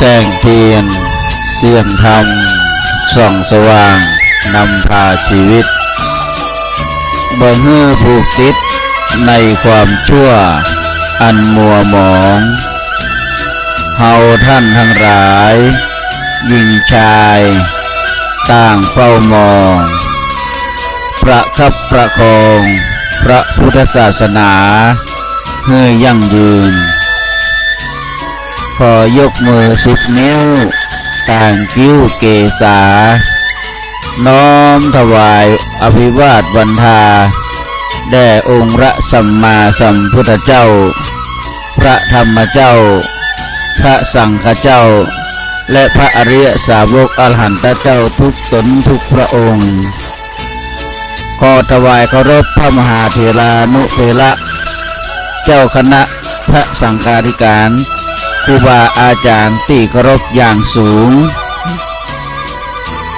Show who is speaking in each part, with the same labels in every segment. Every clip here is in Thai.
Speaker 1: แสงเทียนเสียงธรรมส่องสว่างนำพาชีวิตบ่ฮื้อผูกติดในความชั่วอันมัวหมองเฮาท่านทั้งหลายหญิงชายต่างเฝ้ามองประคับประคองพระพุทธศาสนาให้ยั่งยืนขอยกมือ10 นิ้วต่างคิ้วเกษาน้อมถวายอภิวาทวันทาแด่องค์พระสัมมาสัมพุทธเจ้าพระธรรมเจ้าพระสังฆเจ้าและพระอริยสาวกอรหันตเจ้าทุกตนทุกพระองค์ขอถวายเคารพพระมหาเถรานุเถระเจ้าคณะพระสังฆาธิการครูบาอาจารย์ที่เคารพอย่างสูง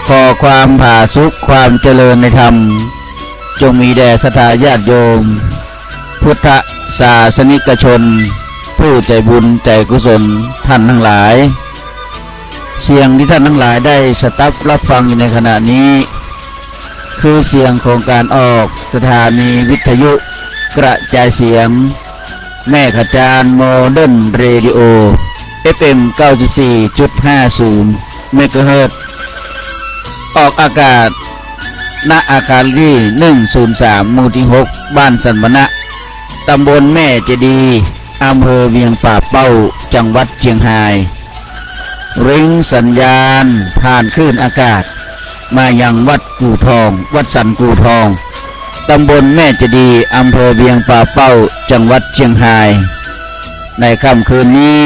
Speaker 1: ขอความผาสุขความเจริญในธรรมจงมีแด่ศรัทธาญาติโยมพุทธศาสนิกชนผู้ใจบุญใจกุศลท่านทั้งหลายเสียงที่ท่านทั้งหลายได้สดับรับฟังอยู่ในขณะนี้คือเสียงของการออกสถานีวิทยุกระจายเสียงแม่ขจารโมเดิร์นเรดิโอ FM 94.50 เมกะเฮิรตซ์ออกอากาศณอาคารที่103หมู่ที่6บ้านสันมณะตำบลแม่เจดีย์อำเภอเวียงป่าเป้าจังหวัดเชียงรายริงสัญญาณผ่านคลื่นอากาศมายังวัดกู่ทองวัดสันกู่ทองตำบลแม่เจดีย์อำเภอเวียงป่าเป้าจังหวัดเชียงรายในค่ำคืนนี้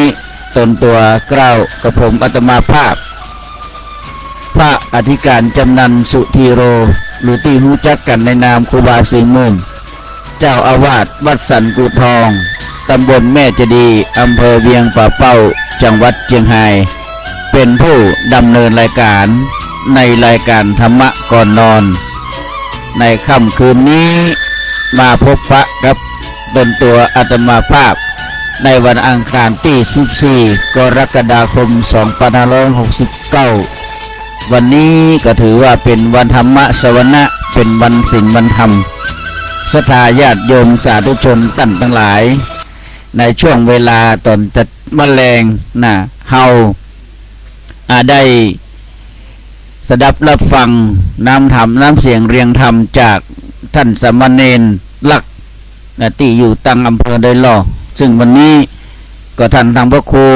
Speaker 1: ตนตัวเกล้ากระผมอาตมาภาพพระอธิการจำนันสุธีโรหรือที่รู้จักกันในนามครูบาสิงห์มุ่นเจ้าอาวาสวัดสันกู่ทองตำบลแม่เจดีย์อำเภอเวียงป่าเป้าจังหวัดเชียงรายเป็นผู้ดำเนินรายการในรายการธรรมะก่อนนอนในค่ำคืนนี้มาพบปะกับตนตัวอาตมาภาพในวันอังคารที่14กรกฎาคม2569วันนี้ก็ถือว่าเป็นวันธรรมะสวนะเป็นวันศีลวันธรรมศรัทธาญาติโยมสาธุชนท่านทั้งหลายในช่วงเวลาตอนจะมแมลงเฮาได้สดับรับฟังน้ำธรรมน้ำเสียงเรียงธรรมจากท่านสามเณรลักษณ์ที่อยู่ตั้งอำเภอไดหล่อซึ่งวันนี้ก็ท่านทางพระครู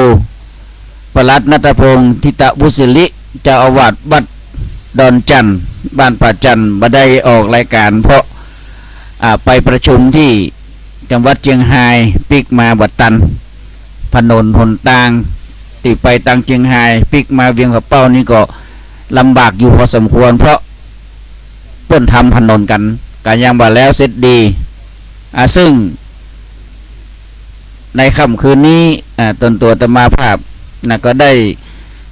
Speaker 1: ปลัดณัฐพงศ์ทิตวุศิริเจ้าอาวาสวัดดอนจันทร์บ้านป่าจันทร์มาได้ออกรายการเพราะไปประชุมที่จังหวัดเชียงรายปิกมาบัดตันถนนหนทางที่ไปตังเชียงรายปิกมาเวียงกับเป้านี่ก็ลำบากอยู่พอสมควรเพราะเพิ่นทำถนนกันการยังบ่แล้วเสร็จดีซึ่งในค่ำคืนนี้ตนตัวอาตมาภาพก็ได้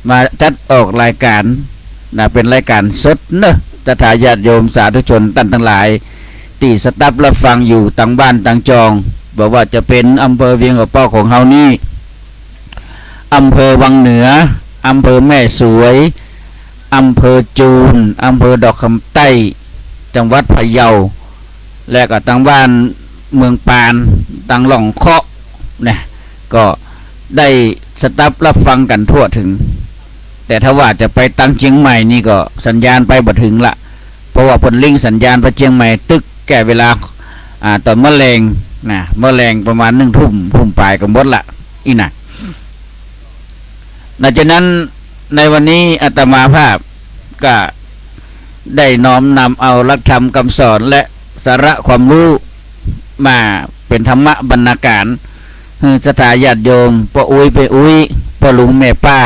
Speaker 1: มาจัดออกรายการเป็นรายการสดศรัทธาญาติโยมสาธุชนท่านทั้งหลายที่สดับรับฟังอยู่ต่างบ้านต่างจองบอกว่าจะเป็นอำเภอเวียงกับเป้าของเฮานี่อำเภอวังเหนืออำเภอแม่สวยอำเภอจูนอำเภอดอกคำใต้จังหวัดพะเยาและก็ต่างบ้านเมืองปานต่างหล่องเคาะเนี่ยก็ได้สดับรับฟังกันทั่วถึงแต่ถ้าว่าจะไปตังเชียงใหม่นี่ก็สัญญาณไปบ่ถึงละเพราะว่าผลลิงสัญญาณไปเชียงใหม่ตึกแก่เวลาตอนมะแรงมะแรงประมาณ1 ทุ่มปลายก็หมดละอีน่ะดังนั้นในวันนี้อาตมาภาพก็ได้น้อมนำเอาหลักธรรมคำสอนและสาระความรู้มาเป็นธรรมะบรรณาการให้ศรัทธาญาติโยมป้าอุ้ยไปอุ้ยป้าลุงแม่ป้า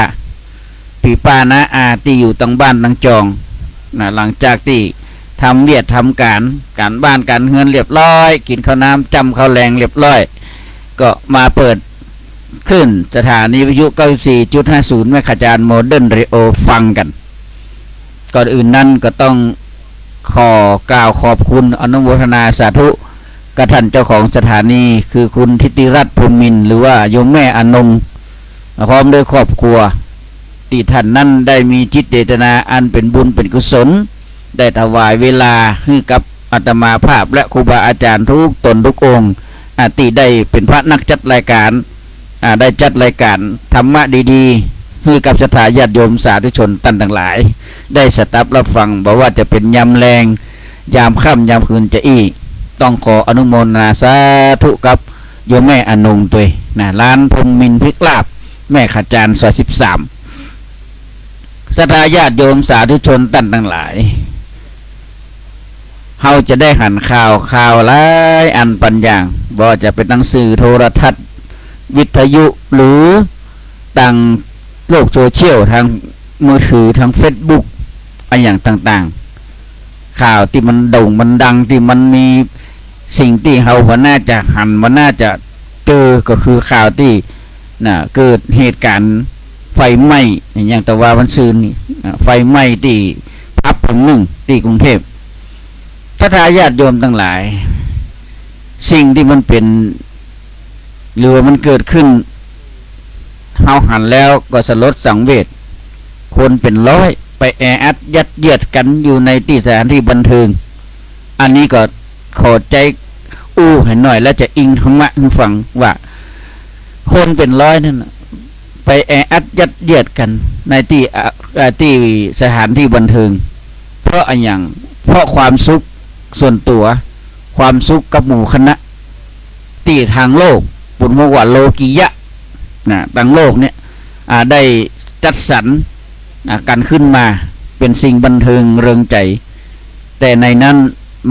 Speaker 1: พี่ป้านะอาที่อยู่ตั้งบ้านตั้งจองหลังจากที่ทำเวียดทำการบ้านการเงินเรียบร้อยกินข้าวน้ำจำข้าวแรงเรียบร้อยก็มาเปิดขึ้นสถานีวิทยุ 94.50 แม่ขจารโมเดิร์นเรดิโอฟังกันก่อนอื่นนั้นก็ต้องขอกล่าวขอบคุณอนุโมทนาสาธุกับท่านเจ้าของสถานีคือคุณทิติรัตน์ภูมินทร์หรือว่าโยมแม่อนงพร้อมด้วยครอบครัว ที่ท่านนั้นได้มีจิตเจตนาอันเป็นบุญเป็นกุศลได้ถวายเวลาให้กับอาตมาภาพและครูบาอาจารย์ทุกตนทุกองค์ที่ได้เป็นพระนักจัดรายการได้จัดรายการธรรมะดีๆให้กับศรัทธาญาติโยมสาธุชนท่านทั้งหลายได้สดับรับฟังบอกว่าจะเป็นยามแรงยามค่ำยามคืนจะต้องขออนุโมทนาสาธุกับโยมแม่อนงตัวนะร้านพงมินพริกลาบแม่ขจารซอย13ศรัทธาญาติโยมสาธุชนท่านทั้งหลายเฮาจะได้หันข่าวหลายอันปัญญางบ่จะเป็นหนังสือโทรทัศน์วิทยุหรือต่างโลกโซเชียลทางมือถือทาง Facebook อะไรอย่างต่างๆข่าวที่มันโด่งมันดังที่มันมีสิ่งที่เฮาว่าน่าจะหันว่าน่าจะเจอก็คือข่าวที่เกิดเหตุการณ์ไฟไหม้อย่างแต่ว่าวันซืนนี่ไฟไหม้ที่ผับแห่งหนึ่งที่กรุงเทพถ้าทายาทโยมทั้งหลายสิ่งที่มันเป็นหรือว่ามันเกิดขึ้นเฮาหันแล้วก็สลดสังเวชคนเป็นร้อยไปแออัดยัดเยียดกันอยู่ในที่สถานที่บันเทิงอันนี้ก็ขอใจให้หน่อยแล้วจะอิงธรรมะให้ฟังว่าคนเป็นร้อยนั่นไปแออัดยัดเยียดกันในที่สถานที่บันเทิงเพราะอะไรอย่างเพราะความสุขส่วนตัวความสุขกับหมู่คณะที่ทางโลกปุณณว่าโลกิยะทางโลกเนี่ยได้จัดสรรกันขึ้นมาเป็นสิ่งบันเทิงเริงใจแต่ในนั้น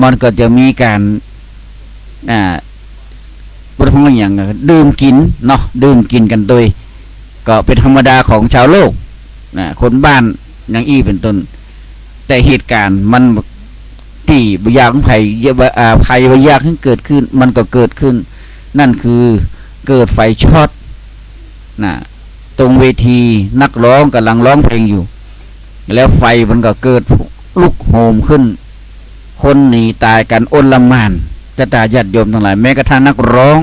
Speaker 1: มันก็จะมีการพูดถึงอย่างดื่มกินเนาะดื่มกินกันโดยก็เป็นธรรมดาของชาวโลกคนบ้านอย่างเป็นต้นแต่เหตุการณ์มันที่บยากของภัยบยากที่เกิดขึ้นมันก็เกิดขึ้นนั่นคือเกิดไฟช็อตตรงเวทีนักร้องกำลังร้องเพลงอยู่แล้วไฟมันก็เกิดลุกโหมขึ้นคนหนีตายกันโอลหม่านจะตาญาติโยมทั้งหลายแม้กระทั่งนักร้อง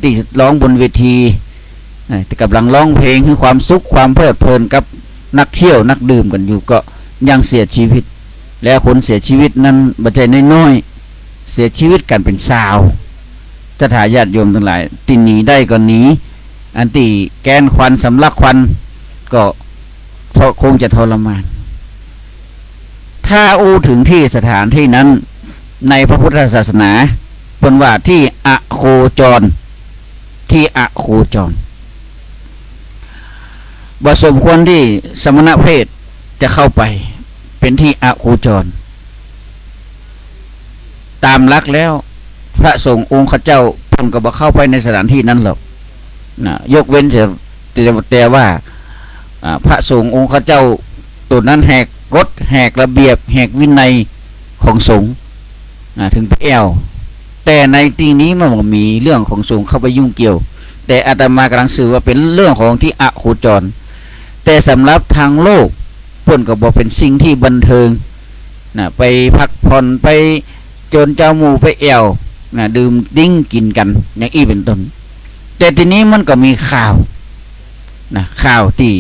Speaker 1: ที่ร้องบนเวทีแต่กำลังร้องเพลงคือความสุขความเพลิดเพลินกับนักเที่ยวนักดื่มกันอยู่ก็ยังเสียชีวิตแล้วคนเสียชีวิตนั้นบัจจัยน้อยๆเสียชีวิตกันเป็นสาวจะถ่ายญาติโยมทั้งหลายที่หนีได้ก็หนีอันที่แกนควันสำลักควันก็คงจะทรมานถ้าถึงที่สถานที่นั้นในพระพุทธศาสนาเป็นว่าที่อโคจรบ่สมควรที่สมณเพศจะเข้าไปเป็นที่อโคจรตามหลักแล้วพระสงฆ์องค์ข้าเจ้าเพิ่นก็บ่เข้าไปในสถานที่นั้นหรอกยกเว้นแต่ว่าพระสงฆ์องค์ข้าเจ้าตัวนั้นแหกกฎแหกระเบียบแหกวินัยของสงฆ์ถึงไปแต่ในที่นี้มันมีเรื่องของสงฆ์เข้าไปยุ่งเกี่ยวแต่อาตมากำลังสื่อว่าเป็นเรื่องของที่อโคจรแต่สำหรับทางโลกเพิ่นก็บอกเป็นสิ่งที่บันเทิงไปพักผ่อนไปจนเจ้าหมู่ไปดื่มดิ้งกินกันอย่างเป็นต้นแต่ทีนี้มันก็มีข่าวที่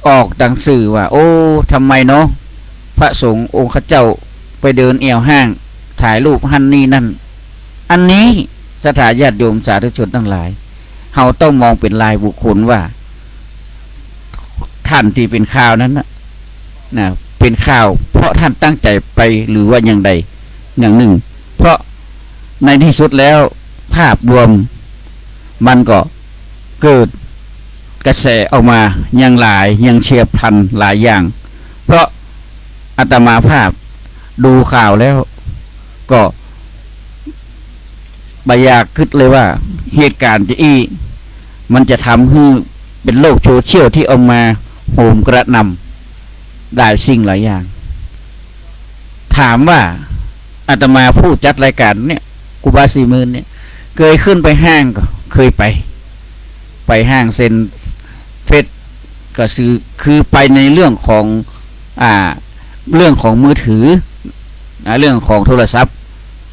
Speaker 1: ออกดังสื่อว่าโอ้ทำไมเนาะพระสงฆ์องค์ข้าเจ้าไปเดินห้างถ่ายรูปหันนี่นั่นอันนี้สถาญาติโยมสาธุชนทั้งหลายเฮาต้องมองเป็นรายบุคคลว่าท่านที่เป็นข่าวนั้นเป็นข่าวเพราะท่านตั้งใจไปหรือว่าอย่างใดอย่างหนึ่งเพราะในที่สุดแล้วภาพรวมมันก็เกิดกระแสออกมาอย่างหลายอย่างเฉียบพลันหลายอย่างเพราะอาตมาภาพดูข่าวแล้วก็บ่อยากคิดเลยว่าเหตุการณ์มันจะทำให้เป็นโลกโซเชียลที่เอามาโหมกระหน่ำได้สิ่งหลายอย่างถามว่าอาตมาผู้จัดรายการเนี่ยครูบา40,000เนี่ยเคยขึ้นไปห้างก็เคยไปห้างเซ็นเฟสก็คือไปในเรื่องของมือถือเรื่องของโทรศัพท์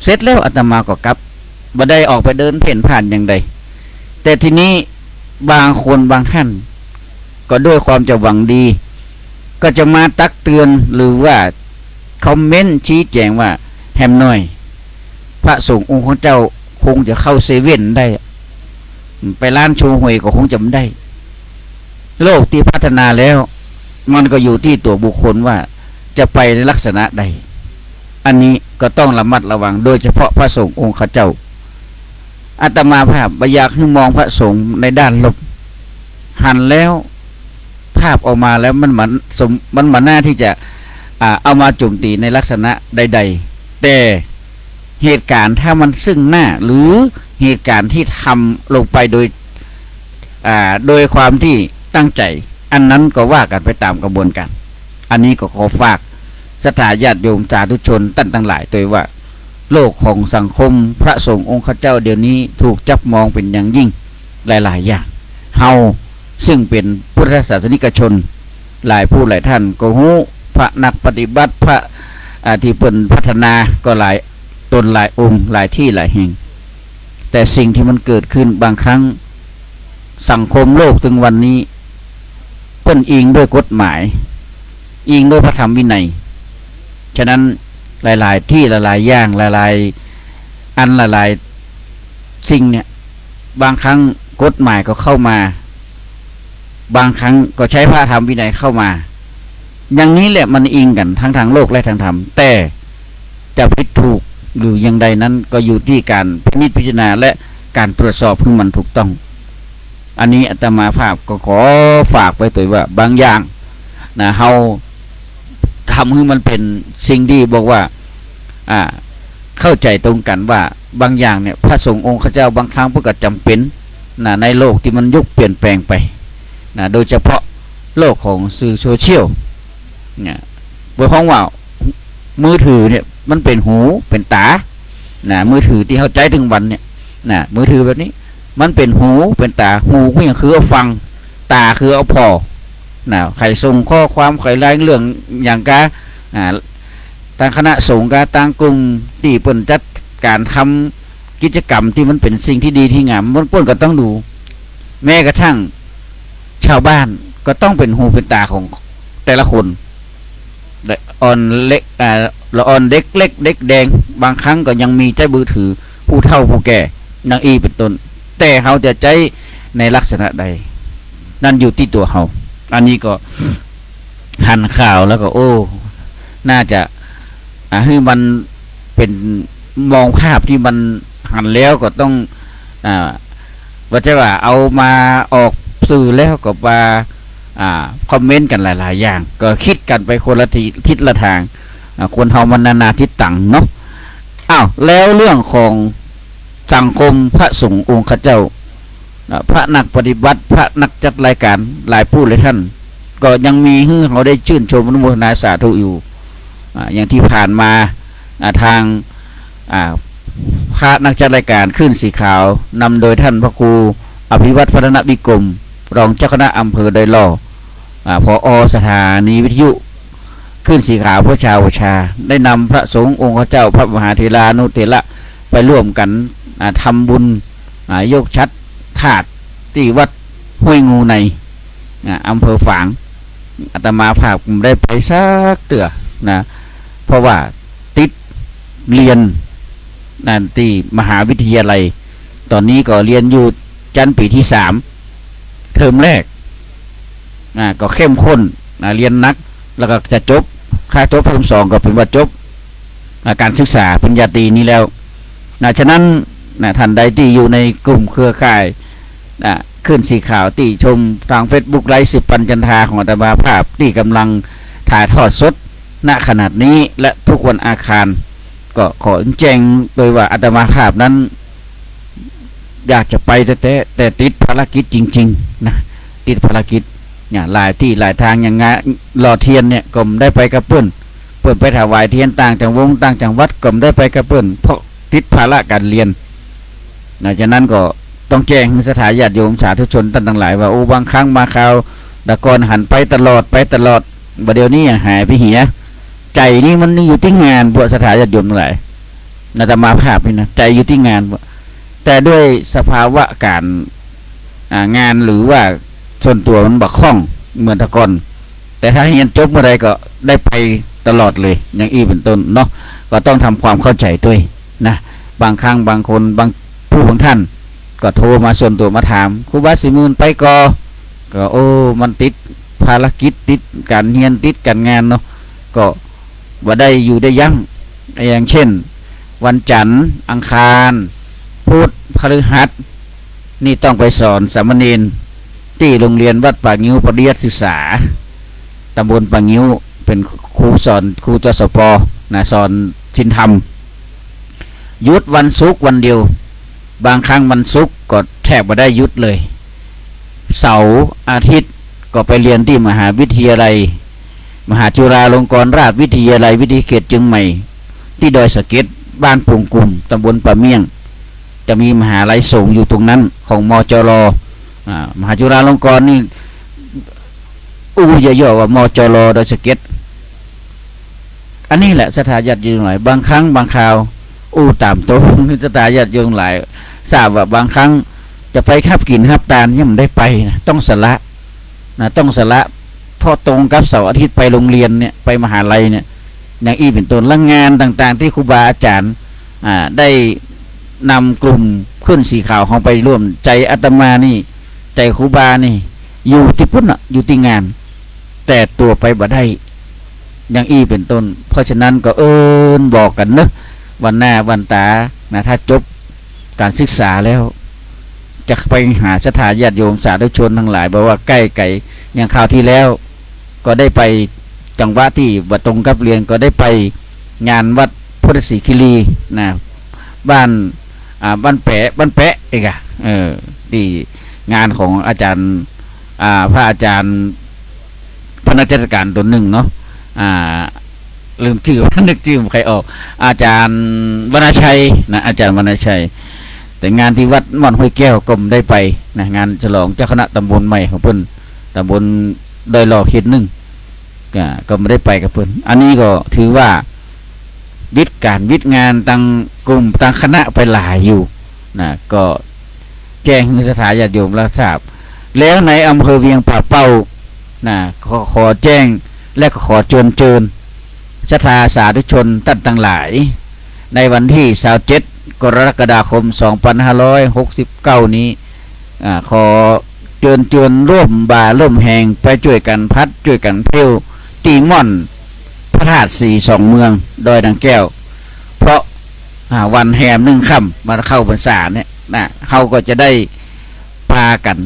Speaker 1: เสร็จแล้วอาตมาก็กลับบ่ได้ออกไปเดินเพ่นผ่านอย่างใดแต่ทีนี้บางคนบางท่าน ก็ด้วยความจะหวังดี ก็จะมาตักเตือนหรือว่าคอมเมนต์ชี้แจงว่าแฮมหน่อยพระสงฆ์องค์ของเจ้าคงจะเข้าเซเว่นได้ไปร้านโชว์หวยก็คงจำได้โลกที่พัฒนาแล้วมันก็อยู่ที่ตัวบุคคลว่าจะไปในลักษณะใดอันนี้ก็ต้องระมัดระวังโดยเฉพาะพระสงฆ์องค์ข้าเจ้าอาตมาภาพอยากให้มองพระสงฆ์ในด้านลบหันแล้วภาพออกมาแล้วมันเหมือนหน้าที่จะเอามาโจมตีในลักษณะใดๆแต่เหตุการณ์ถ้ามันซึ่งหน้าหรือเหตุการณ์ที่ทำลงไปโดยความที่ตั้งใจอันนั้นก็ว่ากันไปตามกระบวนการอันนี้ก็ขอฝากศรัทธาญาติโยมสาธุชนตั้งทั้งหลายตัวว่าโลกของสังคมพระสงฆ์องค์ข้าเจ้าเดี๋ยวนี้ถูกจับมองเป็นอย่างยิ่งหลายๆอย่างเฮาซึ่งเป็นพุทธศาสนิกชนหลายผู้หลายท่านก็ฮู้พระนักปฏิบัติพระที่เปิ่นพัฒนาก็หลายตนหลายองค์หลายที่หลายแห่งแต่สิ่งที่มันเกิดขึ้นบางครั้งสังคมโลกถึงวันนี้เปิ้นอิงด้วยกฎหมายอิงด้วยพระธรรมวินัยฉะนั้นหลายๆที่หลายๆอย่างหลายๆอันหลายๆสิ่งเนี่ยบางครั้งกฎหมายก็เข้ามาบางครั้งก็ใช้พระธรรมวินัยเข้ามาอย่างนี้แหละมันอิงกันทั้งทางโลกและทางธรรมแต่จะผิดถูกหรืออย่างใดนั้นก็อยู่ที่การพิจารณาและการตรวจสอบให้มันถูกต้องอันนี้อาตมาภาพก็ขอฝากไว้ตัวว่าบางอย่างนะเฮาทำให้มันเป็นสิ่งที่บอกว่าเข้าใจตรงกันว่าบางอย่างเนี่ยพระสงฆ์องค์ข้าเจ้าบางครั้งเพื่อจำเป็นนะในโลกที่มันยุคเปลี่ยนแปลงไปนะโดยเฉพาะโลกของสื่อโซเชียลเนี่ยโดยของว่ามือถือเนี่ยมันเป็นหูเป็นตานะมือถือที่เข้าใจถึงวันเนี่ยนะมือถือแบบนี้มันเป็นหูเป็นตาหูก็ยังคือเอาฟังตาคือเอาพอนะใครส่งข้อความใครรายเรื่องอย่างกาทางคณะสงฆ์กาต่างกลุ่มที่เปิ่นจัดการทำกิจกรรมที่มันเป็นสิ่งที่ดีที่งามมันเปิ่นก็ต้องดูแม้กระทั่งชาวบ้านก็ต้องเป็นหูเป็นตาของแต่ละคนอ่อนเล็กละอ่อนเด็กเล็กเด็กแดงบางครั้งก็ยังมีใจมือถือผู้เฒ่าผู้แก่นางอีเป็นต้นแต่เขาจะใจในลักษณะใดนั่นอยู่ที่ตัวเขาอันนี้ก็หันข่าวแล้วก็โอ้น่าจะให้มันเป็นมองภาพที่มันหันแล้วก็ต้องว่าจะว่าเอามาออกสื่อแล้วก็มาคอมเมนต์กันหลายๆอย่างก็คิดกันไปคนละทิศละทางคนเฮามันนานาทิศต่างเนาะอ้าวแล้วเรื่องของสังคมพระสงฆ์องค์ข้าเจ้าพระนักปฏิบัติพระนักจัดรายการหลายผู้หลายท่านก็ยังมีให้เขาได้ชื่นชมอนุโมทนาสาธุอยู่อย่างที่ผ่านมาทางพระนักจัดรายการขึ้นสีขาวนำโดยท่านพระครูอภิวัตรพัฒนวิกรมรองเจ้าคณะอำเภอไดหล่อผอ.สถานีวิทยุขึ้นสีขาวพระชาวชาได้นำพระสงฆ์องค์เจ้าพระมหาเถรานุเถระไปร่วมกันทำบุญยกชัดถาดที่วัดห้วยงูในอำเภอฝางอาตมาภาพได้ไปสักเตือนะเพราะว่าติดเรียนนั่นที่มหาวิทยาลัยตอนนี้ก็เรียนอยู่ชั้นปีที่3เทอมแรกก็เข้มข้นเรียนนักแล้วก็จะจบค่าจบเทอม2ก็เป็นว่าจบการศึกษาปริญญาตรีนี้แล้วฉะนั้นท่านใดที่อยู่ในกลุ่มเครือข่ายขึ้นสีขาวที่ชมทาง Facebook ไลฟ์10 ปัญจันทาของอาตมาภาพที่กำลังถ่ายทอดสดณขนาดนี้และทุกวันอาคารก็ขอแจ้งโดยว่าอาตมาภาพนั้นอยากจะไปแต่ติดภารกิจจริงๆนะติดภารกิจเนี่ยหลายที่หลายทางอย่างงานหล่อเทียนเนี่ยก็ได้ไปกับเปิ้นไปถวายเทียนต่างจังวงต่างจังวัดก็ได้ไปกับเปิ้นเพราะติดภาระการเรียนฉะนั้นก็ต้องแจ้งสถาญาติโยมสาธุชนท่านทั้งหลายว่าโอ้บางครั้งมาคราวตะกอนหันไปตลอดบัดเดี๋ยวนี้หายไปเหียใจนี่มันอยู่ที่งานพวกสถาญาติโยมทั้งหลายอาตมาภาพนี่นะใจอยู่ที่งานแต่ด้วยสภาวะการงานหรือว่าส่วนตัวมันบักคล่อง เหมือนแตะก่อนแต่ถ้าเรียนจบเมื่อไรก็ได้ไปตลอดเลยอย่างอีเป็นต้นเนาะก็ต้องทำความเข้าใจด้วยนะบางครั้งบางคนบางผู้บางท่านก็โทรมาส่วนตัวมาถามครูบาสิมื่นไปก็โอ้มันติดภารกิจติดการเรียนติดการงานเนาะก็บ่ได้อยู่ได้ยั้งอย่างเช่นวันจันทร์อังคารพุธพฤหัสนี่ต้องไปสอนสามเณรที่โรงเรียนวัดป่างิ้วปริยัติศึกษาตำบลป่างิ้วเป็นครูสอนครูจสปนะสอนศีลธรรมหยุดวันศุกร์วันเดียวบางครั้งวันศุกร์ก็แทบไม่ได้หยุดเลยเสาร์อาทิตย์ก็ไปเรียนที่มหาวิทยาลัยมหาจุฬาลงกรณราชวิทยาลัยวิทยาเขตเชียงใหม่ที่ดอยสะเก็ดบ้านปุงกุ่มตำบลป่าเมี่ยงจะมีมหาลัยสงฆ์อยู่ตรงนั้นของมจรมหาจุฬาลงกรณ์นี่ย่อๆว่ามจรดอยสะเก็ดอันนี้แหละสถาญาติโยมหลายบางครั้งบางคราวตามตรงสถาญาติโยมหลายทราบว่าบางครั้งจะไปขับกินขับตาลยังไม่ได้ไปนะต้องสละต้องสละพอตรงกับเสาร์อาทิตย์ไปโรงเรียนเนี่ยไปมหาลัยเนี่ยอย่างอีเป็นต้นและงานต่างๆที่ครูบาอาจารย์ได้นำกลุ่มขึ้นสีขาวของไปร่วมใจอาตมานี่ใจครูบานี่อยู่ที่พุ่นอยู่ที่งานแต่ตัวไปบ่ได้อย่างอีเป็นต้นเพราะฉะนั้นก็บอกกันเนอะวันหน้าวันตานะถ้าจบการศึกษาแล้วจะไปหาสถานญาติโยมสาธุชนทั้งหลายบอกว่าใกล้ไกลอย่างคราวที่แล้วก็ได้ไปจังหวะที่บัตรงกับเรียนก็ได้ไปงานวัดพุทธศรีคิรีนะบ้านแปะเองที่งานของอาจารย์พระอาจารย์พระนักเทศการตัวหนึ่งเนาะลืมชื่อนึกชื่อใครออกอาจารย์วรรณชัยนะอาจารย์วรรณชัยแต่งานที่วัดม่อนห้วยแก้วก็ได้ไปนะงานฉลองเจ้าคณะตำบลใหม่ของเพิ่นตำบลดอยหล่อเขตหนึ่งก็ไม่ได้ไปกับเพิ่นอันนี้ก็ถือว่าวิทย์งานตั้งกลุ่มตั้งคณะไปหลายอยู่นะก็แจ้งให้สถานญาติโยมรับทราบแล้วในอำเภอเวียงป่าเป้านะขอแจ้งและขอเชิญศรัทธาสาธุชนท่านทั้งหลายในวันที่27กรกฎาคม2569นี้ขอเชิญร่วมบ่าร่วมแหงไปช่วยกันพัดช่วยกันเพลวตีม่อนพระธาตุสีสองเมืองดอยดังแก้วเพราะวันแหม1 ค่ำมาเข้าพรรษาเนี่ยนะเขาก็จะได้พากัน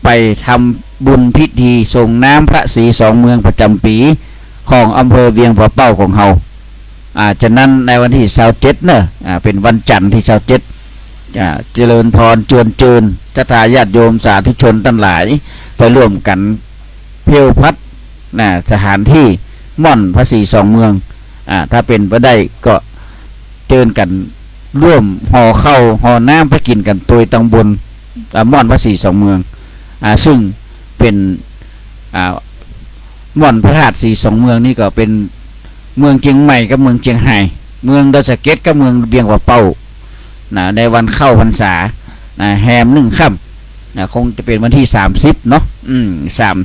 Speaker 1: ไปทำบุญพิธีส่งน้ำพระศรีสองเมืองประจำปีของอำเภอเวียงป่าเป้าของเขาฉะนั้นในวันที่27เนอะเป็นวันจันทร์ที่27เจริญพรเชิญศรัทธาญาติโยมสาธุชนทั้งหลายไปร่วมกันเพลวพัดสถานที่ม่อนพระศรีสองเมืองถ้าเป็นไปได้ก็เชิญกันร่วมห่อข้าวห่อน้ำไปกินกันโดยตังบนม่อนพระศรีสองเมืองซึ่งเป็นม่อนพระธาตุสีสองเมืองนี่ก็เป็นเมืองเชียงใหม่กับเมืองเชียงไฮ้เมืองดอยสะเก็ดกับเมืองเวียงป่าเป้าในวันเข้าพรรษาแหม1 ค่ำคงจะเป็นวันที่30เนาะ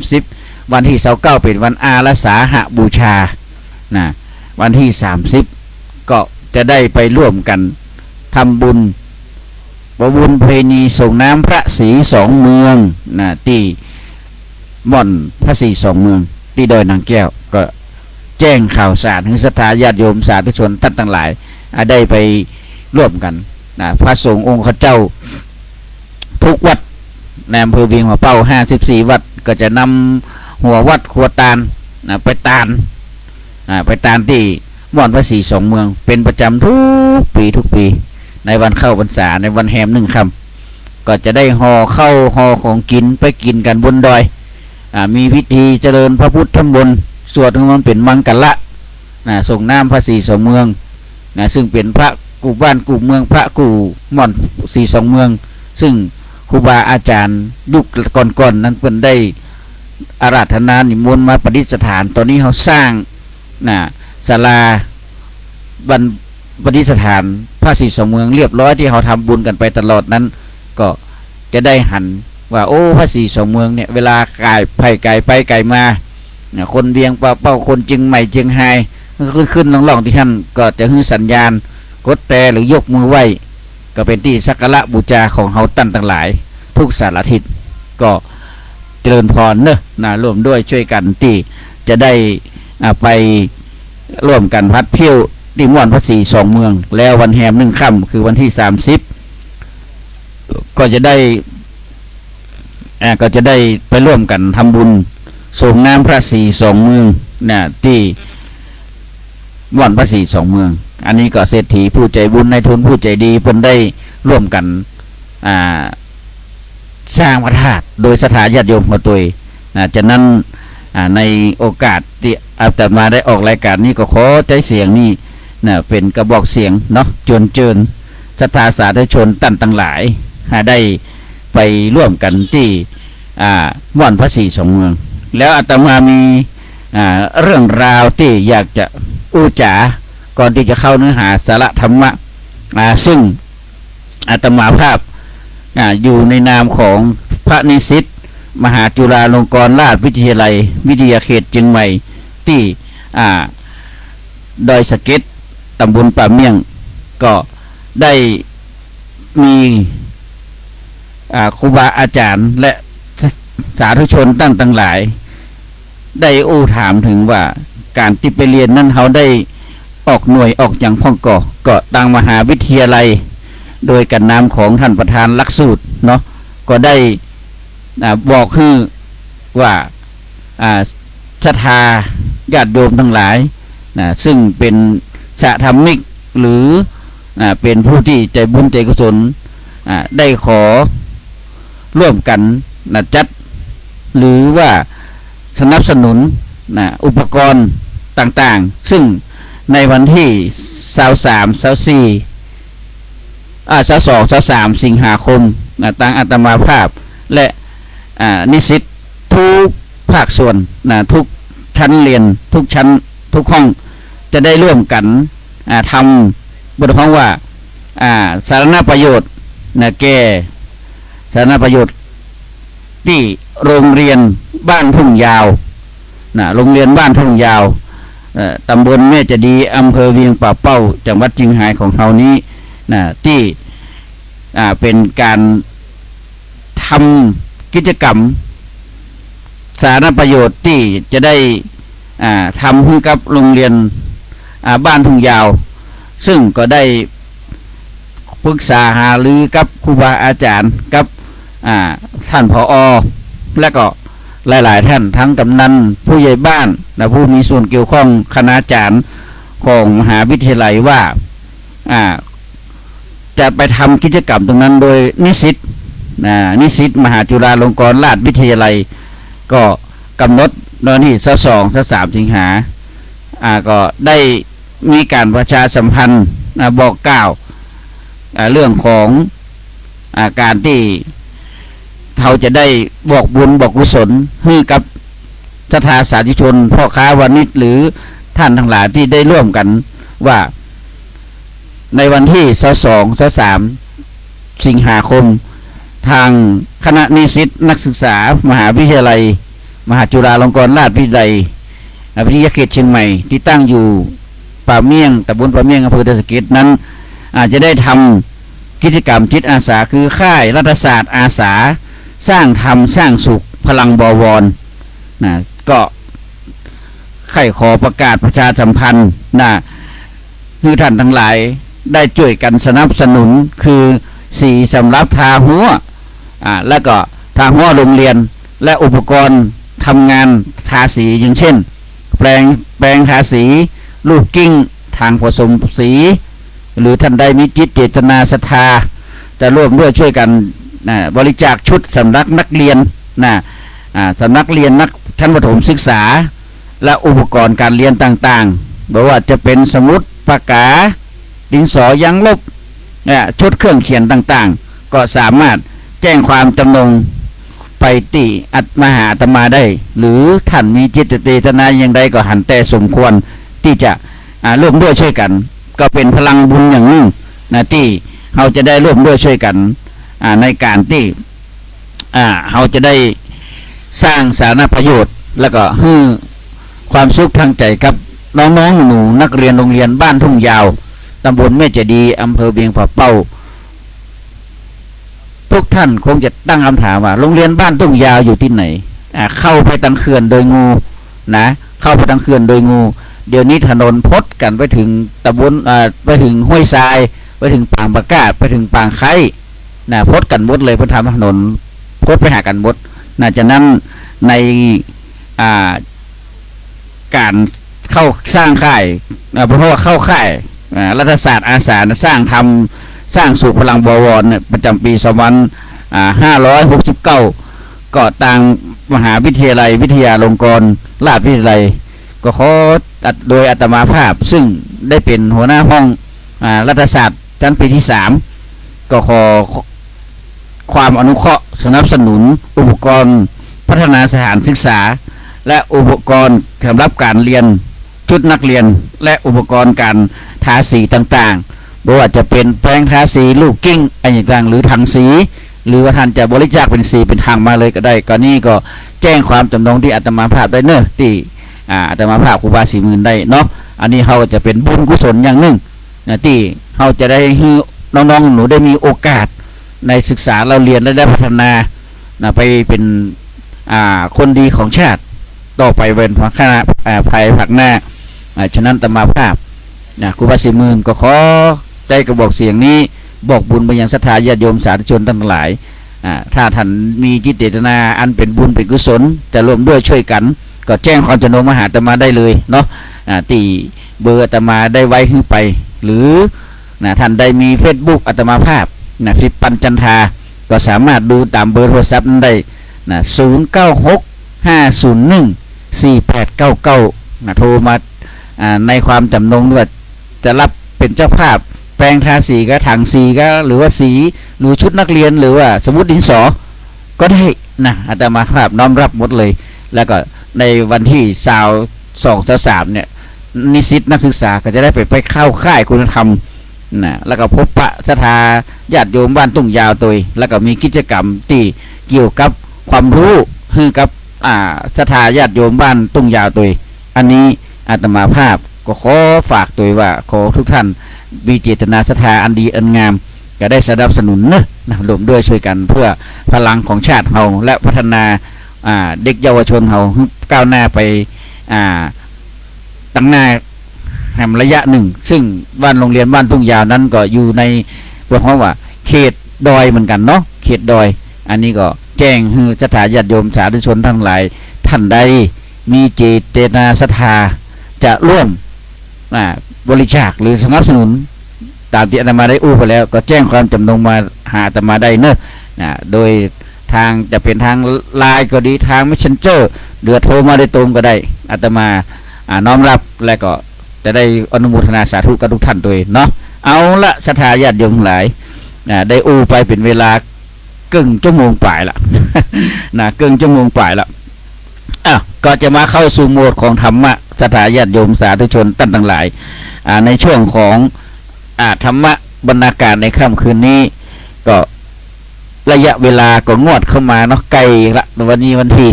Speaker 1: 30วันที่29เป็นวันอาราสาหบูชาวันที่30ก็จะได้ไปร่วมกันทำบุญเพณีส่งน้ำพระศรีสองเมืองที่ม่อนพระศรีสองเมืองที่ดอยนางแก้วก็แจ้งข่าวสารถึงศรัทธาญาติโยมสาธุชนท่านทั้งหลายได้ไปร่วมกันพระสงฆ์องค์ข้าเจ้าทุกวัดในอำเภอเวียงป่าเป้า54วัดก็จะนำหัววัดขัวตาลไปตาลที่ม่อนพระศรีสองเมืองเป็นประจำทุกปีในวันเข้าพรรษาในวันแหม1 ค่ำก็จะได้ห่อข้าวห่อของกินไปกินกันบนดอยมีพิธีเจริญพระพุทธมนต์สวดของมันเป็นมังกรส่งน้ำพระศรีสองเมืองซึ่งเป็นพระกู่บ้านกู่เมืองพระกู่ม่อนศรีสองเมืองซึ่งครูบาอาจารย์ยุคก่อนนั้นเพิ่นได้อาราธนานิมนต์มาประดิษฐานตอนนี้เขาสร้างศาลาประดิษฐานพระศรีสองเมืองเรียบร้อยที่เขาทำบุญกันไปตลอดนั้นก็จะได้หัน ว่าโอ้พระศรีสองเมืองเนี่ยเวลาไก่ไก่ไปไก่มาคนเวียงเป้าคนจึงใหม่จึงไฮขึ้นล่องที่ท่านก็จะให้สัญญาณกดแต่หรือยกมือไหวก็เป็นที่สักการะบูชาของเฮาตั้นทั้งหลายทุกสารทิศก็เจริญพรเนอะร่วมด้วยช่วยกันที่จะได้ไปร่วมกันพัดเพี้ยวที่ม่วนพระศรีสองเมืองแล้ววันแฮม1 ค่ำคือวันที่30ก็จะได้ไปร่วมกันทำบุญส่งน้ำพระศรีสองเมืองที่ม่วนพระศรีสองเมืองอันนี้ก็เศรษฐีผู้ใจบุญในทุนผู้ใจดีเพิ่นได้ร่วมกันสร้างพระธาตุโดยสถาญาติโยมของตัวจากนั้นในโอกาสที่อาตมาได้ออกรายการนี้ก็ขอใจเสียงนี้เป็นกระบอกเสียงเนาะจวนเจิญศรัทธาสาธุชนตั้นทั้งหลายได้ไปร่วมกันที่ม่วนพระศรีสองเมืองแล้วอาตมามีเรื่องราวที่อยากจะอู้จ๋าก่อนที่จะเข้าเนื้อหาสาระธรรมะซึ่งอาตมาภาพอยู่ในนามของพระนิสิตมหาจุฬาลงกรณราชวิทยาลัยวิทยาเขตเชียงใหม่ที่ดอยสะเก็ดตำบลป่าเมี่ยงก็ได้มีครูบาอาจารย์และสาธุชนตั้งหลายได้ถามถึงว่าการที่ไปเรียนนั้นเขาได้ออกหน่วยออกอย่างพ่องก็ตั้งมหาวิทยาลัยโดยกันนามของท่านประธานหลักสูตรเนาะก็ได้บอกคือว่าศรัทธาญาติโยมทั้งหลายซึ่งเป็นสะธรรมิกหรือเป็นผู้ที่ใจบุญใจกุศลได้ขอร่วมกันจัดหรือว่าสนับสนุนอุปกรณ์ต่างๆซึ่งในวันที่23 23 สิงหาคมทางอาตมาภาพและนิสิตทุกภาคส่วนทุกชั้นเรียนทุกชั้นทุกห้องจะได้ร่วมกันทำบทความว่าสาธารณประโยชน์แก่สาธารณประโยชน์ที่โรงเรียนบ้านทุ่งยาวโรงเรียนบ้านทุ่งยาวตำบลแม่จะดีอำเภอเวียงป่าเป้าจังหวัดเชียงรายของเรานี้ที่เป็นการทำกิจกรรมสาธารณประโยชน์ที่จะได้ทำให้กับโรงเรียนบ้านทุ่งยาวซึ่งก็ได้ปรึกษาหารือกับครูบาอาจารย์กับท่านผอ.และก็หลายๆท่านทั้งกำนันผู้ใหญ่บ้านและผู้มีส่วนเกี่ยวข้องคณาจารย์ของมหาวิทยาลัยว่าจะไปทำกิจกรรมตรงนั้นโดยนิสิตมหาจุฬาลงกรณราชวิทยาลัยก็กำหนดวันที่22-23 สิงหาก็ได้มีการประชาสัมพันธ์บอกกล่าวเรื่องของการที่เขาจะได้บอกบุญบอกกุศลให้กับศรัทธาสาธุชนพ่อค้าวานิชหรือท่านทั้งหลายที่ได้ร่วมกันว่าในวันที่22-23 สิงหาคมทางคณะนิสิตนักศึกษามหาวิทยาลัยมหาจุฬาลงกรณราชวิทยาลัยวิทยาเขตเชียงใหม่ที่ตั้งอยู่ป่าเมี่ยงตำบลป่าเมี่ยงอำเภอดอยสะเก็ดนั้นอาจจะได้ทำกิจกรรมจิตอาสาคือค่ายรัฐศาสตร์อาสาสร้างธรรมสร้างสุขพลังบวรก็ใครขอประกาศประชาสัมพันธ์คือท่านทั้งหลายได้ช่วยกันสนับสนุนคือสีสำหรับทาหัวแล้วก็ทาหัวโรงเรียนและอุปกรณ์ทำงานทาสีอย่างเช่นแปรงทาสีลูกกิ้งทางผสมสีหรือท่านใดมีจิตเจตนาศรัทธาจะร่วมด้วยช่วยกันบริจาคชุดสำนักนักเรียนสำนักเรียนนักชั้นประถมศึกษาและอุปกรณ์การเรียนต่างๆไม่ว่าจะเป็นสมุดปากกาดินสอยั้งลบชุดเครื่องเขียนต่างๆก็สามารถแจ้งความจำนงไปที่มหาอาตมาได้หรือท่านมีจิตเจตนาอย่างใดก็หันแต่สมควรที่จะร่วมด้วยช่วยกันก็เป็นพลังบุญอย่างหนึ่งที่เราจะได้ร่วมด้วยช่วยกันในการที่ เราจะได้สร้างสาธารณประโยชน์แล้วก็ให้ความสุขทางใจกับน้องๆหนูนักเรียนโรงเรียนบ้านทุ่งยาวตำบลแม่เจดีย์อำเภอเวียงป่าเป้าทุกท่านคงจะตั้งคำถามว่าโรงเรียนบ้านทุ่งยาวอยู่ที่ไหนเข้าไปทางเขื่อนโดยงูนะเข้าไปทางเขื่อนโดยงูเดี๋ยวนี้ถนนพดกันไปถึงตำบลไปถึงห้วยทรายไปถึงปางปะกาศไปถึงปางไข่นะพดกันหมดเลยเพื่อทำถนนพดไปหากันหมดจากนั้นในการเข้าสร้างค่ายเพราะว่าเข้าค่ายรัฐศาสตร์อาสาสร้างสู่พลังบวรประจำปี2569ก็ต่างมหาวิทยาลัยวิทยาลงกรณราชวิทยาลัยก็ขอโดยอาตมาภาพซึ่งได้เป็นหัวหน้าห้องรัฐศาสตร์ชั้นปีที่3ก็ขอความอนุเคราะห์สนับสนุนอุปกรณ์พัฒนาสถานศึกษาและอุปกรณ์สำหรับการเรียนชุดนักเรียนและอุปกรณ์การทาสีต่างๆไม่ว่าจะเป็นแปรงทาสีลูกกิ้งอะไรต่างๆหรือถังสีหรือว่าท่านจะบริจาคเป็นสีเป็นทางมาเลยก็ได้ก็นี่ก็แจ้งความจำนงที่อาตมาภาพได้เนอะที่อาตมาภาพครูบา40,000ได้เนาะอันนี้เขาจะเป็นบุญกุศลอย่างหนึ่งที่เขาจะได้ให้น้องๆหนูได้มีโอกาสในศึกษาเราเรียนและได้พัฒนาไปเป็นคนดีของชาติต่อไปเป็นภายภาคหน้าฉะนั้นอาตมาภาพครูบา40,000ก็ขอได้กระบอกเสียงนี้บอกบุญไปยังศรัทธาญาติโยมสาธุชนทั้งหลายถ้าท่านมีจิตเจตนาอันเป็นบุญเป็นกุศลจะร่วมด้วยช่วยกันก็แจ้งความจำนงมาหาอาตมาได้เลยเนาะตีเบอร์อาตมาได้ไว้ขึ้นไปหรือท่านได้มี Facebook อาตมาภาพฟิปันจันทาก็สามารถดูตามเบอร์โทรศัพท์นั้นได้0965014899โทรมาในความจำนงว่าจะรับเป็นเจ้าภาพแปรงทาสีก็ถังสีก็หรือว่าสีหรือชุดนักเรียนหรือว่าสมุดดินสอก็ได้อาตมาภาพน้อมรับหมดเลยแล้วก็ในวันที่22-23เนี่ยนิสิตนักศึกษาก็จะได้ไปเข้าค่ายคุณธรรมแล้วก็พบปะศรัทธาญาติโยมบ้านตุ้งยาวตัวแล้วก็มีกิจกรรมที่เกี่ยวกับความรู้ให้กับศรัทธาญาติโยมบ้านตุ้งยาวตัวอันนี้อาตมาภาพก็ขอฝากตัวว่าขอทุกท่านมีเจตนาศรัทธาอันดีอันงามก็ได้สนับสนุนนะรวมด้วยช่วยกันเพื่อพลังของชาติเราและพัฒนาเด็กเยาวชนเราก้าวหน้าไปตั้งหน้าแห่งระยะหนึ่งซึ่งบ้านโรงเรียนบ้านทุ่งยาวนั้นก็อยู่ในเพราะว่าเขตดอยเหมือนกันเนาะเขตดอยอันนี้ก็แจ้งให้ศรัทธาญาติโยมสาธุชนทั้งหลายท่านใดมีเจตนาศรัทธาจะร่วมบริจาคหรือสนับสนุนตามที่อาตมาได้อู้ไปแล้วก็แจ้งความจำนงมาหาอาตมาได้เนอะโดยทางจะเป็นทางไลน์ก็ดีทาง Messenger หรือโทรมาได้ตรงก็ได้อาตมาน้อมรับและก็จะได้อนุโมทนาสาธุกับทุกท่านด้วยเนาะเอาละศรัทธาญาติโยมหลายได้อู้ไปเป็นเวลาครึ่งชั่วโมงปลายละ ครึ่งชั่วโมงปลายละก็จะมาเข้าสู่โหมดของธรรมะศรัทธาญาติโยมสาธุชนท่านทั้งหลายในช่วงของธรรมะบรรณาการในค่ำคืนนี้ก็ระยะเวลาก็งวดเข้ามาเนาะไกลละวันนี้วันที่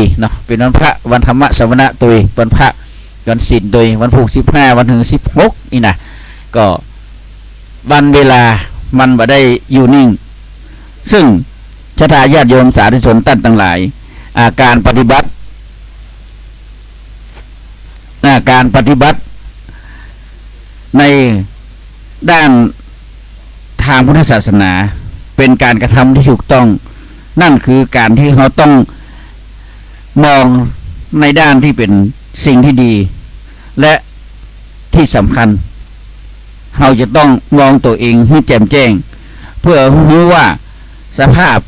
Speaker 1: 14เนาะเป็นวันพระวันธรรมะสวนะตุยวันพระวันศีลโดยวันพุธ15วันถึง16นี่นะก็วันเวลามันบ่ได้อยู่นิ่งซึ่งศรัทธาญาติโยมสาธุชนท่านทั้งหลายการปฏิบัติในด้านทางพุทธศาสนาเป็นการกระทำที่ถูกต้องนั่นคือการที่เราต้องมองในด้านที่เป็นสิ่งที่ดีและที่สำคัญเราจะต้องมองตัวเองให้แจ่มแจ้งเพื่อรู้ว่าสภาพ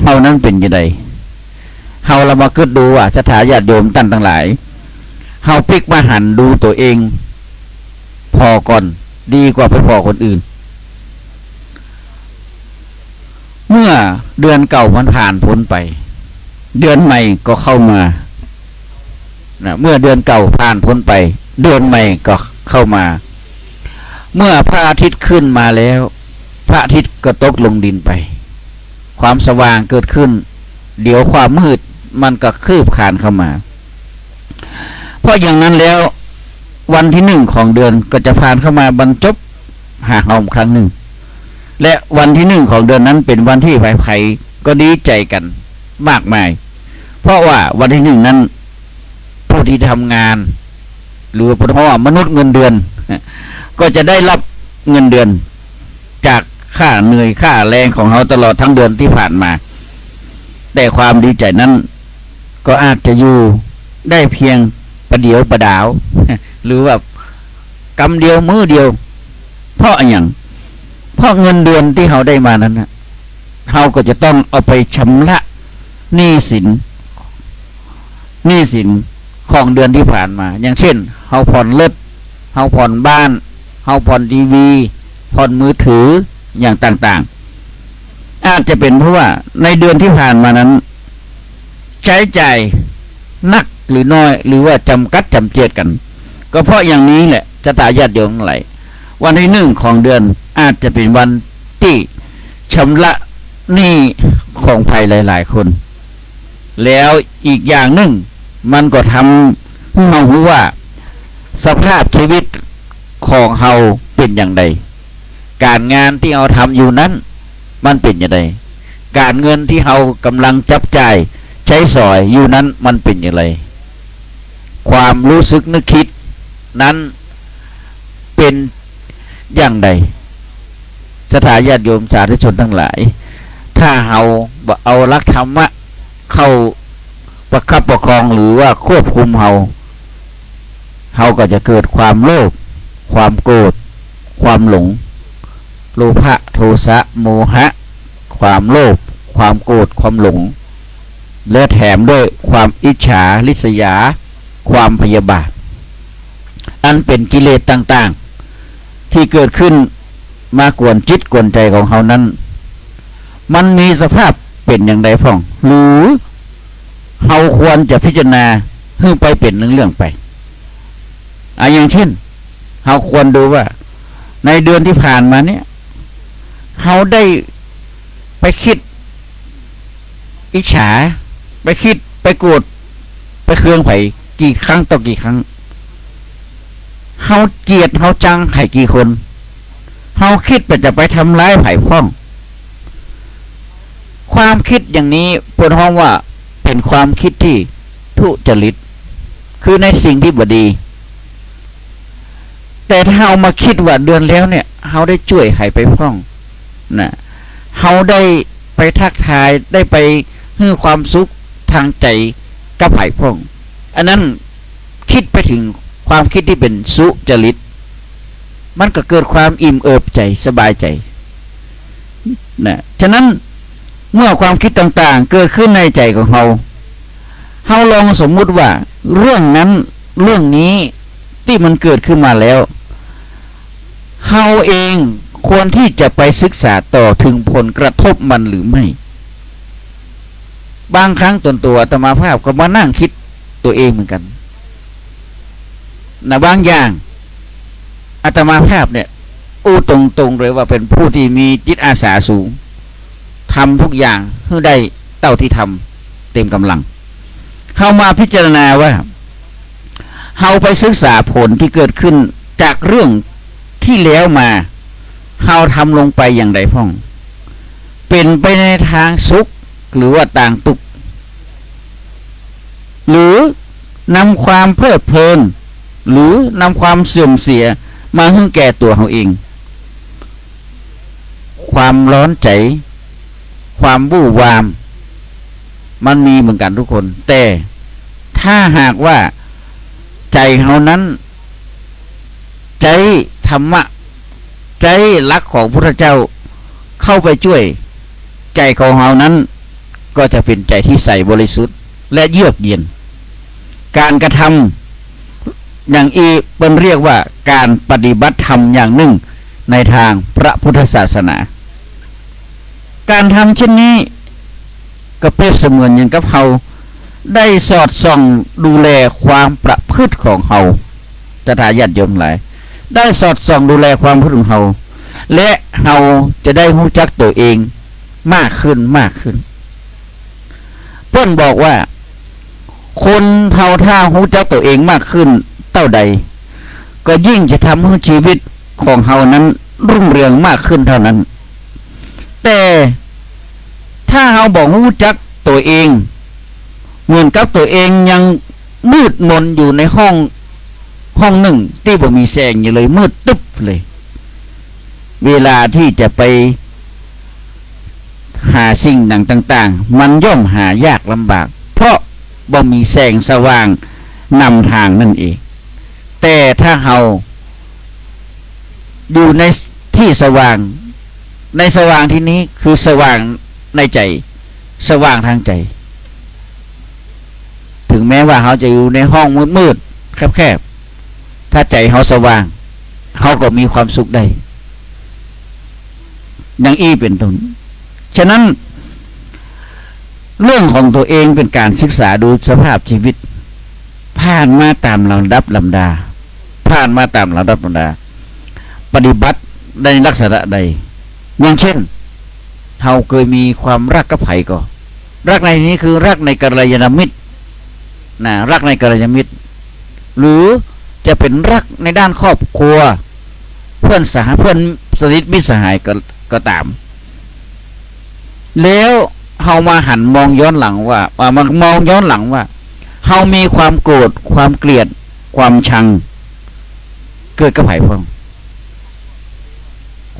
Speaker 1: เรานั้นเป็นยังไงเรามาคิดดูว่าศรัทธาญาติโยมท่านทั้งหลายเราพลิกมาหันดูตัวเองพอก่อนดีกว่าไปพอคนอื่นเมื่อเดือนเก่ามันผ่านพ้นไปเดือนใหม่ก็เข้ามาเมื่อเดือนเก่าผ่านพ้นไปเดือนใหม่ก็เข้ามาเมื่อพระอาทิตย์ขึ้นมาแล้วพระอาทิตย์ก็ตกลงดินไป ความสว่างเกิดขึ้นเดี๋ยวความมืดมันก็คืบคลานเข้ามาเพราะอย่างนั้นแล้ววันที่1ของเดือนก็จะผ่านเข้ามาบรรจบหาเฮาครั้งหนึ่งและวันที่1ของเดือนนั้นเป็นวันที่ไผๆก็ดีใจกันมากมายเพราะว่าวันที่1นั้นผู้ที่ทำงานหรือเพราะว่ามนุษย์เงินเดือนก็จะได้รับเงินเดือนจากค่าเหนื่อยค่าแรงของเขาตลอดทั้งเดือนที่ผ่านมาแต่ความดีใจนั้นก็อาจจะอยู่ได้เพียงประเดี๋ยวประดาวหรือว่ากำเดียวมือเดียวเพราะอย่างเพราะเงินเดือนที่เขาได้มานั้นนะเขาก็จะต้องเอาไปชำระหนี้สินของเดือนที่ผ่านมาอย่างเช่นเขาผ่อนรถเขาผ่อนบ้านเขาผ่อนทีวีผ่อนมือถืออย่างต่างๆอาจจะเป็นเพราะว่าในเดือนที่ผ่านมานั้นใช้จ่ายนักหรือน้อยหรือว่าจำกัดจำเจกัน ก็เพราะอย่างนี้แหละจะตาญาติโยมทั้งหลายวันที่1ของเดือนอาจจะเป็นวันที่ชำระหนี้ของภัยหลายๆคนแล้วอีกอย่างหนึ่งมันก็ทำให้เรารู้ว่าสภาพชีวิตของเราเป็นอย่างไรการงานที่เราทำอยู่นั้นมันเป็นอย่างไรการเงินที่เรากำลังจับจ่ายใช้สอยอยู่นั้นมันเป็นอย่างไรความรู้สึกนึกคิดนั้นเป็นอย่างใดสถาญาติโยมสาธุชนทั้งหลายถ้าเราเอาหลักธรรมะเข้าประคับประคองหรือว่าควบคุมเราก็จะเกิดความโลภความโกรธความหลงโลภะโทสะโมหะความโลภความโกรธความหลงและแถมด้วยความอิจฉาริษยาความพยาบาทอันเป็นกิเลสต่างๆที่เกิดขึ้นมากวนจิตกวนใจของเขานั้นมันมีสภาพเป็นอย่างไรพ่องหรือเราควรจะพิจารณาให้ไปเป็นเรื่องไปอย่างเช่นเราควรดูว่าในเดือนที่ผ่านมาเนี่ยเราได้ไปคิดอิจฉาไปคิดไปโกรธไปเคืองไผ่กี่ครั้งต่อกี่ครั้งเฮาเกลียดเฮาจังไผ่กี่คนเฮาคิดแต่จะไปทำร้ายไผ่พ้องความคิดอย่างนี้ปวดห้องว่าเป็นความคิดที่ทุจริตคือในสิ่งที่บดีแต่ถ้าเฮามาคิดว่าเดือนแล้วเนี่ยเฮาได้ช่วยไผ่ไปพ้องนะเฮาได้ไปทักทายได้ไปให้ความสุขทางใจกับไผ่พ้องอันนั้นคิดไปถึงความคิดที่เป็นสุจริตมันก็เกิดความอิ่มเอิบใจสบายใจนะฉะนั้นเมื่อความคิดต่างๆเกิดขึ้นในใจของเราลองสมมุติว่าเรื่องนั้นเรื่องนี้ที่มันเกิดขึ้นมาแล้วเราเองควรที่จะไปศึกษาต่อถึงผลกระทบมันหรือไม่บางครั้งตนตัวอาตมาภาพก็มานั่งคิดตัวเองเหมือนกันบางอย่างอาตมาภาพเนี่ยอู้ตรงๆเลยว่าเป็นผู้ที่มีจิตอาสาสูงทำทุกอย่างให้ได้เท่าที่ทำเต็มกำลังเข้ามาพิจารณาว่าเราไปศึกษาผลที่เกิดขึ้นจากเรื่องที่แล้วมาเราทำลงไปอย่างไรพ่องเป็นไปในทางสุขหรือว่าต่างตุกหรือนำความเพลิดเพลินหรือนำความเสื่อมเสียมาให้แก่ตัวเขาเองความร้อนใจความวู่วามมันมีเหมือนกันทุกคนแต่ถ้าหากว่าใจเขานั้นใจธรรมะใจรักของพระพุทธเจ้าเข้าไปช่วยใจของเขานั้นก็จะเป็นใจที่ใสบริสุทธิ์และเยือกเย็นการกระทำอย่างเป็นเรียกว่าการปฏิบัติธรรมอย่างหนึ่งในทางพระพุทธศาสนาการทำเช่นนี้ก็เปรียบเสมือนอย่างกับเขาได้สอดส่องดูแลความประพฤติของเขาจะทายาทโยมหลายได้สอดส่องดูแลความประพฤติของเขาและเราจะได้รู้จักตัวเอง มากขึ้นเพิ่นบอกว่าคนเฮาถ้ารู้จักตัวเองมากขึ้นเท่าใดก็ยิ่งจะทำให้ชีวิตของเฮานั้นรุ่งเรืองมากขึ้นเท่านั้นแต่ถ้าเฮาบอกรู้จักตัวเองเหมือนกับตัวเองยังมืดมนอยู่ในห้องหนึ่งที่บ่มีแสงอยู่เลยมืดตึ๊บเลยเวลาที่จะไปหาสิ่งต่างๆมันย่อมหายากลำบากเพราะบ่มีแสงสว่างนำทางนั่นเองแต่ถ้าเฮาอยู่ในที่สว่างในสว่างที่นี้คือสว่างในใจสว่างทางใจถึงแม้ว่าเฮาจะอยู่ในห้องมืดๆแคบๆถ้าใจเฮาสว่างเฮาก็มีความสุขได้อย่างอี้เป็นต้นฉะนั้นเรื่องของตัวเองเป็นการศึกษาดูสภาพชีวิตผ่านมาตามลำดับลำดาปฏิบัติในลักษณะใดอย่างเช่นเฮาเคยมีความรักกับไผก็รักในนี้คือรักในกัลยาณมิตรรักในกัลยาณมิตรหรือจะเป็นรักในด้านครอบครัวเพื่อนสนิทมิตรสหายก็ตามแล้วเฮามาหันมองย้อนหลังว่ามองย้อนหลังว่าเฮามีความโกรธความเกลียดความชังเกิดกับไผพ้อง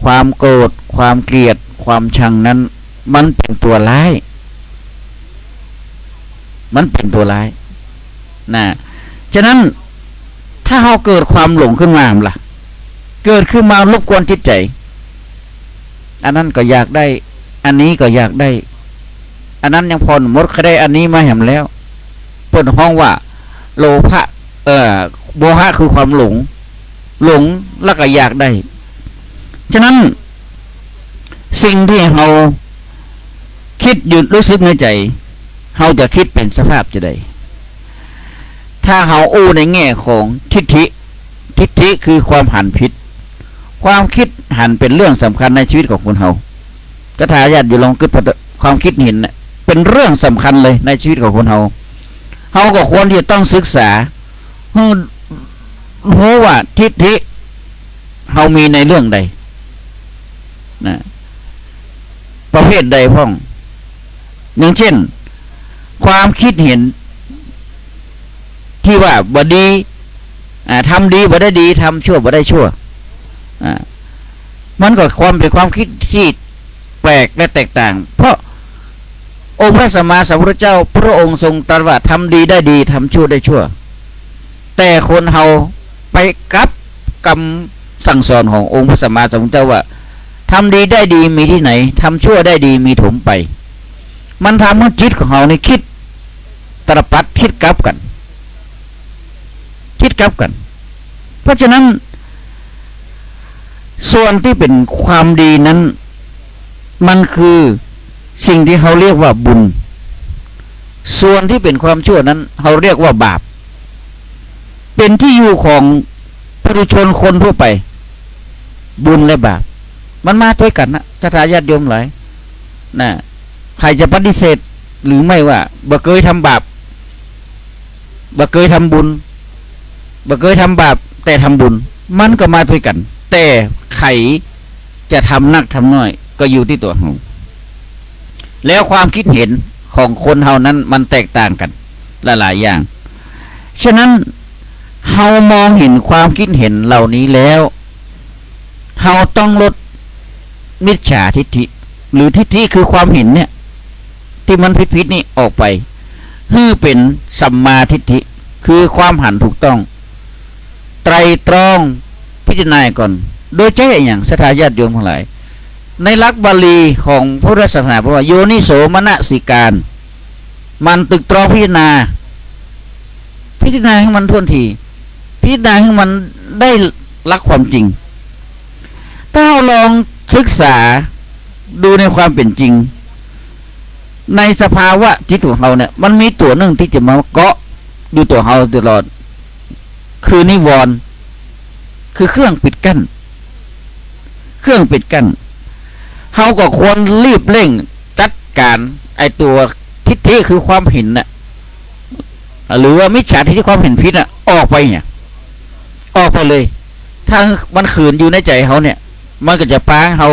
Speaker 1: ความโกรธความเกลียดความชังนั้นมันเป็นตัวร้ายฉะนั้นถ้าเฮาเกิดความหลงขึ้นมาล่ะเกิดขึ้นมารบกวนจิตใจอันนั้นก็อยากได้อันนี้ก็อยากได้อันนั้นยังพอหมดก็ได้อันนี้มาแหมแล้วเปิดห้องว่าโลภะโมหะคือความหลงแล้วก็อยากได้ฉะนั้นสิ่งที่เราคิดหยุดรู้สึกในใจเราจะคิดเป็นสภาพจะได้ถ้าเราอู้ในแง่ของทิฏฐิคือความหันผิดความคิดหันเป็นเรื่องสำคัญในชีวิตของคนเรากระถาญาติอยู่ลองคิดความคิดเห็นเป็นเรื่องสำคัญเลยในชีวิตของคนเราก็ควรที่จะต้องศึกษารู้ว่าทิฏฐิเรามีในเรื่องใดประเภทใดพ้องอย่างเช่นความคิดเห็นที่ว่าบ่ดีทำดีบ่ได้ดีทำชั่วบ่ได้ชั่วมันก็เป็นความคิดที่แปลกและแตกต่างเพราะองค์พระสัมมาสัมพุทธเจ้าพระองค์ทรงตรัสว่าทำดีได้ดีทำชั่วได้ชั่วแต่คนเฮาไปกับคำสั่งสอนขององค์พระสัมมาสัมพุทธเจ้าว่าทำดีได้ดีมีที่ไหนทำชั่วได้ดีมีถมไปมันทำให้จิตของเรานี่คิดตรปัดคิดกลับกันเพราะฉะนั้นส่วนที่เป็นความดีนั้นมันคือสิ่งที่เขาเรียกว่าบุญส่วนที่เป็นความชั่วนั้นเขาเรียกว่าบาปเป็นที่อยู่ของปุถุชนคนทั่วไปบุญและบาปมันมาด้วยกันนะญาติโยมหลายใครจะปฏิเสธหรือไม่ว่าบ่เคยทำบาปบ่เคยทำบุญบ่เคยทำบาปแต่ทำบุญมันก็มาด้วยกันแต่ใครจะทำนักทำน้อยก็อยู่ที่ตัวเราแล้วความคิดเห็นของคนเฮานั้นมันแตกต่างกันหลายๆอย่างฉะนั้นเฮามองเห็นความคิดเห็นเหล่านี้แล้วเฮาต้องลดมิจฉาทิฏฐิหรือทิฏฐิคือความเห็นเนี่ยที่มันผิดๆนี่ออกไปคือเป็นสัมมาทิฏฐิคือความหันถูกต้องไตรตรองพิจารณาก่อนโดยใช้อย่างศรัทธาญาติโยมทั้งหลายในหลักบาลีของพุทธศาสนาบอกว่าโยนิโสมนสิการมันตึกตรองพิจารณาให้มันท่วนทีพิจารณาให้มันได้หลักความจริงถ้าเราลองศึกษาดูในความเป็นจริงในสภาวะจิตของเราเนี่ยมันมีตัวหนึ่งที่จะมาเกาะดูตัวเราตลอดคือนิวรณ์คือเครื่องปิดกั้นเฮาก็ควรรีบเร่ง การไอตัวทิฏฐิคือความเห็นน่ะหรือว่ามิจฉาทิฏฐิความเห็นผิดน่ะออกไปเนี่ยออกไปเลยถ้ามันขืนอยู่ในใจเขาเนี่ยมันก็จะพาเขา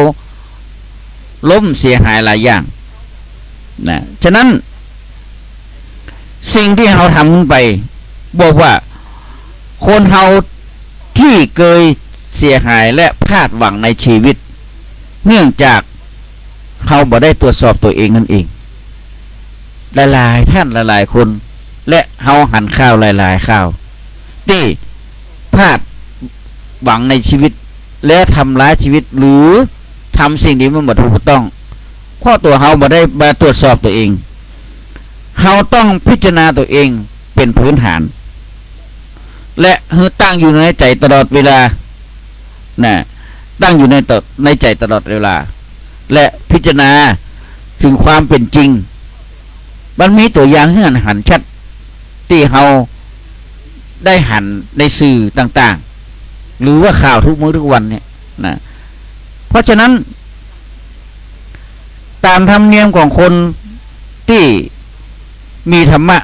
Speaker 1: ล้มเสียหายหลายอย่างนะฉะนั้นสิ่งที่เขาทำขึ้นไปบอกว่าคนเขาที่เคยเสียหายและพลาดหวังในชีวิตเนื่องจากเขาบ่ได้ตรวจสอบตัวเองนั่นเองหลายๆท่านหลายๆคนและเขาหันข้าวหลายๆข้าวที่พลาดหวังในชีวิตและทำร้ายชีวิตหรือทำสิ่งที่มันบ่ถูกต้องเพราะตัวเขาบ่ได้มาตรวจสอบตัวเองเขาต้องพิจารณาตัวเองเป็นพื้นฐานและตั้งอยู่ในใจตลอดเวลานะตั้งอยู่ในใจตลอดเวลาและพิจารณาถึงความเป็นจริงมันมีตัวอย่างให้หันชัดที่เขาได้หันในสื่อต่างๆหรือว่าข่าวทุกมื้อทุกวันเนี่ยนะเพราะฉะนั้นตามธรรมเนียมของคนที่มีธรรมะ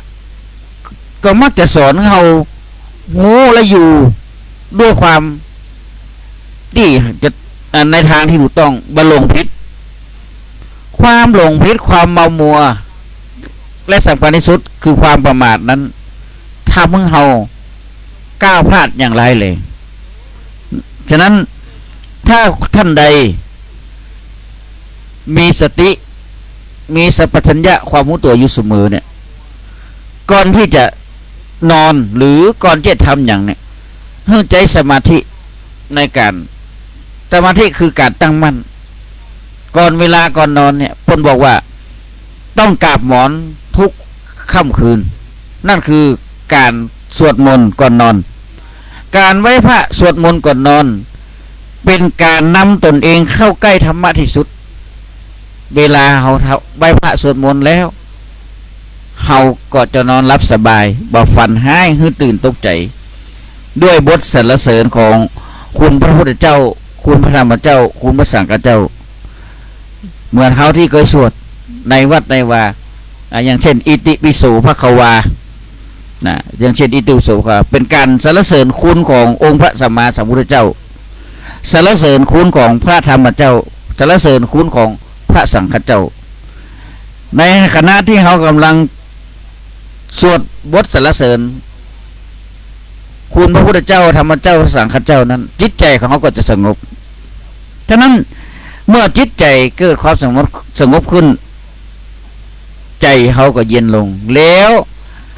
Speaker 1: ก็มักจะสอนให้เราโง่และอยู่ด้วยความที่จะในทางที่ถูกต้องบ่หลงผิดความหลงผิดความเมามัวและสำคัญที่สุดคือความประมาทนั้นทำให้เราก้าวพลาดอย่างไรเลยฉะนั้นถ้าท่านใดมีสติมีสัพพัญญะความรู้ตัวอยู่เสมอเนี่ยก่อนที่จะนอนหรือก่อนที่จะทำอย่างเนี่ยให้ใจสมาธิในการสมาธิคือการตั้งมั่นก่อนเวลาก่อนนอนเนี่ยพนบอกว่าต้องกราบหมอนทุกค่ำคืนนั่นคือการสวดมนต์ก่อนนอนการไหว้พระสวดมนต์ก่อนนอนเป็นการนำตนเองเข้าใกล้ธรรมะที่สุดเวลาเราไหว้พระสวดมนต์แล้วเราก็จะนอนรับสบายบ่ฝันหายหรือตื่นตกใจด้วยบทสรรเสริญของคุณพระพุทธเจ้าคุณพระธรรมเจ้าคุณพระสังฆเจ้าเหมือนเขาที่เคยสวดในวัดในวาอย่างเช่นอิติปิโสภควานะอย่างเช่นอิติปิโสภควาเป็นการสรรเสริญคุณขององค์พระสัมมาสัมพุทธเจ้าสรรเสริญคุณของพระธรรมเจ้าสรรเสริญคุณของพระสังฆเจ้าในขณะที่เขากำลังสวดบทสรรเสริญคุณพระพุทธเจ้าธรรมเจ้าพระสังฆเจ้านั้นจิตใจของเขาก็จะสงบฉะนั้นเมื่อจิตใจเกิดความสงบขึ้นใจเขาก็เย็นลงแล้ว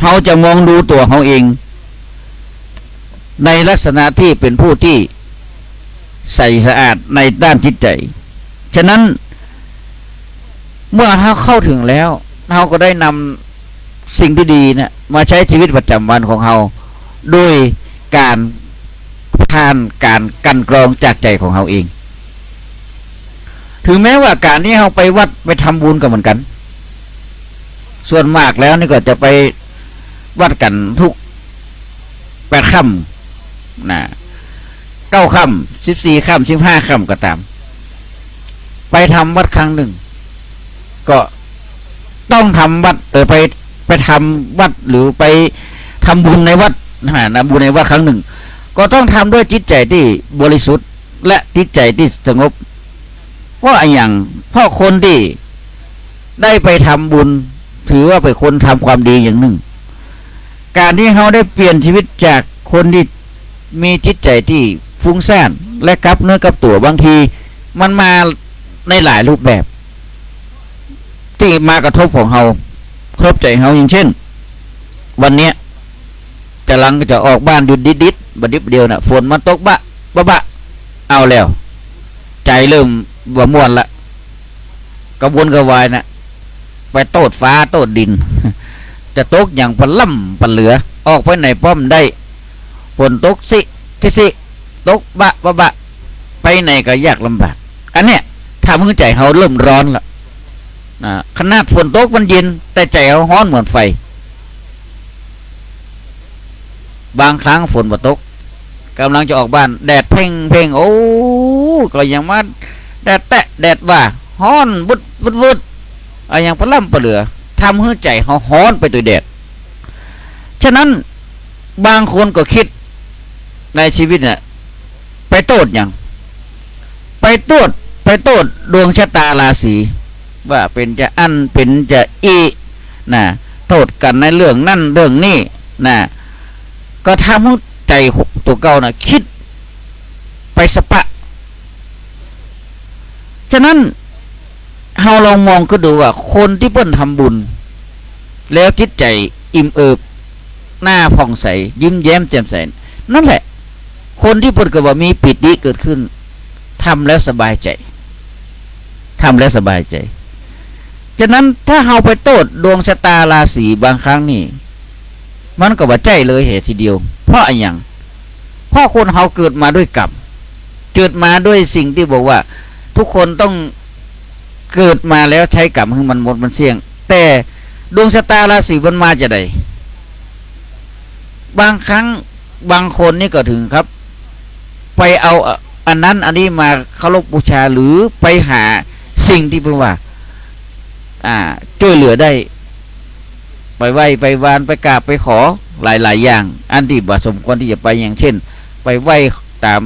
Speaker 1: เขาจะมองดูตัวเขาเองในลักษณะที่เป็นผู้ที่ใสสะอาดในด้านจิตใจฉะนั้นเมื่อเขาเข้าถึงแล้วเขาก็ได้นำสิ่งที่ดีนะมาใช้ชีวิตประจำวันของเขาโดยการผ่านการกันกรองจากใจของเขาเองถึงแม้ว่าการที่เขาไปวัดไปทำบุญก็เหมือนกันส่วนมากแล้วนี่ก็จะไปวัดกันทุก8 ค่ำนะ9 ค่ำ14 ค่ำ15 ค่ำก็ตามไปทำวัดครั้งหนึ่งก็ต้องทำวัดไปทำวัดหรือไปทำบุญในวัดนะบุญในวัดครั้งหนึ่งก็ต้องทำด้วยจิตใจที่บริสุทธิ์และจิตใจที่สงบเพราะอย่างพ่อคนที่ได้ไปทำบุญถือว่าเป็นคนทำความดีอย่างหนึ่งการที่เขาได้เปลี่ยนชีวิตจากคนที่มีจิตใจที่ฟุ้งซ่านและกับเนื้อกับตัวบางทีมันมาในหลายรูปแบบที่มากระทบของเขาครบใจเขาอย่างเช่นวันเนี้ยกำลังจะออกบ้านหยุดดิดบัดดิบเดียวน่ะฝนมันตกบะเอาแล้วใจเริ่มบ่ม่วนละกระวนกระวายน่ะไปโตดฟ้าโตดดินจะตกอย่างปล่ำปเหลือออกไปไหนป้อมได้ฝนตกสิตกบะไปไหนก็ยากลำบากอันเนี้ยทำให้ใจเขาเริ่มร้อนละขนาดฝนตกมันเย็นแต่ใจเขาร้อนเหมือนไฟบางครั้งฝนบ่ตกกำลังจะออกบ้านแดดเพ่งโอ้ก็ยังมาแดดแตะแดดว่าร้อนบุดโ เอาอย่างปลาล่ำปลาเหลือทำให้ใจเขาฮ้อนไปตัวแดดฉะนั้นบางคนก็คิดในชีวิตเนี่ยไปโทษอย่างไปโทษดวงชะตาราศีว่าเป็นจะอันเป็นจะอีนะโทษกันในเรื่องนั่นเรื่องนี้นะก็ทำให้ใจตัวเก่านะคิดไปสปะฉะนั้นเราลองมองก็ดูว่าคนที่เพิ่นทำบุญแล้วจิตใจอิ่มเอิบหน้าผ่องใสยิ้มแย้มแจ่มใสนั่นแหละคนที่เพิ่นก็ว่ามีปิติเกิดขึ้นทำแล้วสบายใจทำแล้วสบายใจฉะนั้นถ้าเราไปโทษดวงชะตาราศีบางครั้งนี่มันก็บ่ใจเลยเหตุทีเดียวเพราะอะไรอย่างเพราะคนเราเกิดมาด้วยกรรมเกิดมาด้วยสิ่งที่บอกว่าทุกคนต้องเกิดมาแล้วใช้กรรมให้มันหมดมันเสี่ยงแต่ดวงชะตาราศีมันมาจะได้บางครั้งบางคนนี่ก็ถึงครับไปเอาอันนั้นอันนี้มาเคารพบูชาหรือไปหาสิ่งที่เพิ่งว่าช่วยเหลือได้ไปไหว้ไปวานไปกราบไปขอหลายๆอย่างอันที่บ่สมควรที่จะไปอย่างเช่นไปไหว้ตาม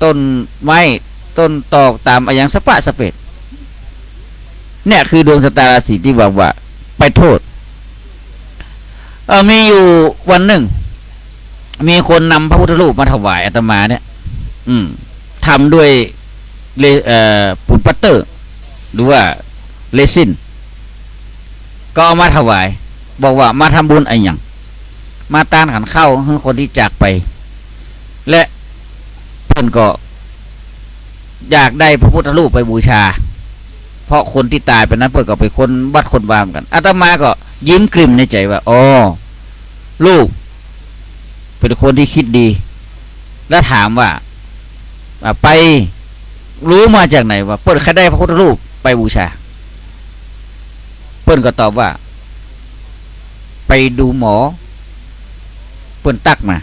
Speaker 1: ต้นไม้ต้นตอกตามอย่างสปะสเปดเนี่ยคือดวงชะตาราศีที่ว่าไปโทษมีอยู่วันหนึ่งมีคนนำพระพุทธรูปมาถวายอาตมาเนี่ยทำด้วยปูนปัตเตอร์หรือว่าเรซินก็เอามาถวายบอกว่ามาทำบุญอะไรอย่างมาตานขันเข้าให้คนที่จากไปและเพิ่นก็อยากได้พระพุทธรูปไปบูชาเพราะคนที่ตายไปนั้นเพิ่นก็ไปคนวัดคนวามกันอาตมาก็ยิ้มกลิ่มในใจว่าอ๋อลูกเป็นคนที่คิดดีแล้วถามว่าไปรู้มาจากไหนว่าเพิ่นใครได้พระพุทธรูปไปบูชาเพิ่นก็ตอบว่าไปดูหมอเพิ่นตักมา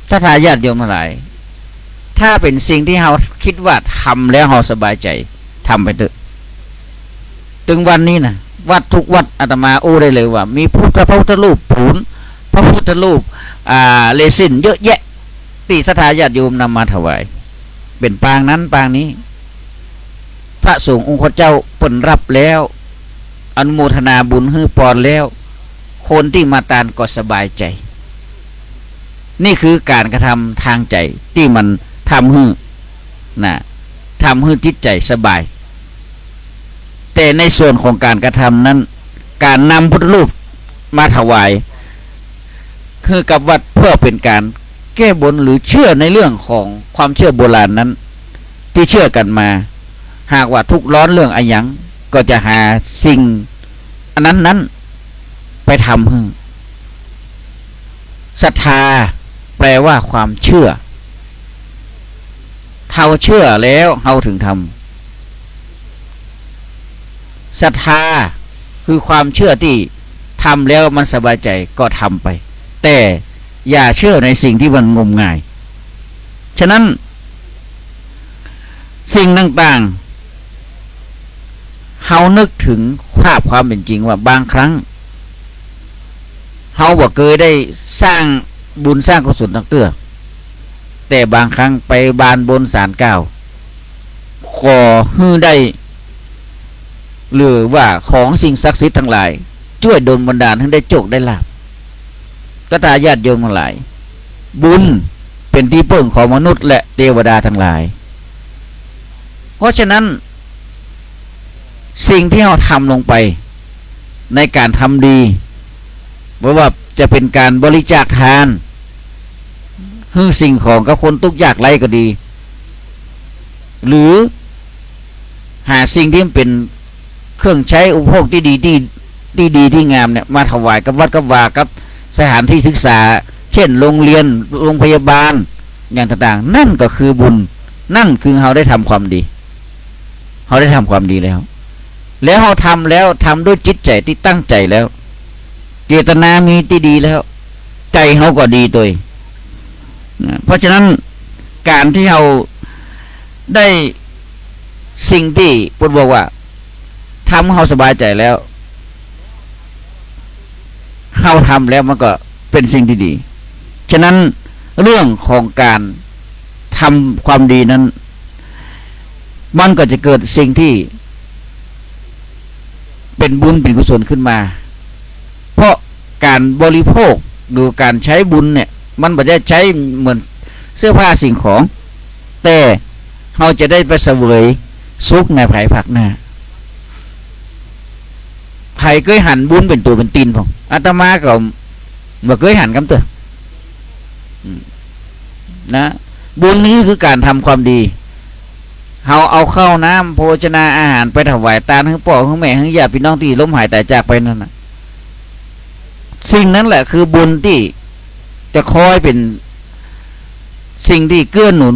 Speaker 1: ถ้าทายาทโยมทั้งหลายถ้าเป็นสิ่งที่เราคิดว่าทำแล้วเราสบายใจทำไปเถอะถึงวันนี้นะวัดทุกวัดอาตมาโอ้ได้เลยว่ามีพระพุทธรูปผูนพระพุทธรูปเรซินเยอะแยะที่ศรัทธาญาติโยมนำมาถวายเป็นปางนั้นปางนี้พระสงฆ์องค์เจ้าเปิ่นรับแล้วอนุโมทนาบุญฮือปอนแล้วคนที่มาตานก็สบายใจนี่คือการกระทำทางใจที่มันทำให้จิตใจสบายแต่ในส่วนของการกระทำนั้นการนำพุทธรูปมาถวายคือกับวัดเพื่อเป็นการแก้บนหรือเชื่อในเรื่องของความเชื่อโบราณนั้นที่เชื่อกันมาหากว่าทุกร้อนเรื่องอะไรอย่างก็จะหาสิ่งอันนั้นไปทำให้ศรัทธาแปลว่าความเชื่อเราเชื่อแล้วเราถึงทำศรัทธาคือความเชื่อที่ทำแล้วมันสบายใจก็ทำไปแต่อย่าเชื่อในสิ่งที่มันงมงายฉะนั้นสิ่งต่างๆเรานึกถึงภาพความเป็นจริงว่าบางครั้งเราบ่เคยได้สร้างบุญสร้างกุศลตั้งเตื้อแต่บางครั้งไปบานบนศาลกล่าวขอให้ได้หรือว่าของสิ่งศักดิ์สิทธิ์ทั้งหลายช่วยดลบันดาลให้ได้โชคได้ลาภก็ตาญาติโยมทั้งหลายบุญเป็นที่พึ่งของมนุษย์และเทวดาทั้งหลายเพราะฉะนั้นสิ่งที่เราทำลงไปในการทำดีไม่ว่าจะเป็นการบริจาคทานให้สิ่งของกับคนทุกข์ยากไร้ก็ดีหรือหาสิ่งที่เป็นเครื่องใช้อุปโภคที่ดีที่งามเนี่ยมาถวายกับวัดกับวากับสถานที่ศึกษาเช่นโรงเรียนโรงพยาบาลอย่างต่างๆนั่นก็คือบุญนั่นคือเราได้ทำความดีเราได้ทำความดีแล้วเราทำแล้วทำด้วยจิตใจที่ตั้งใจแล้วเจตนามีที่ดีแล้วใจเราก็ดีตัวเพราะฉะนั้นการที่เราได้สิ่งที่พุทธบอกว่า ทำเฮาสบายใจแล้วเฮาทำแล้วมันก็เป็นสิ่งที่ดีฉะนั้นเรื่องของการทำความดีนั้นมันก็จะเกิดสิ่งที่เป็นบุญเป็นกุศลขึ้นมาเพราะการบริโภคหรือการใช้บุญเนี่ยมันไม่ได้ใช้เหมือนเสื้อผ้าสิ่งของแต่เราจะได้ไปเสวยสุขในภายภาคหน้าใครเคยหันบุญเป็นตัวเป็นตีนผมอาตมาก็บ่เคยหันกันเถอะนะบุญนี้คือการทำความดีเราเอาข้าวน้ำโภชนาอาหารไปถวายตาให้พ่อให้แม่ให้ญาติพี่น้องที่ล้มหายตายจากไปนั่นนะสิ่งนั้นแหละคือบุญที่จะคอยเป็นสิ่งที่เกื้อหนุน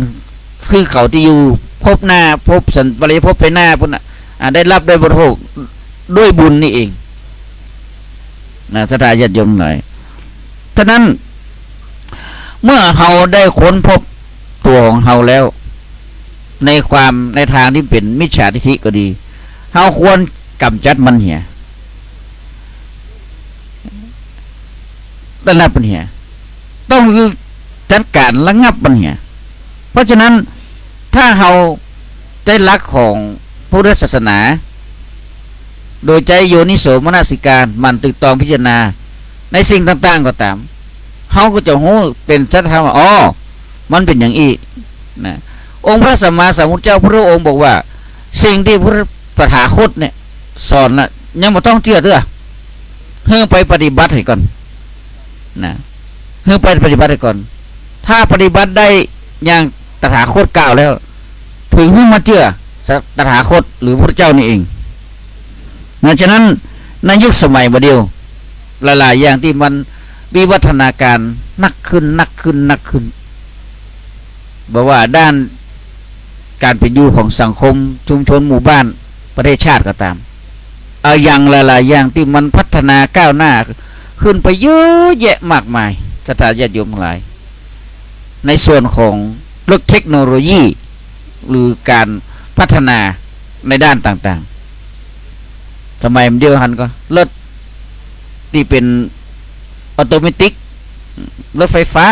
Speaker 1: คือเขาที่อยู่พบหน้าพบสันปริพบไปหน้าพุ่นน่ะได้รับได้บริโภคด้วยบุญนี่เองนะศรัทธาญาติโยมหน่อยฉะนั้นเมื่อเราได้ค้นพบตัวของเราแล้วในทางที่เป็นมิจฉาทิฏฐิก็ดีเราควรกำจัดมันเหี่ยระงับมันเหี่ยต้องจัดการระงับมันเหี่ยเพราะฉะนั้นถ้าเราใจรักของพุทธศาสนาโดยใจโยนิโสมนสิการมันตึกตองพิจารณาในสิ่งต่างๆก็ตามเขาก็จะรู้เป็นสัจธรรมว่าอ๋อมันเป็นอย่างอีนะองค์พระสัมมาสัมพุทธเจ้าพระองค์บอกว่าสิ่งที่พระตถาคตเนี่ยสอนน่ะยังไม่ต้องเชื่อเด้อเพื่อไปปฏิบัติให้ก่อนนะเพื่อไปปฏิบัติให้ก่อนถ้าปฏิบัติได้อย่างตถาคตกล่าวแล้วถึงเพื่อมาเชื่อตถาคตหรือพระเจ้านี่เองนะฉะนั้นในยุคสมัยบัดเดียวหลายๆอย่างที่มันวิวัฒนาการนักขึ้นบอกว่าด้านการเป็นอยู่ของสังคมชุมชนหมู่บ้านประเทศชาติก็ตามอย่างหลายๆอย่างที่มันพัฒนาก้าวหน้าขึ้นไปเยอะแยะมากมายศรัทธาญาติโยมทั้งหลายในส่วนของเรื่องเทคโนโลยีหรือการพัฒนาในด้านต่างๆทำไมมันเดียวหันก็รถที่เป็นออโตเมติกรถไฟฟ้า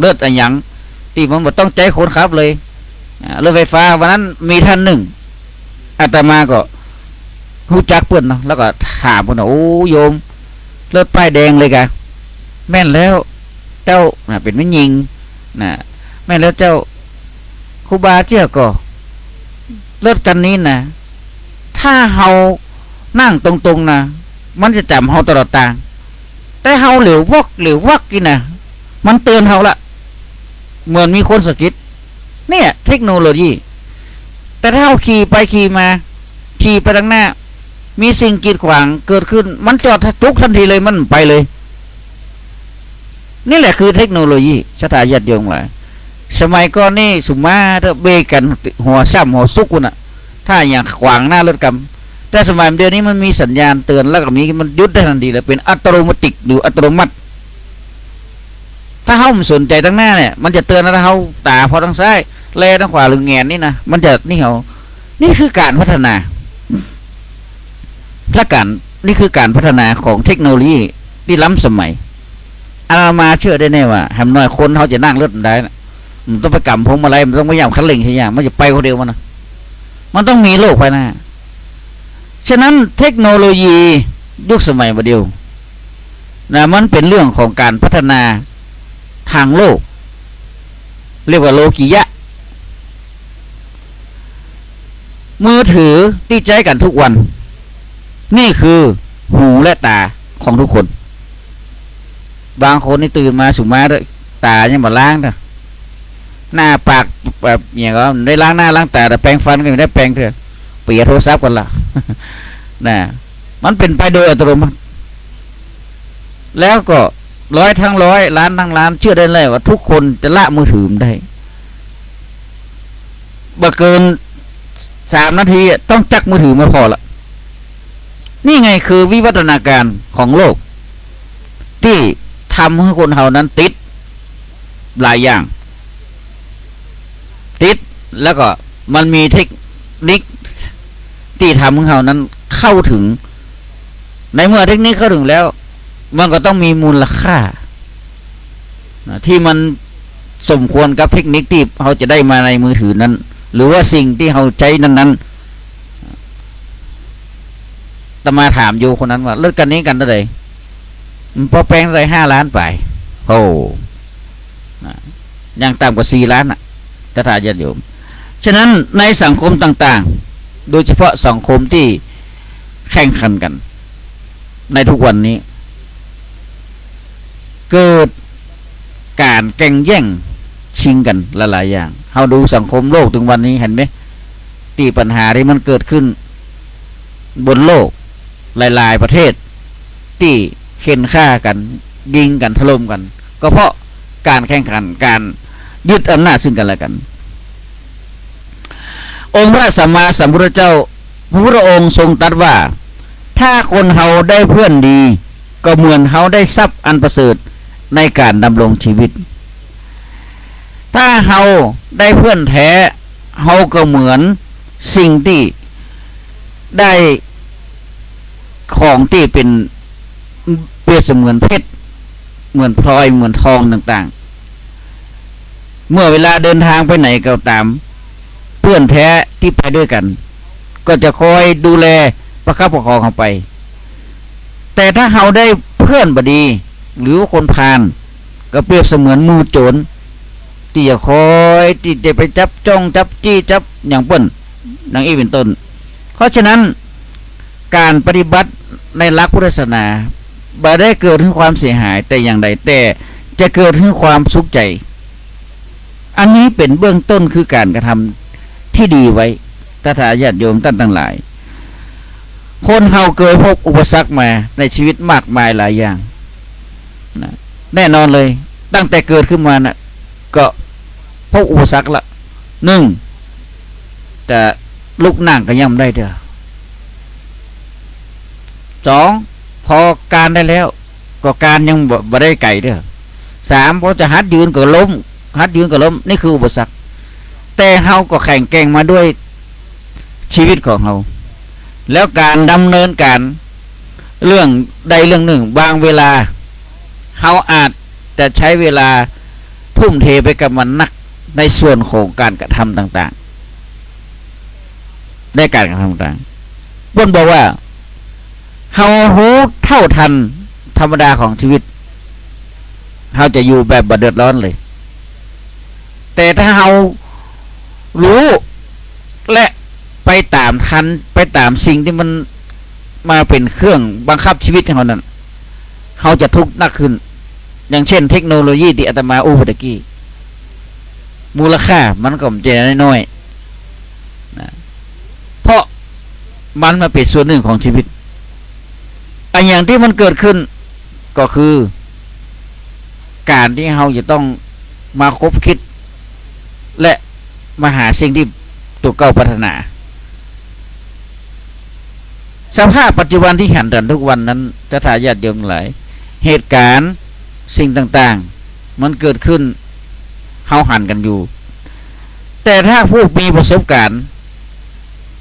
Speaker 1: เลิศอะไรอย่างที่มันไม่ต้องใจคนขับเลยรถไฟฟ้าวันนั้นมีท่านหนึ่งอาตมาก็รู้จักเพื่อนเนาะแล้วก็ถามเพื่อนโอ้โยมรถป้ายแดงเลยกะแม่นแล้วเจ้าเป็นไม่ยิงนะแม่นแล้วเจ้าครูบาเจ้าก็รถกันนี้นะถ้าเฮานั่งตรงๆนะมันจะจำเฮาตลอดทางแต่เฮาเหลววักกินนะมันเตือนเฮาละเหมือนมีคนสะกิดเนี่ยเทคโนโลยีแต่ถ้าเฮาขี่ไปขี่มาขี่ไปทางหน้ามีสิ่งกีดขวางเกิดขึ้นมันจอดทุกทันทีเลยมันไปเลยนี่แหละคือเทคโนโลยีศรัทธาญาติโยมหลายสมัยก่อนนี่สุมาเถอะเบกันหัวซ้ำหัวซุกน่ะถ้าอย่างขวางหน้ารถกำแต่สมัยเดี๋ยวนี้มันมีสัญญาณเตือนแล้วก็มีมันยุดได้ทันทีเลยเป็นอัตโนมัติหรืออัตโนมัติถ้าเฮาไม่สนใจตั้งหน้าเนี่ยมันจะเตือนนะถ้าเฮาตาพอทางซ้ายแลทางขวาหรือแงนนี่นะมันจะนี่เฮานี่คือการพัฒนานี่คือการพัฒนาของเทคโนโลยีที่ล้ำสมัยอามาเชื่อได้แน่ว่าแฮมน้อยคนเขาจะนั่งรถได้นะมันต้องไปกำพวงมาลัยมันต้องพยายามคันเร่งใช่ไหมมันจะไปคนเดียวมันต้องมีโลกภายหน้าฉะนั้นเทคโนโลยียุคสมัยบัดเดียวนะมันเป็นเรื่องของการพัฒนาทางโลกเรียกว่าโลกิยะมือถือที่ใช้กันทุกวันนี่คือหูและตาของทุกคนบางคนนี่ตื่นมาสุมาด้วยตายังมาล้างนะหน้าปากแบบอย่างก็ได้ล้างหน้าล้างตาแต่แปรงฟันก็ไม่ได้แปรงเถอะเปียโทรศัพท์กันละนะมันเป็นไปโดยอัตโนมัติแล้วก็ร้อยทั้งร้อยล้านทั้งล้านเชื่อได้เลยว่าทุกคนจะละมือถือได้บ่เกิน3 นาทีต้องจักมือถือมาพอละนี่ไงคือวิวัฒนาการของโลกที่ทำให้คนเฮานั้นติดหลายอย่างติดแล้วก็มันมีเทคนิคที่ทำให้เฮานั้นข เข้าถึงในเมื่อเทคนิคเข้าถึงแล้วมันก็ต้องมีมูลค่าที่มันสมควรกับเทคนิคที่เขาจะได้มาในมือถือนั้นหรือว่าสิ่งที่เขาใช้นั้นๆตมาถามอยู่คนนั้นว่าเลิกกันนี้กันเท่าไหร่พอแปลงได้5 ล้านไปโอ้ยังต่ำกว่า4 ล้านจะถ่ายญาติโยมฉะนั้นในสังคมต่างๆโดยเฉพาะสังคมที่แข่งขันกันในทุกวันนี้เกิดการแข่งแย่งชิงกันหลายๆอย่างเราดูสังคมโลกถึงวันนี้เห็นไหมที่ปัญหาที่มันเกิดขึ้นบนโลกหลายๆประเทศที่เข็นฆ่ากันยิงกันถล่มกันก็เพราะการแข่งขันการยึดอำนาจซึ่งกันและกันองค์พระสัมมาสัมพุทธเจ้าพระพุทธองค์ทรงตรัสว่าถ้าคนเฮาได้เพื่อนดีก็เหมือนเฮาได้ทรัพย์อันประเสริฐในการดำรงชีวิตถ้าเฮาได้เพื่อนแท้เฮาก็เหมือนสิ่งที่ได้ของที่เป็นเปรียบเสมือนเพชรเหมือนพลอยเหมือนทองต่างๆเมื่อเวลาเดินทางไปไหนก็ตามเพื่อนแท้ที่ไปด้วยกันก็จะคอยดูแลประคับประคองเขาไปแต่ถ้าเฮาได้เพื่อนบดีหรือคนพาลก็เปรียบเสมือนมือโจรที่จะคอยที่จะไปจับจ้องจับจี้จับอย่างเปิ้นดังนี้เป็นต้นเพราะฉะนั้นการปฏิบัติในหลักพุทธศาสนาบ่ได้เกิดถึงความเสียหายแต่อย่างใดแต่จะเกิดถึงความสุขใจอันนี้เป็นเบื้องต้นคือการกระทำที่ดีไว้ถ้าญาติโยมท่านทั้งหลายคนเฮาเคยพบอุปสรรคมาในชีวิตมากมายหลายอย่างนะแน่นอนเลยตั้งแต่เกิดขึ้นมานะก็พบอุปสรรคละ1แต่ลุกนั่งก็ย่ำได้เด้อ2พอการได้แล้วก็การยังบ่ได้ไก่เด้อ3พอจะหัดยืนก็ล้มนี่คืออุปสรรคแต่เฮาก็แข่งแกร่งมาด้วยชีวิตของเฮาแล้วการดำเนินการเรื่องใดเรื่องหนึ่งบางเวลาเฮาอาจจะใช้เวลาทุ่มเทไปกับมันนักในส่วนของการกระทำต่างๆได้การกระทำต่างๆบ่นบอกว่าเฮารู้เท่าทันธรรมดาของชีวิตเฮาจะอยู่แบบบ่เดือดร้อนเลยแต่ถ้าเฮารู้และไปตามทันไปตามสิ่งที่มันมาเป็นเครื่องบังคับชีวิตของเรานั้นเฮาจะทุกข์หนักขึ้นอย่างเช่นเทคโนโลยีที่อาตมาอู้เมื่อกี้มูลค่ามันก็จะน้อยๆนะเพราะมันมาเป็นส่วนหนึ่งของชีวิตอันอย่างที่มันเกิดขึ้นก็คือการที่เฮาจะต้องมาคบคิดและมาหาสิ่งที่ตัวเก่าพัฒนาสภาพปัจจุบันที่หันกันทุกวันนั้นจะถ่ายญาติโยมหลายเหตุการณ์สิ่งต่างๆมันเกิดขึ้นเฮาหันกันอยู่แต่ถ้าผู้มีประสบการณ์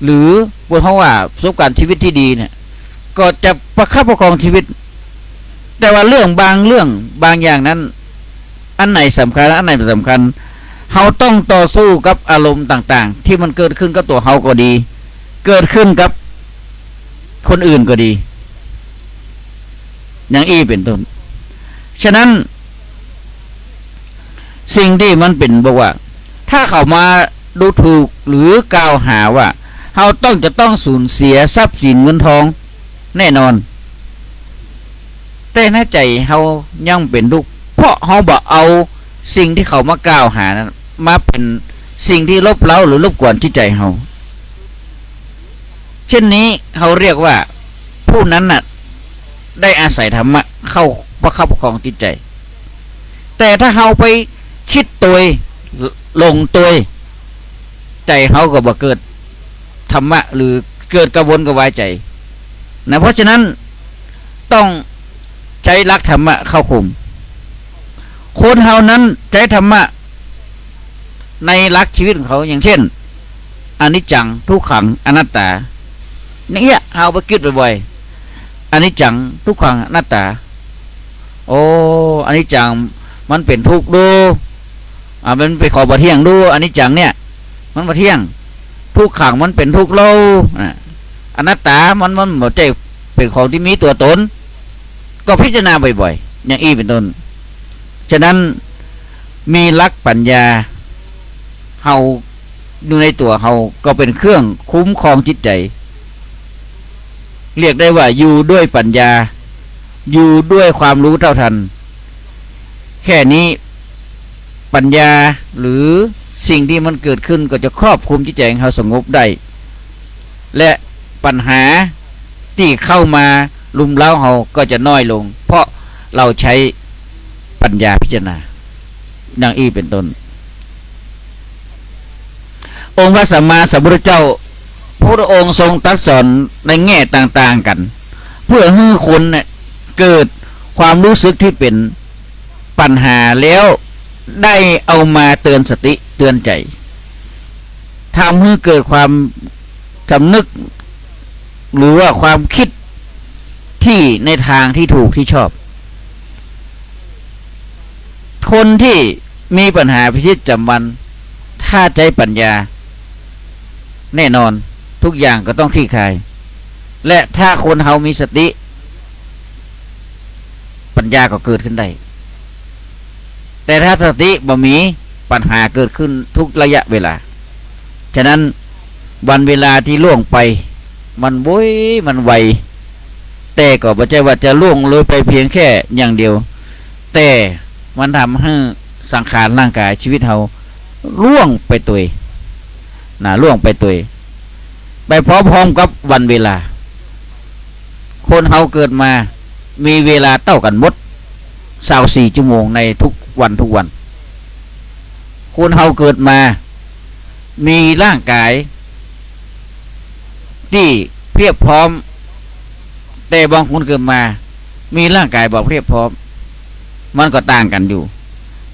Speaker 1: หรือพูดเพราะว่าประสบการณ์ชีวิตที่ดีเนี่ยก็จะประคับประคองชีวิตแต่ว่าเรื่องบางอย่างนั้นอันไหนสำคัญอันไหนไม่สำคัญเฮาต้องต่อสู้กับอารมณ์ต่างๆที่มันเกิดขึ้นกับตัวเฮาก็ดีเกิดขึ้นกับคนอื่นก็ดีอย่างอี้เป็นต้นฉะนั้นสิ่งที่มันเป็นบอกว่าถ้าเขามาดูถูกหรือกล่าวหาว่าเฮาจะต้องสูญเสียทรัพย์สินเงินทองแน่นอนแต่ในใจเฮายังเป็นทุกข์เพราะเฮาบ่เอาสิ่งที่เขามากล่าวหานั้นมาเป็นสิ่งที่ลบเล้าหรือรบกวนจิตใจเฮาเช่นนี้เขาเรียกว่าผู้นั้นน่ะได้อาศัยธรรมะเข้าประคับประคองจิตใจแต่ถ้าเฮาไปคิดตัวลงตัวใจเฮาก็บ่เกิดธรรมะหรือเกิดกระวนกระวายใจนะเพราะฉะนั้นต้องใช้หลักธรรมะเข้าคุมคนเฮานั้นใช้ธรรมะในหลักชีวิตของเขาอย่างเช่นอนิจจังทุกขังอนัตตา เนี่ยเอาไปคิดบ่อยๆอันนี้จังทุกขังอนัตตาโอ้อันนี้จังมันเป็นทุกข์ดูมันไปขอบ่เที่ยงดูอันนี้จังเนี่ยมันบ่เที่ยงทุกขังมันเป็นทุกข์โลอนัตตามันบ่ใจเป็นของที่มีตัวตนก็พิจารณาบ่อยๆอย่างอี้เป็นต้นฉะนั้นมีหลักปัญญาเฮาอยู่ในตัวเฮาก็เป็นเครื่องคุ้มครองจิตใจเรียกได้ว่าอยู่ด้วยปัญญาอยู่ด้วยความรู้เท่าทันแค่นี้ปัญญาหรือสิ่งที่มันเกิดขึ้นก็จะครอบคลุมจิตใจของเฮาสงบได้และปัญหาที่เข้ามาลุมเล้าเฮาก็จะน้อยลงเพราะเราใช้ปัญญาพิจารณาดังอี้เป็นต้นองค์พระสัมมาสัมพุทธเจ้าพระองค์ทรงตรัสสอนในแง่ต่างๆกันเพื่อให้คนเนี่ยเกิดความรู้สึกที่เป็นปัญหาแล้วได้เอามาเตือนสติเตือนใจทำให้เกิดความสำนึกหรือว่าความคิดที่ในทางที่ถูกที่ชอบคนที่มีปัญหาพิจิตจำวันถ้าใช้ปัญญาแน่นอนทุกอย่างก็ต้องคลี่คลายและถ้าคนเฮามีสติปัญญาก็เกิดขึ้นได้แต่ถ้าสติบ่มีปัญหาเกิดขึ้นทุกระยะเวลาฉะนั้นวันเวลาที่ล่วงไปมันโว้ยมันไวแต่ก็บ่ใช่ว่าจะล่วงเลยไปเพียงแค่อย่างเดียวแต่มันทำให้สังขารร่างกายชีวิตเฮาล่วงไปตัวล่วงไปตัวไปพร้อมๆกับวันเวลาคนเฮาเกิดมามีเวลาเท่ากันหมด24ชั่วโมงในทุกวันคนเฮาเกิดมามีร่างกายที่เพียบพร้อมแต่บางคนเกิดมามีร่างกายบ่เพียบพร้อมมันก็ต่างกันอยู่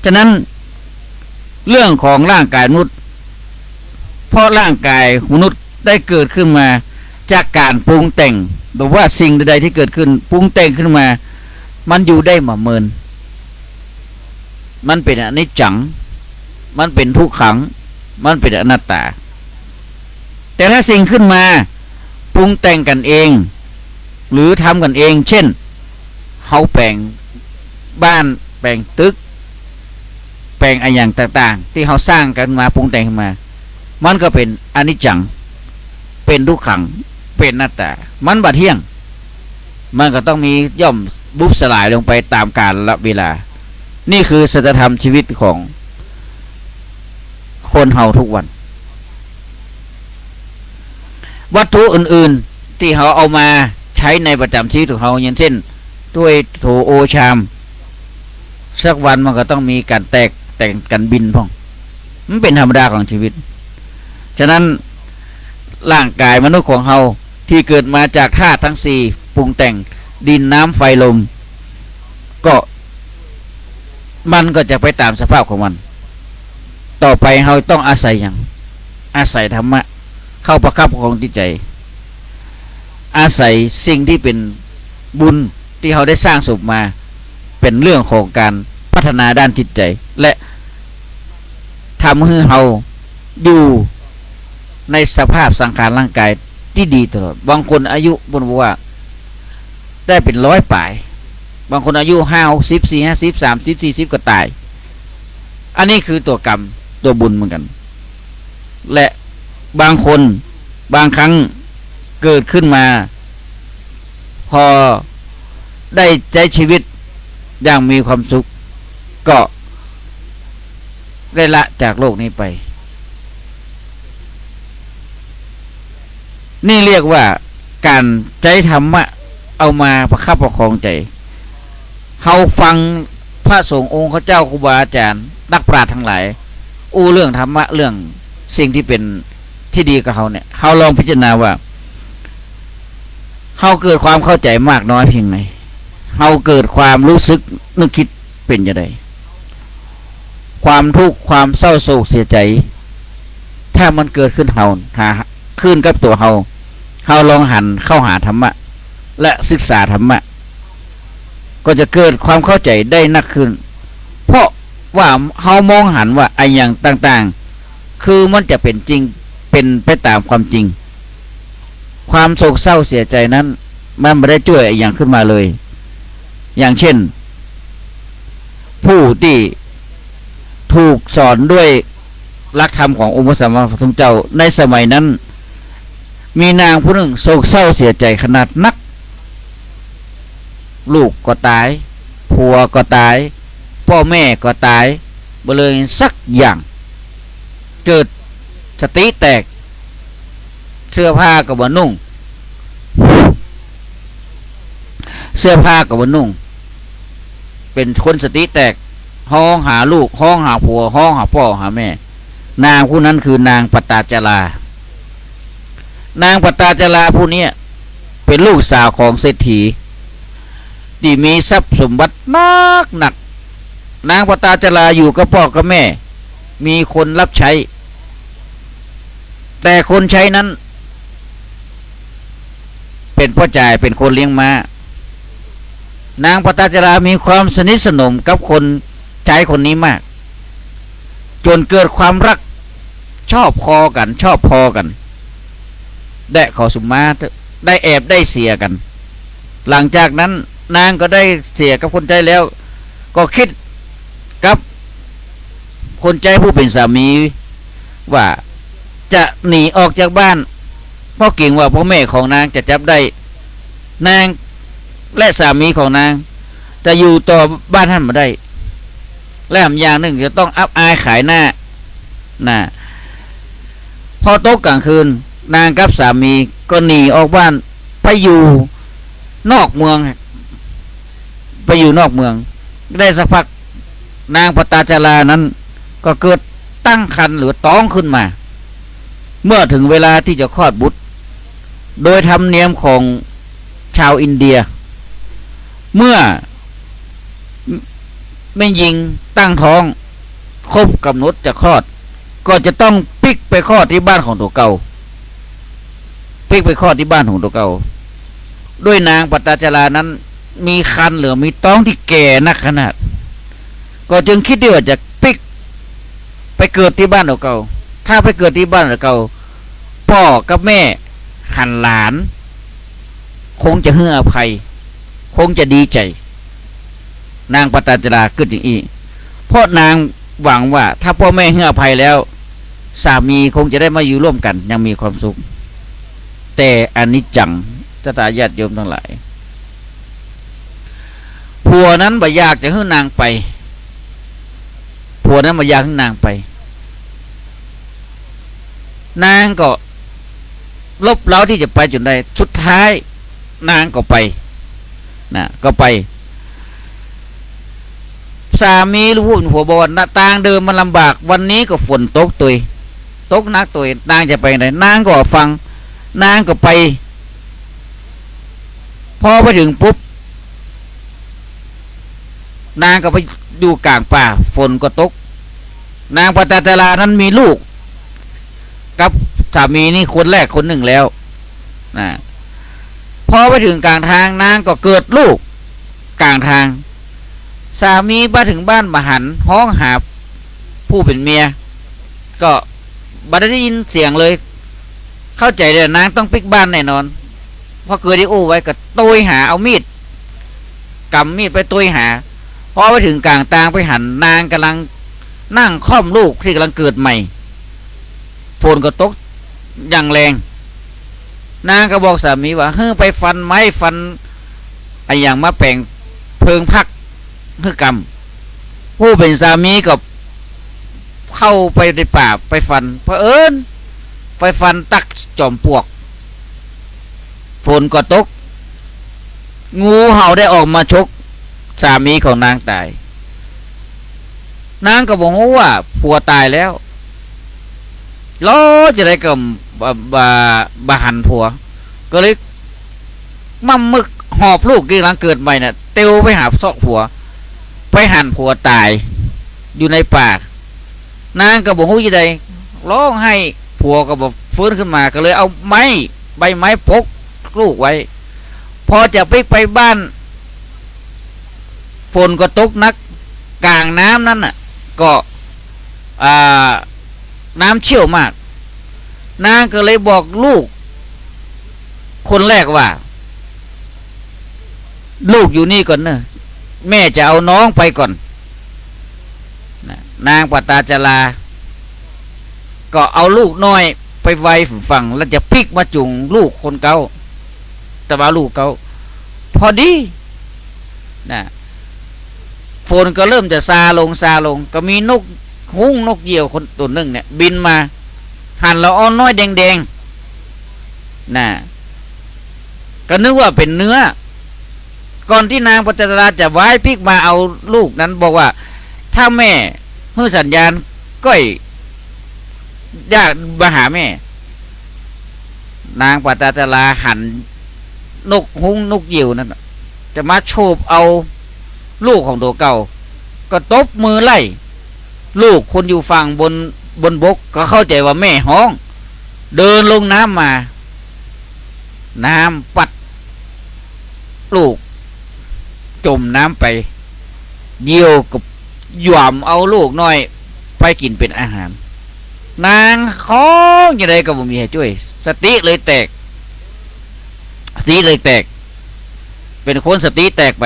Speaker 1: ฉะนั้นเรื่องของร่างกายมนุษย์เพราะร่างกายมนุษย์ได้เกิดขึ้นมาจากการปรุงแต่งหรือว่าสิ่งใดๆที่เกิดขึ้นปรุงแต่งขึ้นมามันอยู่ได้มาเมินมันเป็นอนิจจังมันเป็นทุกขังมันเป็นอนัตตาแต่ถ้าสิ่งขึ้นมาปรุงแต่งกันเองหรือทำกันเองเช่นเฮาแปลงบ้านแปลงตึกแปลงอะไรอย่างต่างๆที่เฮาสร้างกันมาปรุงแต่งขึ้นมามันก็เป็นอนิจจังเป็นทุกขังเป็นอนัตตามันบ่เที่ยงมันก็ต้องมีย่อมบุบสลายลงไปตามกาลและเวลานี่คือสัจธรรมชีวิตของคนเฮาทุกวันวัตถุอื่นๆที่เขาเอามาใช้ในประจำชีวิตของเขาอย่างเช่นด้วยโถโอชามสักวันมันก็ต้องมีการแต่งกันบินพ่องมันเป็นธรรมดาของชีวิตฉะนั้นร่างกายมนุษย์ของเราที่เกิดมาจากธาตุทั้งสี่ปรุงแต่งดินน้ำไฟลมก็มันก็จะไปตามสภาพของมันต่อไปเราต้องอาศัยอย่างอาศัยธรรมะเข้าประคับของจิตใจอาศัยสิ่งที่เป็นบุญที่เราได้สร้างสมมาเป็นเรื่องของการพัฒนาด้านจิตใจและทำให้เราอยู่ในสภาพสังขารร่างกายที่ดีตลอดบางคนอายุบนว่าได้เป็น100 ปีบางคนอายุ50 40 50 30 40ก็ตายอันนี้คือตัวกรรมตัวบุญเหมือนกันและบางคนบางครั้งเกิดขึ้นมาพอได้ใช้ชีวิตอย่างมีความสุขก็ได้ละจากโลกนี้ไปนี่เรียกว่าการใช้ธรรมะเอามาประคับประคองใจเฮาฟังพระสงฆ์องค์เจ้าครูบาอาจารย์นักปราชญ์ทั้งหลายเรื่องธรรมะเรื่องสิ่งที่เป็นที่ดีกับเฮาเนี่ยเฮาลองพิจารณาว่าเฮาเกิดความเข้าใจมากน้อยเพียงไหนเฮาเกิดความรู้สึกนึกคิดเป็นอย่างไรความทุกข์ความเศร้าโศกเสียใจถ้ามันเกิดขึ้นเฮาขึ้นกับตัวเฮา เฮาลองหันเข้าหาธรรมะและศึกษาธรรมะก็จะเกิดความเข้าใจได้นักขึ้นเพราะว่าเฮามองหันว่าไอ้อย่างต่างๆคือมันจะเป็นจริงเป็นไปตามความจริงความโศกเศร้าเสียใจนั้นมันไม่ได้ช่วยไอ้อย่างขึ้นมาเลยอย่างเช่นผู้ที่ถูกสอนด้วยหลักธรรมขององค์พระสัมมาสัมพุทธเจ้าในสมัยนั้นมีนางผู้หนึ่งโศกเศร้าเสียใจขนาดนักลูกก็ตายผัวก็ตายพ่อแม่ก็ตายบ่เลยสักอย่างเกิดสติแตกเสื้อผ้าก็บ่นุ่งเสื้อผ้าก็บ่นุ่งเป็นคนสติแตกห้องหาลูกห้องหาผัวห้องหาพ่อหาแม่นางผู้นั้นคือนางปตาจารานางปตาจาราผู้นี้เป็นลูกสาวของเศรษฐีที่มีทรัพย์สมบัติหนักนางปตาจาราอยู่กับพ่อกับแม่มีคนรับใช้แต่คนใช้นั้นเป็นพ่อจ่ายเป็นคนเลี้ยงม้านางปตาจารามีความสนิทสนมกับคนใช้คนนี้มากจนเกิดความรักชอบพอกันได้ขอสุมาได้แอบได้เสียกันหลังจากนั้นนางก็ได้เสียกับคนใจแล้วก็คิดกับคนใจผู้เป็นสามีว่าจะหนีออกจากบ้านเพราะเก่งว่าพ่อแม่ของนางจะจับได้นางและสามีของนางจะอยู่ต่อบ้านท่านมาได้และอย่างหนึ่งจะต้องอับอายขายหน้าพอตกกลางคืนนางกับสามีก็หนีออกบ้านไปอยู่นอกเมืองได้สักพักนางปตาจารานั้นก็เกิดตั้งครรภ์หรือท้องขึ้นมาเมื่อถึงเวลาที่จะคลอดบุตรโดยธรรมเนียมของชาวอินเดียเมื่อแม่หญิงตั้งท้องครบกำหนดจะคลอดก็จะต้องปิกไปคลอดที่บ้านของตัวเก่าด้วยนางปตาจารานั้นมีคันหรือมีท้องที่แก่นักขนาดก็จึงคิดว่าจะปิกไปเกิดที่บ้านตัวเก่าถ้าไปเกิดที่บ้านตัวเก่าพ่อกับแม่หันหลานคงจะให้อภัยคงจะดีใจนางปตาจาราคิดอย่างนี้เพราะนางหวังว่าถ้าพ่อแม่ให้อภัยแล้วสามีคงจะได้มาอยู่ร่วมกันยังมีความสุขแต่อนิจจังตาญาติโยมทั้งหลายผัวนั้นบ่อยากจะให้นางไปนางก็ลบเล้าที่จะไปจนได้สุดท้ายนางก็ไปสามีรู้ว่าผัวบอกว่าต่างเดิมมันลำบากวันนี้ก็ฝนตกนักตัวนางจะไปไหนนางก็ฟังนางก็ไปพอไปถึงปุ๊บนางก็ไปอยู่กลางป่าฝนก็ตกนางปตาจารานั้นมีลูกกับสามีนี่คนแรกคนหนึ่งแล้วพอไปถึงกลางทางนางก็เกิดลูกกลางทางสามีมาถึงบ้านมาหันห้องหาผู้เป็นเมียก็บัดได้ยินเสียงเลยเข้าใจเลยนางต้องปิกบ้านแน่นอนพอเกิดที่อู้ไว้ก็ตุยหาเอามีดกำมีดไปตุยหาพอไปถึงกลางทางไปหันนางกำลังนั่งค่อมลูกที่กำลังเกิดใหม่ฝนก็ตกอย่างแรงนางก็บอกสามีว่าเฮ้ยไปฟันไม้ฟันไอ้อย่างมาแปลงเพิงพักเฮ้ยกำผู้เป็นสามีก็เข้าไปในป่าไปฟันเผอิญไปฟันตักจอมปลวกฝนก็ตกงูเห่าได้ออกมาชกสามีของนางตายนางก็บอกว่าผัวตายแล้วล้อจะได้กับบาหันผัวก็เลยมั่มมึกหอบลูกที่กำลังเกิดใหม่น่ะเตียวไปหาซอกผัวไปหันผัวตายอยู่ในป่านางก็บอกว่าจะได้ร้องให้ผัวก็บอกฟื้นขึ้นมาก็เลยเอาไม้ ใบไม้ปกลูกไว้พอจะไปบ้านฝนก็ตกนักกลางน้ำนั้นน่ะก็น้ำเชี่ยวมากนางก็เลยบอกลูกคนแรกว่าลูกอยู่นี่ก่อนเนอะแม่จะเอาน้องไปก่อนนางปตาจาราก็เอาลูกน้อยไปไว้ฝั่งแล้วจะพลิกมาจุงลูกคนเก่าแต่ว่าลูกเก่าพอดีนะฝนก็เริ่มจะซาลงก็มีนกหุ้งนกเหยี่ยวคนตัวหนึ่งเนี่ยบินมาหันละอ้อนน้อยแดงๆนะก็นึกว่าเป็นเนื้อก่อนที่นางปตาจาราจะไว้พลิกมาเอาลูกนั้นบอกว่าถ้าแม่ให้สัญญาณก็อยากมาหาแม่นางปตาจาราหันนกหุ้งนกเหยี่ยวนั่นจะมาโฉบเอาลูกของตัวเก่าก็ตบมือไล่ลูกคนอยู่ฝั่งบนบกก็เข้าใจว่าแม่ห้องเดินลงน้ำมาน้ำปัดลูกจมน้ำไปเหยี่ยวกับหย่อมเอาลูกน้อยไปกินเป็นอาหารนางท้องยังไงก็บ่มีให้ช่วยสติเลยแตกเป็นคนสติแตกไป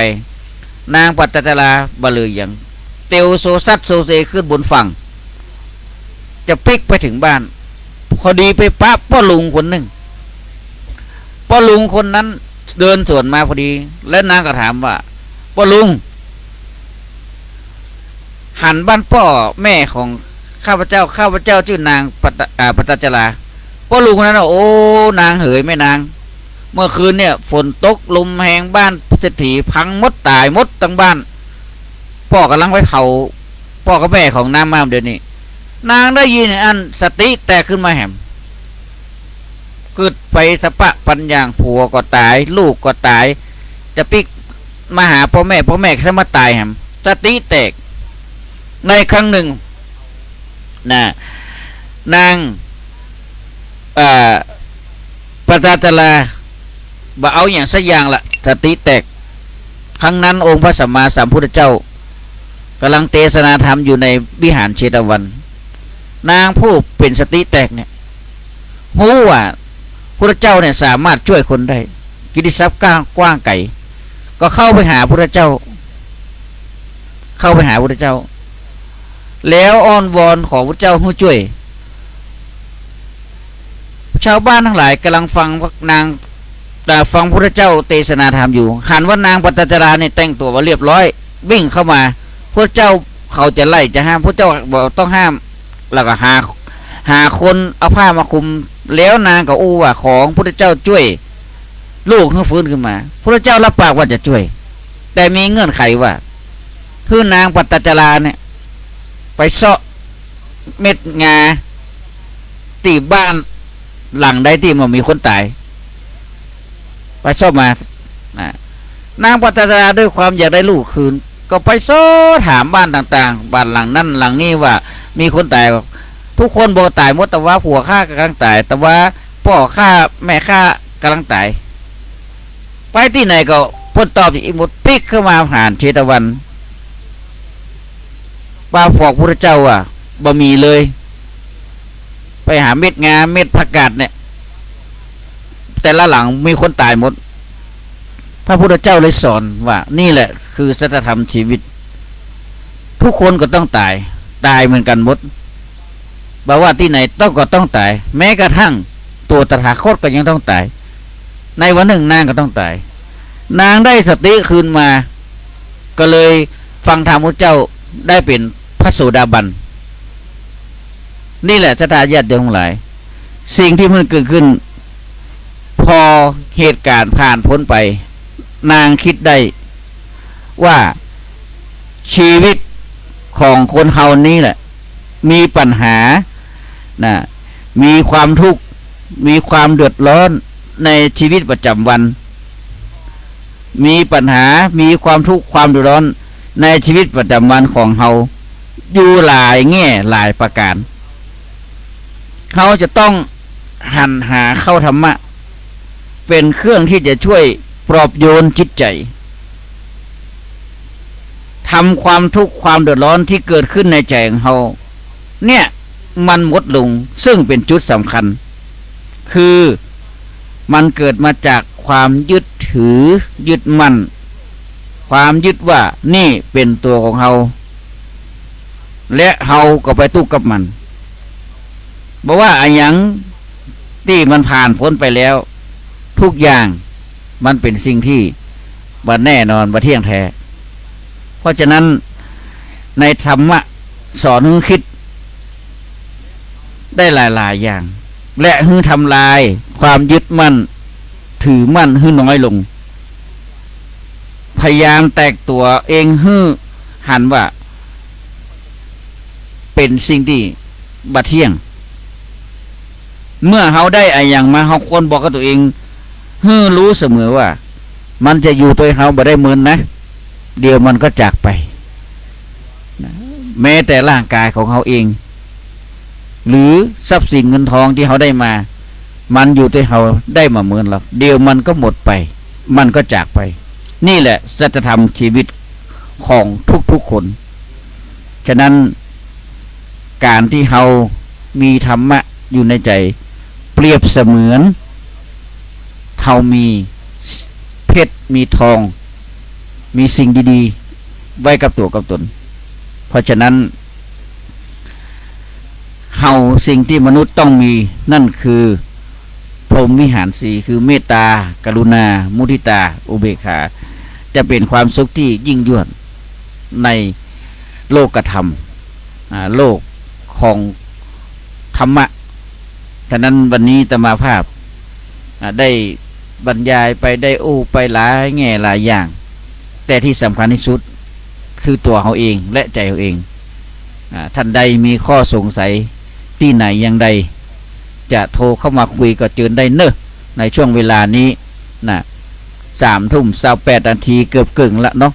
Speaker 1: นางปัตตาลาบลืออย่างเตียวโซซัดโซเซขึ้นบนฝั่งจะพลิกไปถึงบ้านพอดีไปป้าพ่อลุงคนหนึ่งพ่อลุงคนนั้นเดินสวนมาพอดีแล้วนางก็ถามว่าพ่อลุงหันบ้านพ่อแม่ของข้าพเจ้าชื่อนางปัตตาจาราพ่อลุงคนนั้นโอ้นางเหยไม่นางเมื่อคืนเนี่ยฝนตกลมแหงบ้านเศรษฐีพังมดตายมดทั้งบ้านพ่อกำลังไปเผาพ่อกับแม่ของนางมาเดี๋ยวนี้นางได้ยินอันสติแตกขึ้นมาแหมเกิดไปสะปะปัญญาผัวก็ตายลูกก็ตายจะปิกมาหาพ่อแม่ก็จะมาตายแหมสติแตกในครั้งหนึ่งนางปัตตาจาราบ่เอาอย่างสักอย่างละสติแตกครั้งนั้นองค์พระสัมมาสัมพุทธเจ้ากำลังเทศนาธรรมอยู่ในวิหารเชตวันนางผู้เป็นสติแตกเนี่ยรู้ว่าพระเจ้าเนี่ยสามารถช่วยคนได้กิตติศัพท์กว้างไกลก็เข้าไปหาพระเจ้าแล้วอ้อนวอนขอพระเจ้าให้ช่วยชาวบ้านทั้งหลายกำลังฟังนางฟังพระเจ้าเทศนาธรรมอยู่หันว่านางปัตตาจาราเนี่ยแต่งตัวมาเรียบร้อยวิ่งเข้ามาพระเจ้าเขาจะไล่จะห้ามพระเจ้าบอกต้องห้ามแล้วก็หาคนเอาผ้ามาคลุมแล้วนางก็อู้ว่าของพระเจ้าช่วยลูกให้ฟื้นขึ้นมาพระเจ้ารับปากว่าจะช่วยแต่มีเงื่อนไขว่าคือนางปัตตาจาราเนี่ยไปเซาะเม็ดงาตีบ้านหลังใดที่มันมีคนตายไปชอบมานางปัตตาจาราด้วยความอยากได้ลูกคืนก็ไปโซ่ถามบ้านต่างๆบ้านหลังนั้นหลังนี้ว่ามีคนตายทุกคนบอกตายหมดแต่ว่าผัวข้ากำลังตายแต่ว่าพ่อข้าแม่ข้ากำลังตายไปที่ไหนก็พ้นตอบอีกหมดปิกเข้ามาผ่านเชตวันป้าบอกพระเจ้าว่าบ่มีเลยไปหาเม็ดงาเม็ดผักกาดเนี่ยแต่ละหลังมีคนตายหมดพระพุทธเจ้าเลยสอนว่านี่แหละคือสัจธรรมชีวิตทุกคนก็ต้องตายเหมือนกันหมดบอกว่าที่ไหนก็ต้องตายแม้กระทั่งตัวตถาคตก็ยังต้องตายในวันหนึ่งนางก็ต้องตายนางได้สติคืนมาก็เลยฟังธรรมพระเจ้าได้เป็นพระโสดาบันนี่แหละศรัทธาญาติโยมทั้งหลายสิ่งที่มันเกิดขึ้นพอเหตุการณ์ผ่านพ้นไปนางคิดได้ว่าชีวิตของคนเฮานี้แหละมีปัญหามีความทุกข์มีความเดือดร้อนในชีวิตประจำวันมีปัญหามีความทุกข์ความเดือดร้อนในชีวิตประจำวันของเฮาอยู่หลายแง่หลายประการเขาจะต้องหันหาเข้าธรรมะ เป็นเครื่องที่จะช่วยปลอบโยนจิตใจทำความทุกข์ความเดือดร้อนที่เกิดขึ้นในใจของเราเนี่ยมันหมดลงซึ่งเป็นจุดสำคัญคือมันเกิดมาจากความยึดถือยึดมั่นความยึดว่านี่เป็นตัวของเราและเราก็ไปทุกข์กับมันบอกว่าอันยังที่มันผ่านพ้นไปแล้วทุกอย่างมันเป็นสิ่งที่บ่แน่นอนบ่เที่ยงแท้เพราะฉะนั้นในธรรมะสอนให้คิดได้หลายๆอย่างและให้ทำลายความยึดมั่นถือมั่นให้น้อยลงพยายามแตกตัวเองให้หันว่าเป็นสิ่งที่บ่เที่ยงเมื่อเขาได้อะไรอย่างมาเขาควรบอกกับตัวเองให้รู้เสมอว่ามันจะอยู่ตัวเขาบ่ได้เหมือนนะเดี๋ยวมันก็จากไปแม้แต่ร่างกายของเขาเองหรือทรัพย์สินเงินทองที่เขาได้มามันอยู่ตัวเขาได้มาเหมือนหรอกเดี๋ยวมันก็หมดไปมันก็จากไปนี่แหละสัจธรรมชีวิตของทุกๆคนฉะนั้นการที่เขามีธรรมะอยู่ในใจเปรียบเสมือนเขามีเพชรมีทองมีสิ่งดีๆไว้กับตัวกับตนเพราะฉะนั้นเฮาสิ่งที่มนุษย์ต้องมีนั่นคือพรหมวิหารสี่คือเมตตากรุณามุทิตาอุเบกขาจะเป็นความสุขที่ยิ่งยวดในโลกธรรมโลกของธรรมะฉะนั้นวันนี้อาตมาภาพได้บรรยายไปได้ไปหลายแง่หลายอย่างแต่ที่สำคัญที่สุดคือตัวเขาเองและใจเขาเองท่านใดมีข้อสงสัยที่ไหนอย่างใดจะโทรเข้ามาคุยก็เชิญได้เนอะในช่วงเวลานี้นะ3:28 นาทีเกือบกึ่งละเนาะ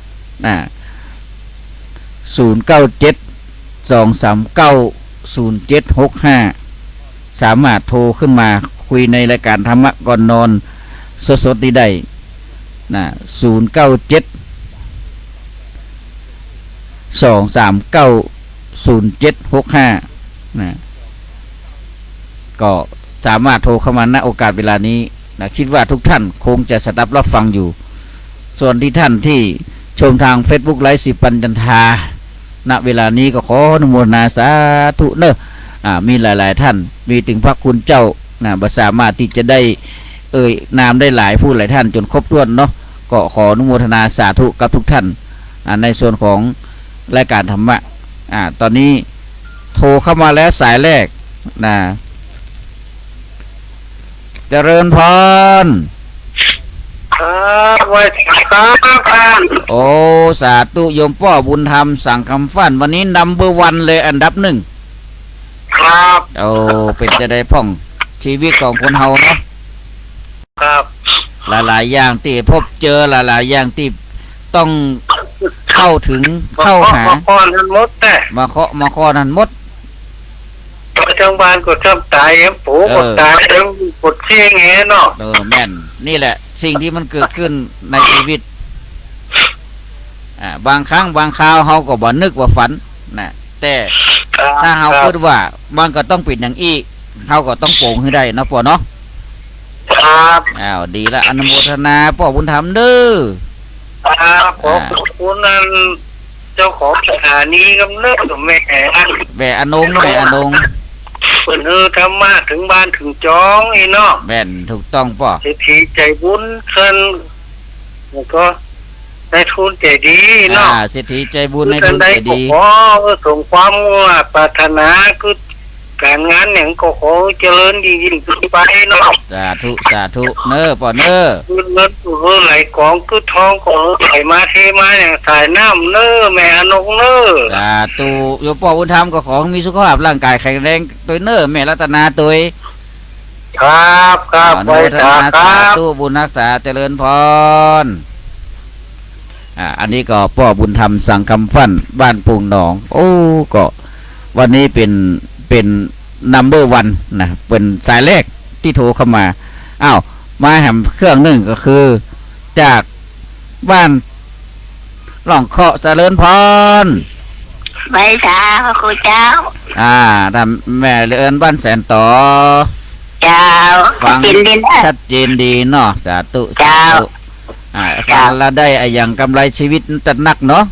Speaker 1: 097-239-0765สามารถโทรขึ้นมาคุยในรายการธรรมะก่อนนอนสดๆได้097-239-0765ก็สามารถโทรเข้ามาณโอกาสเวลานี้คิดว่าทุกท่านคงจะสดับรับฟังอยู่ส่วนที่ท่านที่ชมทาง Facebook ไลฟ์สิปัญจันทาณเวลานี้ก็ขออนุโมทนาสาธุเนอะมีหลายๆท่านมีถึงพระคุณเจ้าบ่สามารถที่จะได้นามได้หลายผู้หลายท่านจนครบถ้วนเนาะก็ขออนุโมทนาสาธุกับทุกท่านในส่วนของรายการธรรมะตอนนี้โทรเข้ามาแล้วสายแรกเจริญพร
Speaker 2: ครับไว้ครับ
Speaker 1: โอ้สาธุโยมพ่อบุญธรรมสั่งคำฟันวันนี้นัมเบอร์วันเลยอันดับ1
Speaker 2: ครับ
Speaker 1: โอ้เป็นจะได้พ่องชีวิตของคนเฮาเนาะ
Speaker 2: ครับ
Speaker 1: หลายๆอย่างที่พบเจอหลายๆอย่างที่ต้องเข้าถึงเข้าหา
Speaker 2: มาข้อนั้นมดแต่
Speaker 1: มาข้อนั้นมด
Speaker 2: ประจำบานก็ทำตายปู่ก็ตายปวดเชี่ยงเงี้ยเนาะ
Speaker 1: แม่นนี่แหละสิ่งที่มันเกิดขึ้นในชีวิตบางครั้งบางคราวเฮาก็บ่นึกว่าฝันนะแต่ถ้าเฮาพูดว่ามันก็ต้องเป็นอย่างอีกเฮาก็ต้องโป่งให้ได้นะพ่อเนาะ
Speaker 2: ครับ
Speaker 1: ดีละอนุโมทนาพ่อบุญธรรมเด้อ
Speaker 2: ขอบคุณนั่นเจ้าของสถานีกำเนิดแม่
Speaker 1: อนงแม่อนง
Speaker 2: เพิ่นธรรมะถึงบ้านถึงจองอีเนาะ
Speaker 1: แม่นถูกต้องป่ะ
Speaker 2: เศรษฐีใจบุญเพิ่นแล้วก็ได้ทุนใจดีเนาะ
Speaker 1: เศรษฐีใจบุญในทุนใจดี
Speaker 2: ขอส่งความปรารถนาคือการงานอย่างก็ขอเจริญยิ่งขึ้นไปเนาะ
Speaker 1: สาธุเน้อป่อเน้อ
Speaker 2: เงินไหลกองคือทองก็ไหลมาเทมาอย่างสายน้ำเน้อแม่อนงเน้อ
Speaker 1: สาธุโยมพ่อบุญธรรมก็ขอมีสุขภาพร่างกายแข็งแรงตัวเน้อแม่รัตนาตัว
Speaker 2: ครับ
Speaker 1: ไว้สาธุบุญรักษาเจริญพรอันนี้ก็พ่อบุญธรรมสั่งคำฟั่นบ้านปุ่งหนองก็วันนี้เป็นนัมเบอร์วันนะเป็นสายแรกที่โทรเข้ามา มาแหมเครื่องหนึ่งก็คือจากบ้านหล่องเคาะเจริญพร
Speaker 3: ใบชาพระครูเจ้า
Speaker 1: ทำแม่เรือนบ้านแสนต่อ
Speaker 3: เจ้า
Speaker 1: ฟังชัดเจนดีเนาะสาธุ
Speaker 3: เจ้า
Speaker 1: ฟังแล้วได้อย่างกำไรชีวิตจะนักเนาะ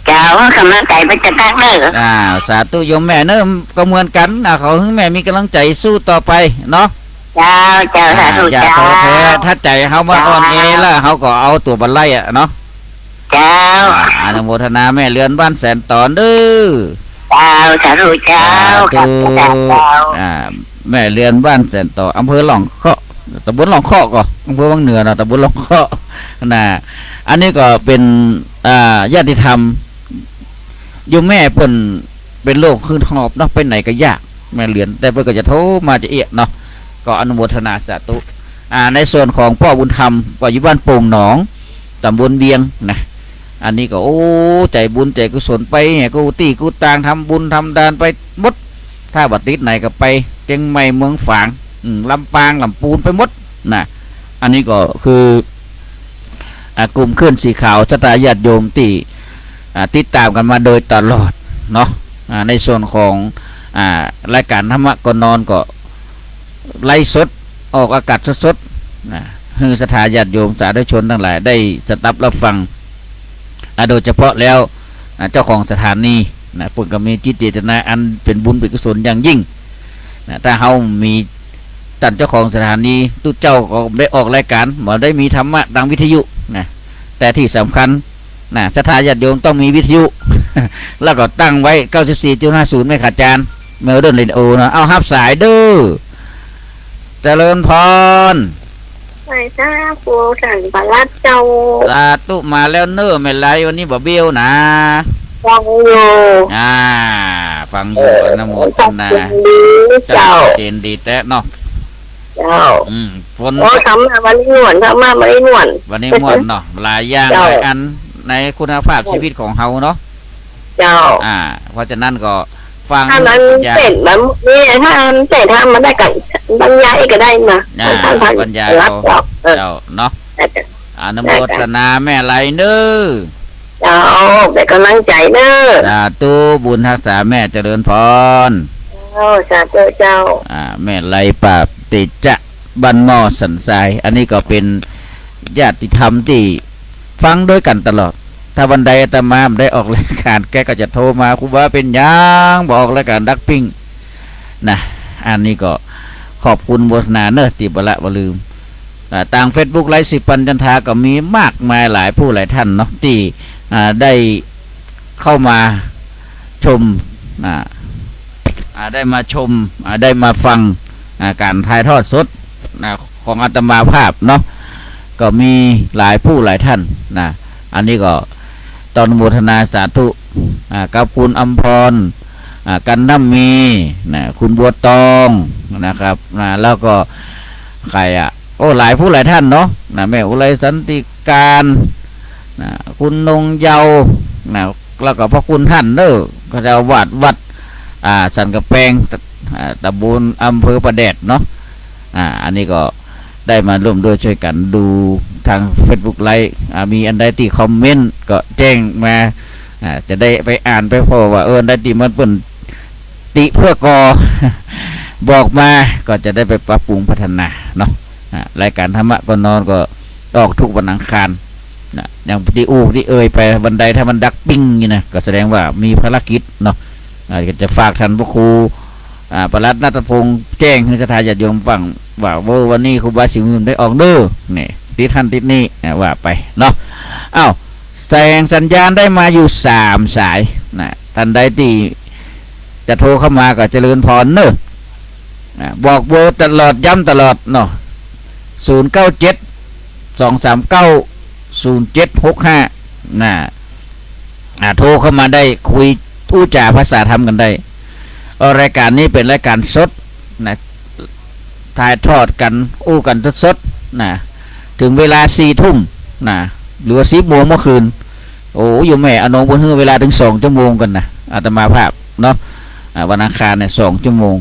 Speaker 3: เจ้ากำลังใจมันจะนักเนอะ
Speaker 1: สาธุโยมแม่เนอะก็เหมือนกันเขาให้แม่มีกำลังใจสู้ต่อไปเนาะ
Speaker 3: เจ้าสาธุ
Speaker 1: อย่าท้อแท้ถ้าใจเขามาอ่อนแอแล้วเขาก็เอาตัวบันไล่เนาะ
Speaker 3: เจ้า
Speaker 1: อนุโมทนาแม่เรือนบ้านแสนตอนเด้อ
Speaker 3: เจ้าสาธุเจ้า
Speaker 1: แม่เรือนบ้านแสนต่ออำเภอหล่องเคาะตำบลหล่องเคาะก็อำเภอวังเหนือนะตำบลหล่องเคาะอันนี้ก็เป็นญาติธรรมโยมแม่เพิ่นเป็นโรคขึ้นหอบเนาะไปไหนก็ยากแม่เรือนแต่เพิ่นก็จะโทรมาจะเอะเนาะก็อนุโมทนาสาธุในส่วนของพ่อบุญธรรมก็อยู่บ้านโป่งหนองตำบลเบียงนะอันนี้ก็โอ้ใจบุญใจกุศลไปเนี่ยกูตีกูตางทำบุญทำดานไปมดถ้าบัดติดไหนก็ไปเชียงใหม่เมืองฝางลำปางลำปูนไปมดนะอันนี้ก็คือกลุ่มขึ้นสีขาวชะตาญาติโยมที่ติดตามกันมาโดยตลอดเนาะในส่วนของรายการธรรมะก่อนนอนก็ไล่สดออกอากาศสดๆนะให้สถาญาติโยมสาธุชนทั้งหลายได้สดับรับฟังโดยเฉพาะแล้วเจ้าของสถานีนะปุ่นก็มีจิตเจตนาอันเป็นบุญเป็นกุศลอย่างยิ่งนะถ้าเฮามีท่านเจ้าของสถานีตู้เจ้าก็ได้ออกรายการบ่ได้มีธรรมะดังวิทยุนะแต่ที่สำคัญนะสถาญาติโยมต้องมีวิทยุ แล้วก็ตั้งไว้ 94.50 ไม่ขาดจานเมลเดิร์นเรดิโอนะเอาฮับสายเด้อเจริญพร
Speaker 3: ไปจ้าปูสันปลัดเจ้า
Speaker 1: สาธุมาแล้วเนอไม่ไรวันนี้บ่เบี้ยวนะ
Speaker 3: ฟังอยู่
Speaker 1: ฟังอยู่อนุโมทนาเจ้าเจนดีแท้เนาะ
Speaker 3: เจ้า
Speaker 1: ฝน
Speaker 3: โอ้ทำมาวันนี้หนวดทำมาวันนี้หนวด
Speaker 1: วันนี้หนวดเนาะหลายอย่างหลายอันในคุณภาพชีวิตของเฮาเนาะ
Speaker 3: เจ้า
Speaker 1: เพราะฉะนั้นก็ฟัง
Speaker 3: ถ้ามันเสร็จแบบนี้ถ้ามันเสร็จถ้ามันได้กันบรรยายก็ได้มา
Speaker 1: บรรยายเจ้าเนาะอนุโมทนาแม่ไรเน้อ
Speaker 3: เจ้าเป็นกำลังใจเน้อ
Speaker 1: สาธุบุญรักษาแม่เจริญพร
Speaker 3: สาธุเจ้า
Speaker 1: แม่ไรปราบติจะบันหม้อสันทรายอันนี้ก็เป็นญาติธรรมที่ฟังด้วยกันตลอดถ้าวันใดอาตมาได้ออกรายการแกก็จะโทรมาครูบาเป็นยังบอกรายการดักปิ้งนะอันนี้ก็ขอบคุณโมทนาเนอะติบละบลืมต่าง Facebook ไลฟ์สิปัญจันทาก็มีมากมายหลายผู้หลายท่านเนาะที่ได้เข้ามาชมได้มาชมได้มาฟังการถ่ายทอดสดของอาตมาภาพเนาะก็มีหลายผู้หลายท่านนะอันนี้ก็ตอนโมทนาสาธุกับคุณอัมพรกันน้ำมีนะคุณบัวตองนะครับแล้วก็ใครโอ้หลายผู้หลายท่านเนาะนะแม่อุไรสันติการนะคุณนงเยานะแล้วก็พระคุณท่านเด้อก็จะวัดสันกระแปงตำบลอำเภอประแดดเนาะอันนี้ก็ได้มาร่วมด้วยช่วยกันดูทาง Facebook ไลฟ์มีอันใดที่คอมเมนต์ก็แจ้งมาจะได้ไปอ่านไปพอว่าได้ที่มันเป็นติเพื่อกอ บอกมาก็จะได้ไปปรับปรุงพัฒนาเนาะรายการธรรมะก่อนนอนก็ออกทุกวันอังคารอย่างที่ที่ไปวันใดถ้ามันดักปิ้งนี่นะก็แสดงว่ามีภารกิจเนาะก็จะฝากท่านพระครูปลัดณัฐพงษ์แจ้งให้สถาญาติโยมฟังว่าวันนี้ครูบาสิงห์ได้ออกเด้อนี่ติดท่านติดนี่ว่าไปเนาะแสงสัญญาณได้มาอยู่3 สายนะท่านใดที่จะโทรเข้ามาก็เจริญพรเนอะบอกเบอร์ตลอดย้ำตลอดเนาะ097-239-0765โทรเข้ามาได้คุยอู้จ่าภาษาธรรมกันได้รายการนี้เป็นรายการสดนะถ่ายทอดกันอู้กันสดๆนะถึงเวลา4 ทุ่มนะหรือ10 โมงเมื่อคืนโอ้อยู่แม่อนงบนเฮือเวลาถึง2 ชั่วโมงกันนะอาตมาภาพเนาะวันอังคารเนี่ย2 ชั่วโมง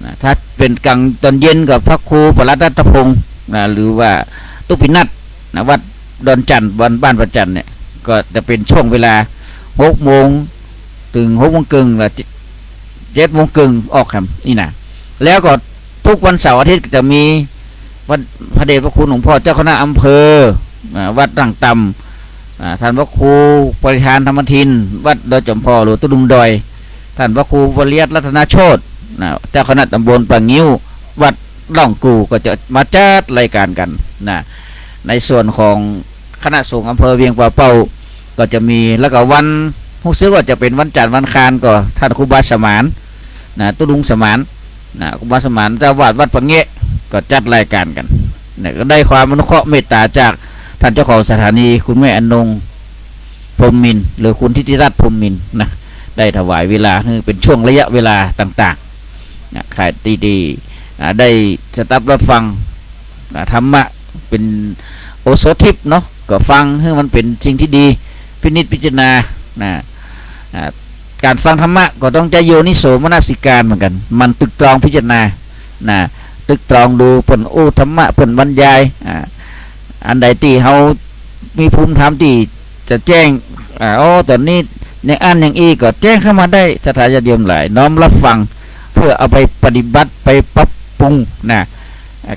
Speaker 1: นะถ้าเป็นกลางตอนเย็นกับพระครูปลัดณัฐพงษ์ หรือว่าตุปินัทวัดดอนจันทร์บ้านประจันเนี่ยก็จะเป็นช่วงเวลา6 โมงถึง6 โมงครึ่งและ7 โมงครึ่งออกครับนี่นะแล้วก็ทุกวันเสาร์อาทิตย์จะมีวัดพระเดชพระคุณหลวงพ่อเจ้าคณะอำเภอวัดต่างต่ำท่านพระครูปริธานธรรมทินวัดดอยจอมพอหรือตุลุมดอยท่านพระครูวริยรัตนโชติเจ้าคณะตำบลปางงิ้ววัดล่องกูก็จะมาจัดรายการกันนะในส่วนของคณะสงฆ์อำเภอเวียงป่าเป้าก็จะมีแล้วก็วันผู้ซื้อก็จะเป็นวันจันทร์วันคารก็ท่านครูบาสมานตุลุงสมานครูบาสมานเจ้าวาดวัดปางเงะก็จัดรายการกันก็ได้ความอนุเคราะห์เมตตาจากท่านเจ้าของสถานีคุณแม่อนงพรหมมินทร์หรือคุณทิติรัตน์พรหมมินทร์นะได้ถวายเวลาเป็นช่วงระยะเวลาต่างๆใครดีๆได้สตับรับฟังธรรมะเป็นโอโสทิพย์เนาะก็ฟังให้มันเป็นสิ่งที่ดีพินิจพิจารณาการฟังธรรมะก็ต้องใจโยนิโสมนสิการเหมือนกันมันตึกตรองพิจารณาตึกตรองดูผลธรรมะผลบรรยายอันใดที่เขามีภูมิธรรมที่จะแจ้งตอนนี้อย่างอันอย่างอีก็แจ้งเข้ามาได้สถาญาติโยมหลายน้อมรับฟังเพื่อเอาไปปฏิบัติไปปรับปรุง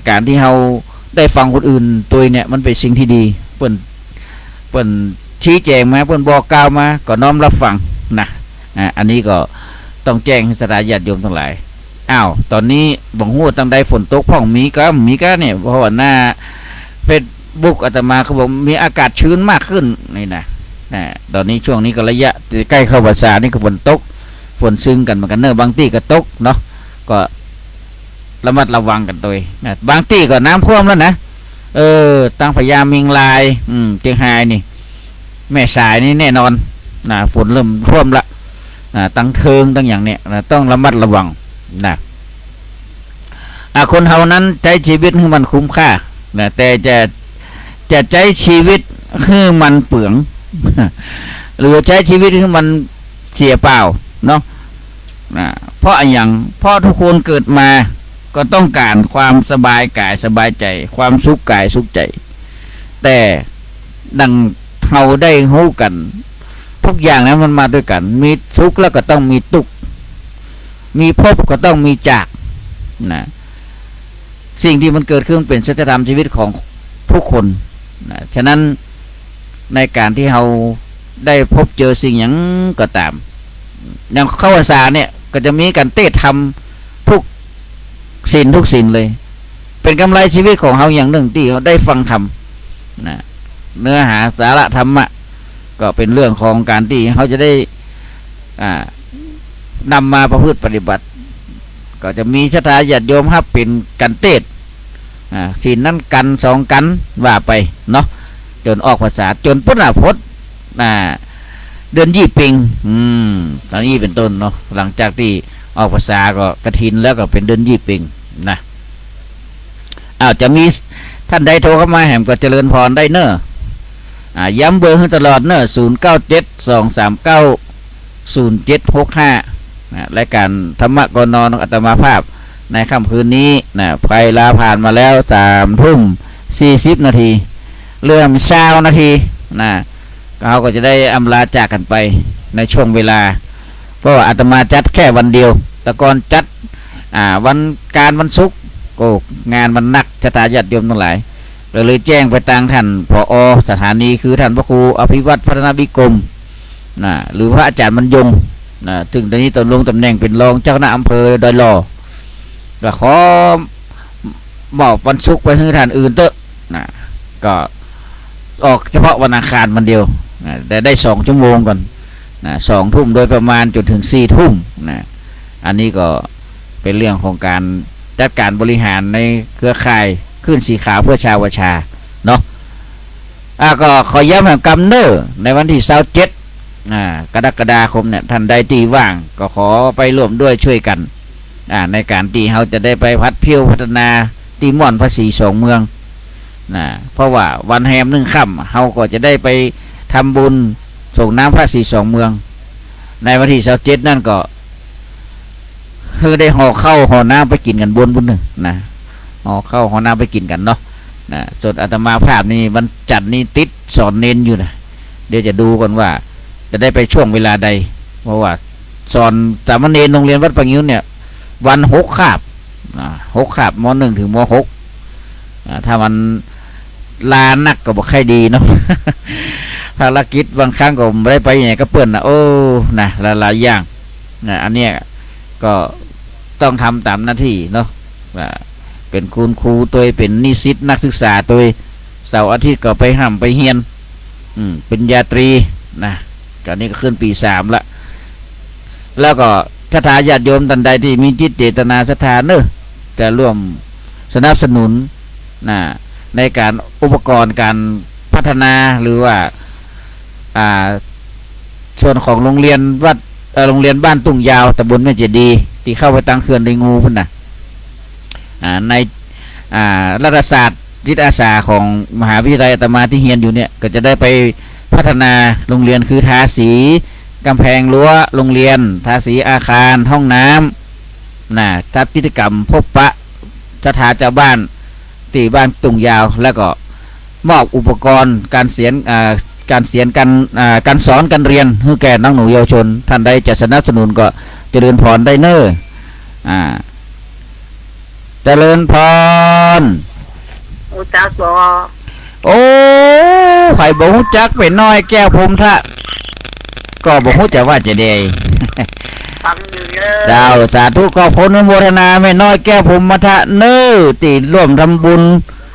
Speaker 1: การที่เขาได้ฟังคนอื่นตัวเนี่ยมันเป็นสิ่งที่ดีเปิ้นชี้แจงมาเปิ้นบอกกล่าวมาก็น้อมรับฟังอันนี้ก็ต้องแจ้งให้สถาญาติโยมทั้งหลายตอนนี้บังหัวตั้งใดฝนตกพ่องมีก็เนี่ยเพราะว่าหน้าเฟซบุ๊กอาตมาเขาบอกมีอากาศชื้นมากขึ้นนี่นะตอนนี้ช่วงนี้ก็ระยะใกล้เข้าพรรษานี่ก็ฝนตกฝนซึ้งกันเหมือนกันเนอะบางที่ก็ตกเนาะก็ระมัดระวังกันด้วยบางที่ก็น้ำท่วมแล้วนะตั้งพญามิงลายเชียงรายนี่แม่สายนี่แน่นอนฝนเริ่มท่วมละตั้งเทิงตั้งอย่างเนี้ยต้องระมัดระวังคนเฮานั้นใช้ชีวิตให้มันคุ้มค่าแต่จะใช้ชีวิตให้มันเปลือง หรือใช้ชีวิตให้มันเสียเปล่าเนาะเพราะอย่างเพราะทุกคนเกิดมาก็ต้องการความสบายกายสบายใจความสุขกายสุขใจแต่ดังเฮาได้รู้กันทุกอย่างนั้นมันมาด้วยกันมีสุขแล้วก็ต้องมีทุกข์มีพบก็ต้องมีจากสิ่งที่มันเกิดขึ้นเป็นสัจธรรมชีวิตของทุกคนฉะนั้นในการที่เราได้พบเจอสิ่งอย่างก็ตามอย่างเข้าพรรษาเนี่ยก็จะมีการเทศธรรมทุกสินเลยเป็นกำไรชีวิตของเราอย่างหนึ่งที่เราได้ฟังธรรมเนื้อหาสาระธรรมะก็เป็นเรื่องของการที่เขาจะได้นำมาประพฤติปฏิบัติก็จะมีศรัทธาญาติโยมครับเป็นกันเทศศีลนั้นกัน2กันว่าไปเนาะจนออกพรรษาจนพุทธพจน์เดือนยี่ปิงตอนนี้เป็นต้นเนาะหลังจากที่ออกพรรษาก็กฐินแล้วก็เป็นเดือนยี่ปิงจะมีท่านใดโทรเข้ามาแหมก็เจริญพรได้เนอะย้ำเบอร์ให้ตลอดเนอะ0972390765รายการธรรมะก่อนนอนอาตมาภาพในค่ำคืนนี้ไพลาผ่านมาแล้ว3:40 นาทีเรื่อง20 นาทีเขาก็จะได้อำลาจากกันไปในช่วงเวลาเพราะว่าอาตมาจัดแค่วันเดียวแต่ก่อนจัดวันศุกร์ก็งานมันหนักชะตาญาติโยมทั้งหลายเลยแจ้งไปทางท่านผอ.สถานีคือท่านพระครูอภิวัตรพัฒนาวิกรมหรือพระอาจารย์บรรยงถึงตอนนี้ลงตำแหน่งเป็นรองเจ้าคณะอำเภอดอยหล่อก็ขอบอกวันศุกร์ไปให้ท่านอื่นเถอะก็ออกเฉพาะวันอังคารวันเดียวแต่ได้2 ชั่วโมงก่อน2 ทุ่มโดยประมาณจนถึง4 ทุ่มอันนี้ก็เป็นเรื่องของการจัดการบริหารในเครือข่ายขึ้นสีขาวเพื่อชาวชาเนาะก็ขอย้ำแห่งกำเนิดในวันที่27กรกฎาคมเนี่ยท่านใดที่ว่างก็ขอไปร่วมด้วยช่วยกันในการที่เขาจะได้ไปพัดเพียวพัฒนาตีม่อนภาษี2 เมืองเพราะว่าวันแฮม1 ค่ำเขาก็จะได้ไปทำบุญส่งน้ำภาษี2 เมืองในวันที่27นั่นก็คือได้ห่อข้าวห่อน้ำไปกินกันบุญหนึ่งห่อข้าวห่อน้ำไปกินกันเนาะ นะส่วนอาตมาภาพนี่วันจันทร์นี่ติดสอนเน้นอยู่นะเดี๋ยวจะดูก่อนว่าจะได้ไปช่วงเวลาใดเพราะว่าสอนสามเณรโรงเรียนวัดปะงิ้วเนี่ยวัน6 คาบ6 คาบม.1 ถึงม.6ถ้ามันลานักก็บอกใครดีเนาะ ภารกิจบางครั้งก็ไม่ได้ไปไหนก็เปื่อนนะโอ้นะหลายอย่างนะอันเนี้ยก็ต้องทำตามหน้าที่เนาะเป็นคุณครูตัวเป็นนิสิตนักศึกษาตัวเสาร์อาทิตย์ก็ไปห้ำไปเฮียนเป็นญาตรีนะตอนนี้ก็ขึ้นปี 3ละแล้วก็ศรัทธาญาติโยมท่านใดที่มีจิตเจตนาศรัทธาเนอะจะร่วมสนับสนุนนะในการอุปกรณ์การพัฒนาหรือว่าส่วนของโรงเรียนวัดโรงเรียนบ้านตุ่งยาวตำบลแม่เจดีย์ที่เข้าไปตั้งเขื่อนในงูพุ่นนะในรัฐศาสตร์จิตอาสาของมหาวิทยาลัยอาตมาที่เฮียนอยู่เนี่ยก็จะได้ไปพัฒนาโรงเรียนคือทาสีกำแพงรั้วโรงเรียนทาสีอาคารห้องน้ำจัดกิจกรรมพบปะสถาเจ้าบ้านตีบ้านตุ่งยาวแล้วก็มอบอุปกรณ์การเสียนการสอนการเรียนให้แก่น้องหนูเยาวชนท่านใดจะสนับสนุนก็เจริญพรได้เนอเจริญพร
Speaker 3: อุจักบ่
Speaker 1: โอ้ไข่บ่ฮู้จักเป็นน้อยแก้วผมทะก็บ่ฮู้จักว่าจะได้
Speaker 3: ฟังอยู่เด้อ
Speaker 1: ดาวสาธุขอบคุณอนุโมทนาแม่น้อยแก้วผมมาทะเน้อที่ร่วมทำบุญ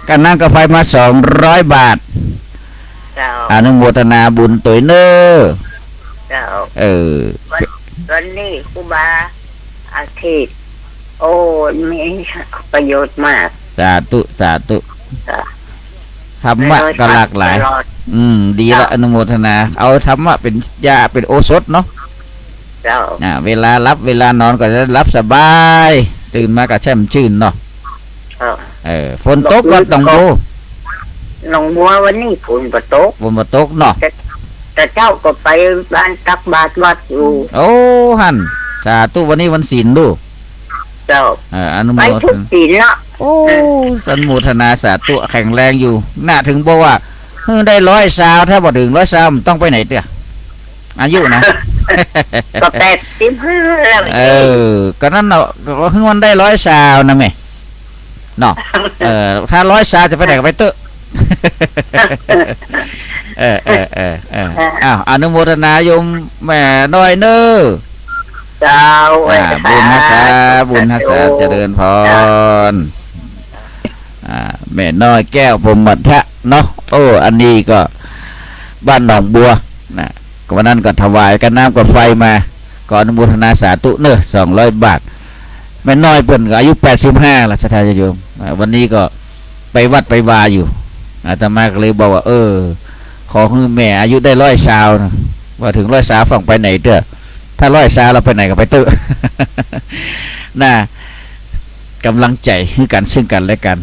Speaker 1: กันนั่งกาแฟมา200 บาทอนุโมทนาบุญตัวเน้อ
Speaker 3: วันนี้ครูบาอาทิตย์โอ้มีประโยชน์มาก
Speaker 1: สาธุธรรมะก็หลากหลายดีละอนุโมทนาเอาธรรมะเป็นยาเป็นโอสถเนาะเวลารับเวลานอนก็จะรับสบายตื่นมาก็แช่มชื่นเนาะฝนตกก็ต้องดู
Speaker 3: หนองบัววันนี้ฝนต
Speaker 1: กเนาะ
Speaker 3: แต่เจ้าก็ไปบ้านตักบาตรวัดอยู่
Speaker 1: โอ้หันสาธุวันนี้วันศีลดู
Speaker 3: เจ้า
Speaker 1: อนุโมทนา
Speaker 3: ไปทุกศีลเนาะ
Speaker 1: โอ้สันโมทนาสาธุแข็งแรงอยู่น่าถึงบอกว่าได้100 ซาวถ้าบ่ถึง100 ซาวต้องไปไหนเตี้ยอายุนะ
Speaker 3: ก็85แล้ว
Speaker 1: ก็นั่นเนาะมันได้100 ซาวนะแม่เนาะถ้า100 ซาวจะไปไหนก็ไปเตอะอ้าวอนุโมทนาโยมแม่น้อยเน้อ
Speaker 3: เจ้า
Speaker 1: บุญฮักษาเจริญพรแม่น้อยแก้วพรหมทะเนาะโอ้อันนี้ก็บ้านหนองบัวนะก็วันนั้นก็ถวายกันน้ำกับไฟมาก่อนอนุโมทนาสาธุเน้อ200 บาทแม่น้อยเพิ่นก็อายุ85แล้วศรัทธาโยมวันนี้ก็ไปวัดไปวาอยู่อาตมาก็เลยบอกว่าขอให้แม่อายุได้100 ซาวนะว่าถึง100 ซาวฝั่งไปไหนเด้อถ้า100 ซาวเราไปไหนก็ไปเตอะน่ากำลังใจให้กันซึ่งกันและกัน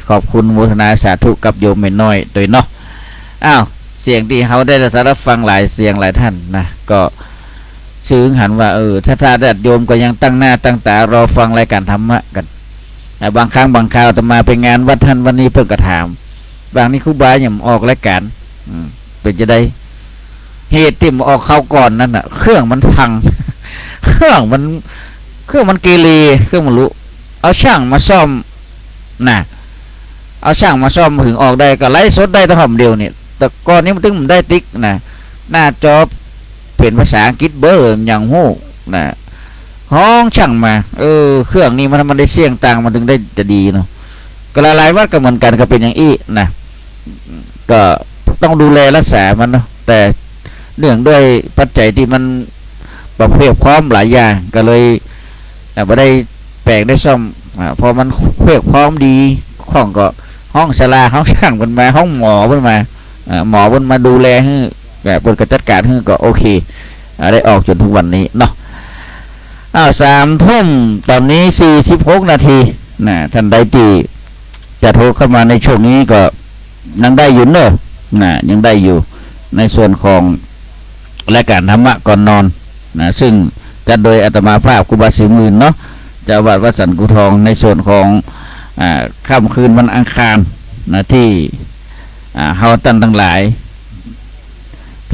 Speaker 1: ขอบคุณโมทนาสาธุกับโยมแม่น้อยโดยเนาะอ้าวเสียงที่เขาได้รับฟังหลายเสียงหลายท่านนะก็ซึ้งหันว่าถ้าญาติโยมก็ยังตั้งหน้าตั้งตารอฟังรายการธรรมะกันบางครั้งบางคราวอาตมาไปงานวัดท่านวันนี้เพิ่นก็ถามบางนี่ครูบาอย่างออกรายการเป็นจะได้เหตุที่มันออกเข้าก่อนนั่นน่ะเครื่องมันพังเครื่องมันเกเรเครื่องมันรู้เอาช่างมาซ่อมน่ะเอาช่างมาซ่อมถึงออกได้ก็ไลฟ์สดได้แต่หอมเดียวเนี่ยแต่ก่อนนี้มันถึงมันได้ติ๊กนะหน้าจอเป็นภาษาอังกฤษเบอร์อย่างหู้นะห้องช่างมาเครื่องนี้มันได้เสียงต่างมันถึงได้จะดีเนาะก็หลายๆวัดก็เหมือนกันก็เป็นอย่างอี้นะก็ต้องดูแลรักษามันเนาะแต่เนื่องด้วยปัจจัยที่มันประเภทพร้อมหลายอย่างก็เลยไม่ได้แปลงได้ซ่อมพอมันเพียบพร้อมดีข้องก็ห้องศาลาห้องช่างมันมาห้องหมอมันมาหมอมันมาดูแลให้แบบบนกระจัดการให้ก็โอเคได้ออกจนทุกวันนี้เนาะ3 ทุ่มตอนนี้46 นาทีนะท่านใดที่จะโทรเข้ามาในช่วงนี้ก็ยังได้อยู่เนอะนะยังได้อยู่ในส่วนของรายการธรรมะก่อนนอนนะซึ่งจัดโดยอาตมาภาพครูบาศรีมื่นเนาะเจ้าวัดวัดสันกุทองในส่วนของค่ำคืนวันอังคาร นะที่เฮาตั้นทั้งหลาย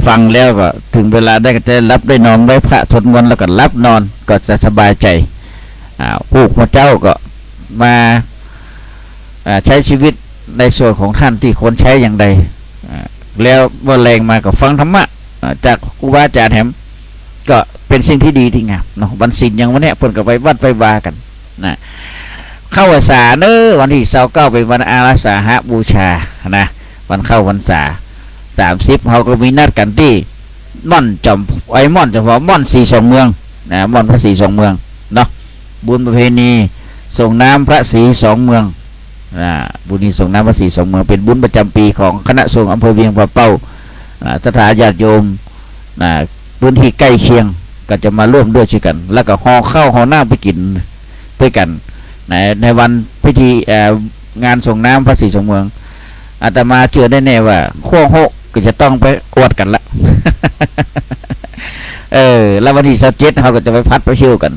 Speaker 1: ฟังแล้วก็ถึงเวลาได้ก็จะรับได้นอนได้พระสวดมนต์แล้วก็รับนอนก็จะสบายใจผู้พระเจ้าก็มาใช้ชีวิตในส่วนของท่านที่คนใช้อย่างใดแล้วว่าแรงมาก็ฟังธรรมะจากครูบาอาจารย์แถมก็เป็นสิ่งที่ดีที่งามเนาะวันศีลอย่างวันนี้เพิ่นก็ไปวัดไปวากันนะเข้าพรรษาเนอะวันที่29เป็นวันอาสาฬหบูชานะวันเข้าพรรษา30เขาก็มีนัดกันที่ม่อนจอมม่อนเฉพาะม่อนสีสองเมืองนะม่อนพระศรีสองเมืองเนาะบุญประเพณีส่งน้ำพระศรีสองเมืองบุญนี้ส่งน้ำพระศรีสองเมืองเป็นบุญประจำปีของคณะสงฆ์อำเภอเวียงป่าเป้าสถานญาติโยมพื้นที่ใกล้เคียงก็จะมาร่วมด้วยช่วยกันแล้วก็ห่อข้าวห่อน้ำไปกินด้วยกันในวันพิธีงานส่งน้ำพระศรีสองเมืองอาตมาเชื่อได้แน่ว่าขั้วโหก็จะต้องไปอวดกันละแล้ววันที่27เขาก็จะไปพัดไปเที่ยวกัน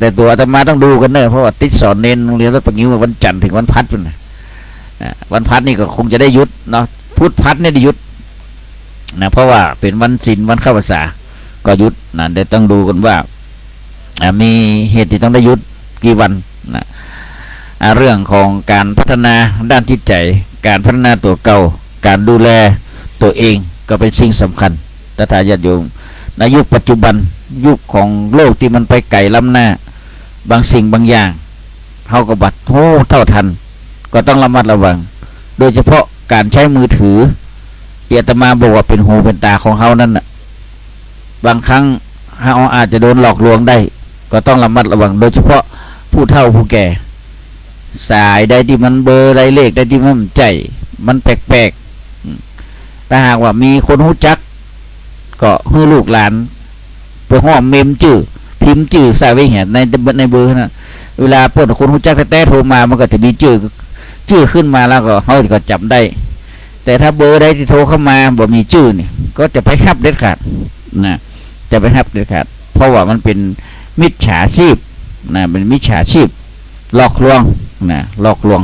Speaker 1: แต่ตัวอาตมาต้องดูกันเนอะเพราะว่าติดสอนเน้นโรงเรียนรัตงิ้ววันจันทร์ถึงวันพัดเป็นวันพัดนี่ก็คงจะได้ยุดเนาะพุธพัดนี่ได้ยุดนะเพราะว่าเป็นวันศีลวันเข้าพรรษาก็ยุดนะเดี๋ยวต้องดูกันว่ามีเหตุที่ต้องได้ยุดกี่วันนะเรื่องของการพัฒนาด้านจิตใจการพัฒนาตัวเก่าการดูแลตัวเองก็เป็นสิ่งสำคัญถ้าญาติโยมในยุคปัจจุบันยุคของโลกที่มันไปไกลล้ำหน้าบางสิ่งบางอย่างเขาก็บัดโธ่เท่าทันก็ต้องระมัดระวังโดยเฉพาะการใช้มือถืออาตมาบอกว่าเป็นหูเป็นตาของเขานั่นน่ะบางครั้งเขาอาจจะโดนหลอกลวงได้ก็ต้องระมัดระวังโดยเฉพาะผู้เฒ่าผู้แก่สายใดที่มันเบอร์ไรเลขใดที่มันใจมันแปลกๆถ้าหากว่ามีคนรู้จักก็ให้ลูกหลานไปห้อมเมมจื้อพิมพ์จื้อใส่ไว้เห็นในเบอร์นะเวลาเปิดคนรู้จักแต่โทรมามันก็จะมีจื้อขึ้นมาแล้วก็เขาก็จำได้แต่ถ้าเบอร์ใดที่โทรเข้ามาบ่มีจื้อนี่ก็จะไปหับเด็ดขาดนะจะไปหับเด็ดขาดเพราะว่ามันเป็นมิจฉาชีพนะเป็นมิจฉาชีพหลอกลวงนะหลอกลวง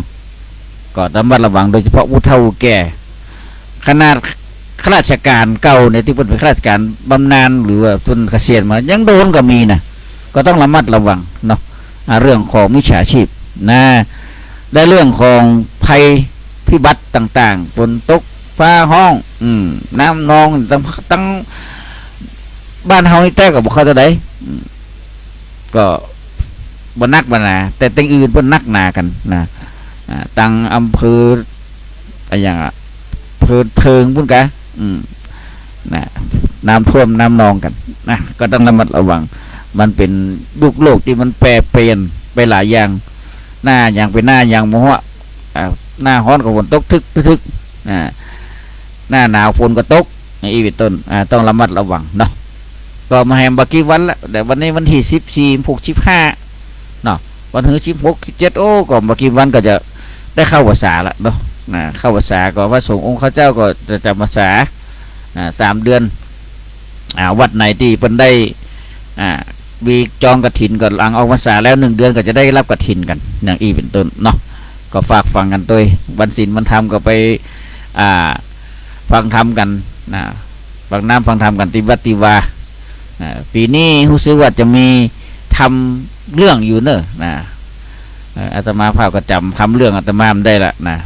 Speaker 1: ก็ต้องระวังโดยเฉพาะผู้เฒ่าแก่ขนาดข้าราชการเก่าเนี่ยที่เป็นข้าราชการบำนาญหรือว่าต้นเกษียณมายังโดนก็มีนะก็ต้องระมัดระวังเนาะเรื่องของมิจฉาชีพนะได้เรื่องของภัยพิบัติต่างๆฝนตกฟ้าห้องน้ำนองตั้งบ้านเฮานี่แต่กับบุคคลตัวใดก็บนนักบนาแต่ตั้งอื่นบนนักนากันนะตั้งอำเภออะไรอย่างเพิ่นเทิงพุ่นกะนะน้ำท่วมน้ำนองกันนะก็ต้องระมัดระวังมันเป็นยุคโลกที่มันแปรเปลี่ยนไปหลายอย่างหน้าอย่างเป็นหน้าอย่างโมหะหน้าร้อนก็ฝนตกทึกหน้าหนาวฝนก็ตกอีกเป็นต้นต้องระมัดระวังเนาะก็มาแฮมบักกี้วันละแต่วันนี้วันที่14 15เนาะวันถึง16 17โอ้ก็บักกี้วันก็จะได้เข้าพรรษาละเนาะเข้าพรรษาก็พระสงฆ์องค์ข้าเจ้าก็จะจำพรรษา3 เดือนวัดไหนที่เพิ่นได้มีจองกฐินก็หลังออกพรรษาแล้ว1 เดือนก็จะได้รับกฐินกันอย่างอีเป็นต้นเนาะก็ฝากฟังกันตัววันศีลวันธรรมก็ไปฟังธรรมกันฟังน้ำฟังธรรมกันที่วัดติวาปีนี้รู้สึกว่าจะมีทำเรื่องอยู่เนอะอาตมาภาพก็จำคำเรื่องอาตมาได้ละนะ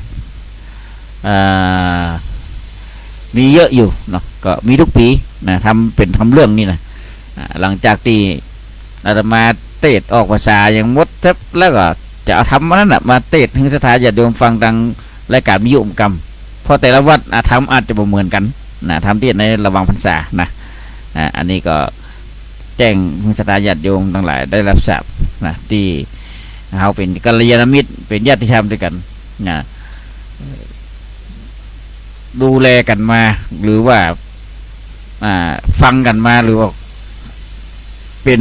Speaker 1: มีเยอะอยู่เนาะก็มีทุกปีนะทำเรื่องนี่นะหลังจากที่อาตมาเทศออกภาษาอย่างมดทับแล้วก็จะเอาทำนั้นมาเทศถึงสถานญาติโยมฟังดังรายการมิยุมกรรมเพราะแต่ละวัดทำอาจจะบ่เหมือนกันนะทำเทศในระหว่างพรรษานะอันนี้ก็แจ้งถึงสถานญาติโยมทั้งหลายได้รับทราบนะที่เขาเป็นกัลยาณมิตรเป็นญาติธรรมด้วยกันนะดูแลกันมาหรือว่าฟังกันมาหรือว่าเป็น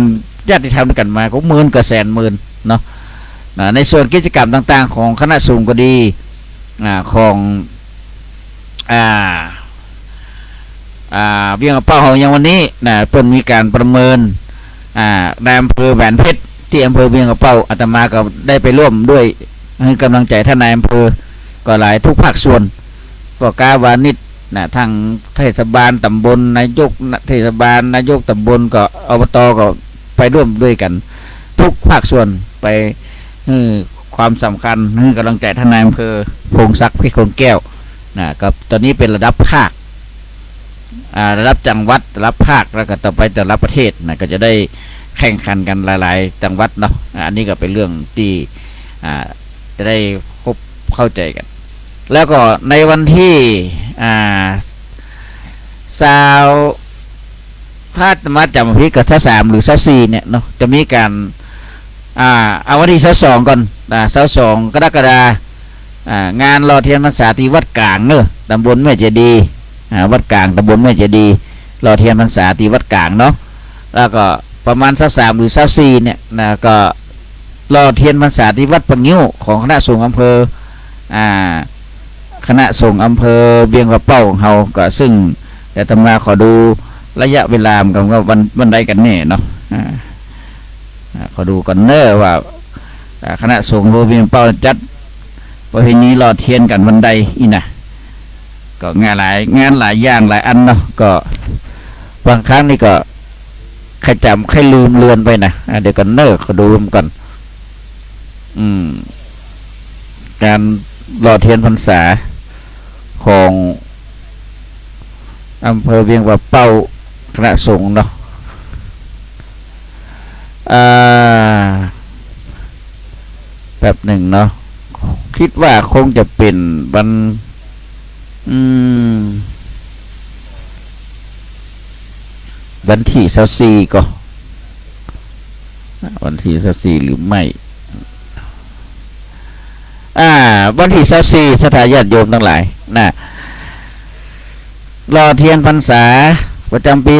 Speaker 1: ญาติธรรมด้วยกันมาก็10,000 กว่าแสนหมื่นเนาะในส่วนกิจกรรมต่างๆของคณะสงฆ์ก็ดีของเวียงเป้าของอย่างวันนี้เพิ่นมีการประเมินในอำเภอแหวนเพชรที่อำเภอเวียงเป้าอาตมาก็ได้ไปร่วมด้วยให้กำลังใจท่านนายอำเภอ ก็หลายทุกภาคส่วนก็กาวานิชนะทางเทศบาลตำบลนายกเทศบาลนายกตำบลก็อบตก็ไปร่วมด้วยกันทุกภาคส่วนไปความสำคัญให้กำลังใจท่านนายอำเภอพงศักดิ์เพชรคงแก้วนะกับตอนนี้เป็นระดับภาคระดับจังหวัดระดับภาคแล้วก็ต่อไปแต่ละประเทศนะก็จะได้แข่งขันกันหลายๆจังหวัดเนาะอันนี้ก็เป็นเรื่องที่จะได้พบเข้าใจกันแล้วก็ในวันที่ถ้ามาจำพิกับ23หรือ24เนี่ยเนาะจะมีการเอาวันที่22ก่อน22กรกฎาคมงานรอเทียนพรรษาที่วัดกลางเนอะตำบลแม่เจดีย์วัดกลางตำบลแม่เจดีย์รอเทียนพรรษาที่วัดกลางเนาะแล้วก็ประมาณ23หรือ24เนี่ยนะก็รอเทียนพรรษาที่วัดปังยิ้วของคณะสงฆ์อำเภอคณะสงฆ์อำเภอเวียงป่าเป้าของเฮาก็ซึ่งแต่ตำราขอดูระยะเวลากันว่าวันใดกันแน่เนาะขอดูก่อนเนอะว่าคณะสงฆ์อำเภอเวียงเป้าจัดประเพณีรอเทียนกันวันใดอีนะก็งานหลายอย่างหลายอันเนาะก็บางครั้งนี่ก็ใครจำใครลืมเลือนไปนะเดี๋ยวกันเนอะขอดูกันการรอเทียนพรรษาของอำเภอเวียงป่าเป้าคณะสงฆ์เนาะแบบหนึ่งเนาะคิดว่าคงจะเป็นวันที่24ก็วันที่24หรือไม่วันที่24สถานญาติโยมทั้งหลายนะรอเทียนพรรษาประจำปี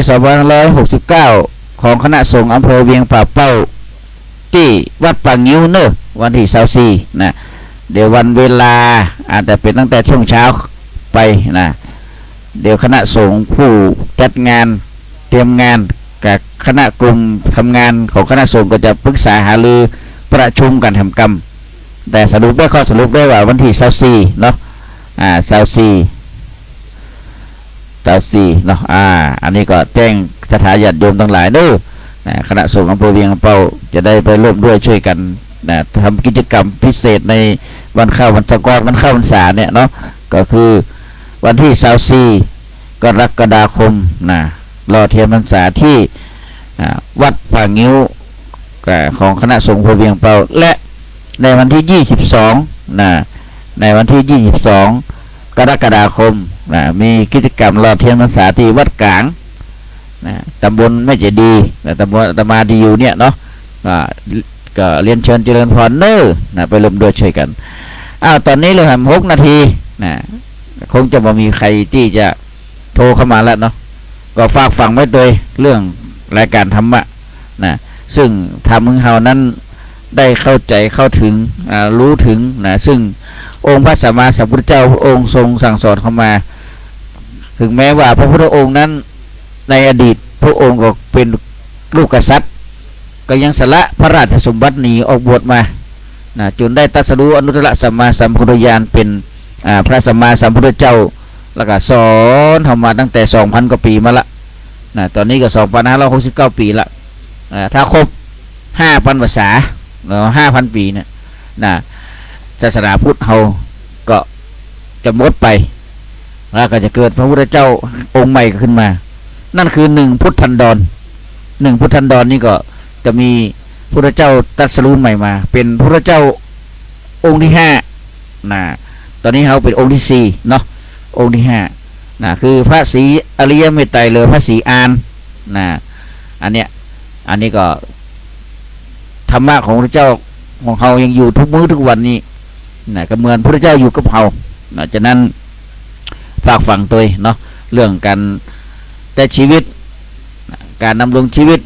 Speaker 1: 2569ของคณะสงฆ์อำเภอเวียงป่าเป้าที่วัดปังยิ้วเนอะวันที่24นะเดี๋ยววันเวลาอาจจะเป็นตั้งแต่ช่วงเช้าไปนะเดี๋ยวคณะสงฆ์ผู้จัดงานเตรียมงานกับคณะกลุ่มทำงานของคณะสงฆ์ก็จะปรึกษาหารือประชุมกันทำกรรมแต่สรุปได้ข้อสรุปได้ว่าวันที่24เนาะ24เนาะอันนี้ก็แจ้งสถานญาติโยมทั้งหลายเด้อคณะสงฆ์อำเภอเวียงป่าเป้าจะได้ไปร่วมด้วยช่วยกันทำกิจกรรมพิเศษในวันเข้าวันสกรวันเข้าพรรษาเนี่ยเนาะก็คือวันที่24กรกฎาคมรอเทียนพรรษาที่วัดป่างิ้วของคณะสงฆ์อำเภอเวียงป่าเป้าและในวันที่22ในวันที่22กรกฎาคมมีกิจกรรมรอเทียนพรรษาที่วัดกลางตำบลแม่เจดีย์ตำบลตมาดีอยู่เนี่ยเนาะก็เรียนเชิญเจริญพรเนอไปร่วมด้วยช่วยกันตอนนี้เหลือ6 นาทีคงจะไม่มีใครที่จะโทรเข้ามาแล้วเนาะก็ฝากฟังไว้โดยเรื่องรายการธรรมะซึ่งทำให้เฮานั้นได้เข้าใจเข้าถึงรู้ถึงซึ่งองค์พระสัมมาสัมพุทธเจ้าพระองค์ทรงสั่งสอนเข้ามาถึงแม้ว่าพระพุทธองค์นั้นในอดีตพระองค์ก็เป็นลูกกษัตริย์ก็ยังสละพระราชสมบัติหนีออกบวชมาจนได้ตรัสรู้อนุตตรสัมมาสัมพุทธญาณเป็นพระสัมมาสัมพุทธเจ้าแล้วก็สอนเข้ามาตั้งแต่ 2,000 กว่าปีมาละตอนนี้ก็2,569 ปีละถ้าครบ 5,000 ภาษา5,000 ปีเนี่ยศาสนาพุทธเฮาก็จะหมดไปแล้วก็จะเกิดพระพุทธเจ้าองค์ใหม่ขึ้นมานั่นคือ1 พุทธันดร1 พุทธันดรนี่ก็จะมีพระพุทธเจ้าตรัสรู้ใหม่มาเป็นพระพุทธเจ้าองค์ที่5ตอนนี้เฮาเป็นองค์ที่4เนาะองค์ที่5คือพระศรีอริยเมตไตรหรือพระศรีอานอันนี้ก็ธรรมะของพระเจ้าของเฮายังอยู่ทุกมื้อทุกวันนี้ก็เหมือนพระเจ้าอยู่กับเฮาฉะนั้นฝากฝังตัวเนาะเรื่องการแต่ชีวิตการดำรงชีวิต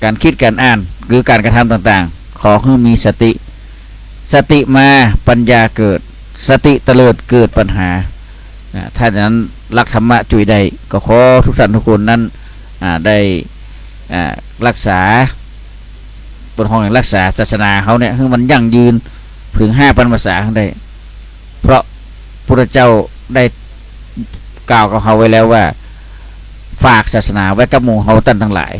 Speaker 1: การคิดการอ่านหรือการกระทำต่างๆขอให้มีสติมาปัญญาเกิดสติเตลิดเกิดปัญหาถ้าฉะนั้นรักธรรมะจุยใดก็ขอทุกท่านทุกคนนั้นได้รักษาบนห้องรักษาศาสนาเขาเนี่ยให้มันยั่งยืนถึง 5,000 ภาษาได้เพราะ พุทธเจ้าได้กล่าวกับเฮาไว้แล้วว่าฝากศาสนาไว้กับหมู่เฮาท่านทั้งหลาย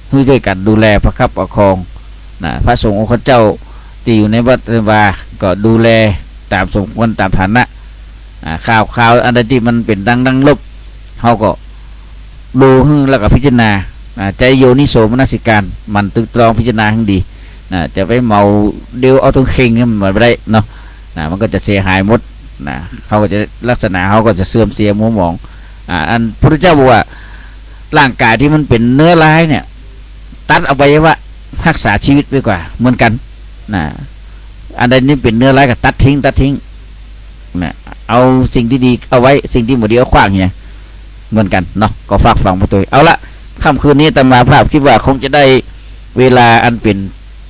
Speaker 1: เพื่อด้วยกันดูแลประคับประคองนะพระสงฆ์องค์เจ้าที่อยู่ในวัดวาก็ดูแลตามสมควรตามฐานะข่าวอันใดที่มันเป็นดังลบเฮาก็ดูแล้วก็พิจารณาใจโยนิโสมนสิการมันตึกตรองพิจารณาให้ดีจะไปเมาเดียวเอาตรงเข่งนี่มันไม่ได้เนาะมันก็จะเสียหายหมดเขาก็จะลักษณะเขาก็จะเสื่อมเสียมัวหมองอันพระเจ้าบอกว่าร่างกายที่มันเป็นเนื้อร้ายเนี่ยตัดเอาไปว่ารักษาชีวิตไว้กว่าเหมือนกันอันใดนี้เป็นเนื้อร้ายก็ตัดทิ้งเอาสิ่งที่ดีเอาไว้สิ่งที่หมดดีเอาขว้างเนี่ยเหมือนกันเนาะก็ฝากฟังมาตัวเอาละค่ำคืนนี้ตมาภาพคิดว่าคงจะได้เวลาอันเป็น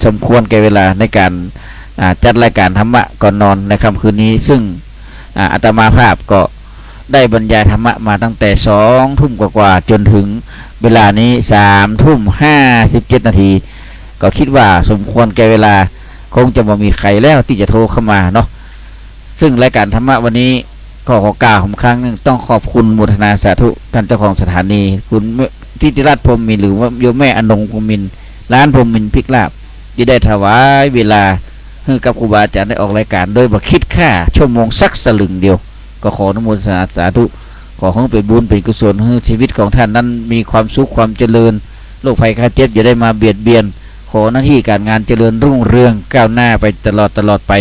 Speaker 1: สมควรแก่เวลาในการจัดรายการธรรมะก่อนนอนในค่ำคืนนี้ซึ่งอาตมาภาพก็ได้บรรยายธรรมะมาตั้งแต่2 ทุ่มกว่าจนถึงเวลานี้3 ทุ่ม 57 นาทีก็คิดว่าสมควรแก่เวลาคงจะบ่มีใครแล้วที่จะโทรเข้ามาเนาะซึ่งรายการธรรมะวันนี้ก็ขอกล่าวครั้งนึงต้องขอบคุณโมทนาสาธุท่านเจ้าของสถานีคุณทิติรัตน์พรหมมินหรือว่าโยมแม่อนงพรหมมินร้านพรหมมินพริกลาบที่ได้ถวายเวลาให้กับครูบาอาจารย์ได้ออกรายการโดยบ่คิดค่าชั่วโมงสักสลึงเดียวก็ขออนุโมทนาสาธุขอให้เป็นบุญเป็นกุศลให้ชีวิตของท่านนั้นมีความสุขความเจริญโรคภัยไข้เจ็บอย่าได้มาเบียดเบียนขอหน้าที่การงานเจริญรุ่งเรืองก้าวหน้าไปตลอดไป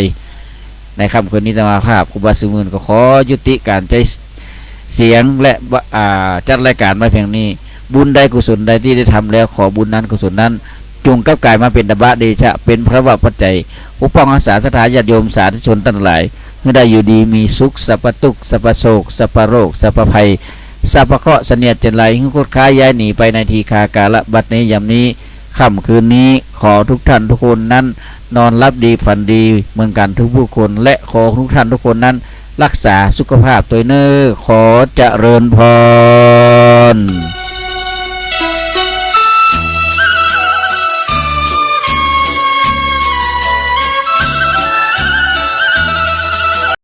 Speaker 1: ในค่ำคืนนี้ธรรมาภาพครูบาสุมื่นก็ขอยุติการใช้เสียงและจัดรายการมาเพียงนี้บุญใดกุศลใดที่ได้ทำแล้วขอบุญนั้นกุศลนั้นจงกับกายมาเป็นดบะเดชะเป็นพระวปัจจัยปกป้องรักษาสถานญาติโยมสาธุชนทั้งหลายให้ได้อยู่ดีมีสุขสัพพทุกข์สัพพโศกสัพพโรคสัพพภัยสัพพเคราะห์เสนียดจันไรให้โคตรค้าย้ายหนีไปในทีคากาละบัดนี้ยามนี้ค่ำคืนนี้ขอทุกท่านทุกคนนั้นนอนรับดีฝันดีเหมือนกันทุกผู้คนและขอทุกท่านทุกคนนั้นรักษาสุขภาพตัวเน้อขอเจริญพร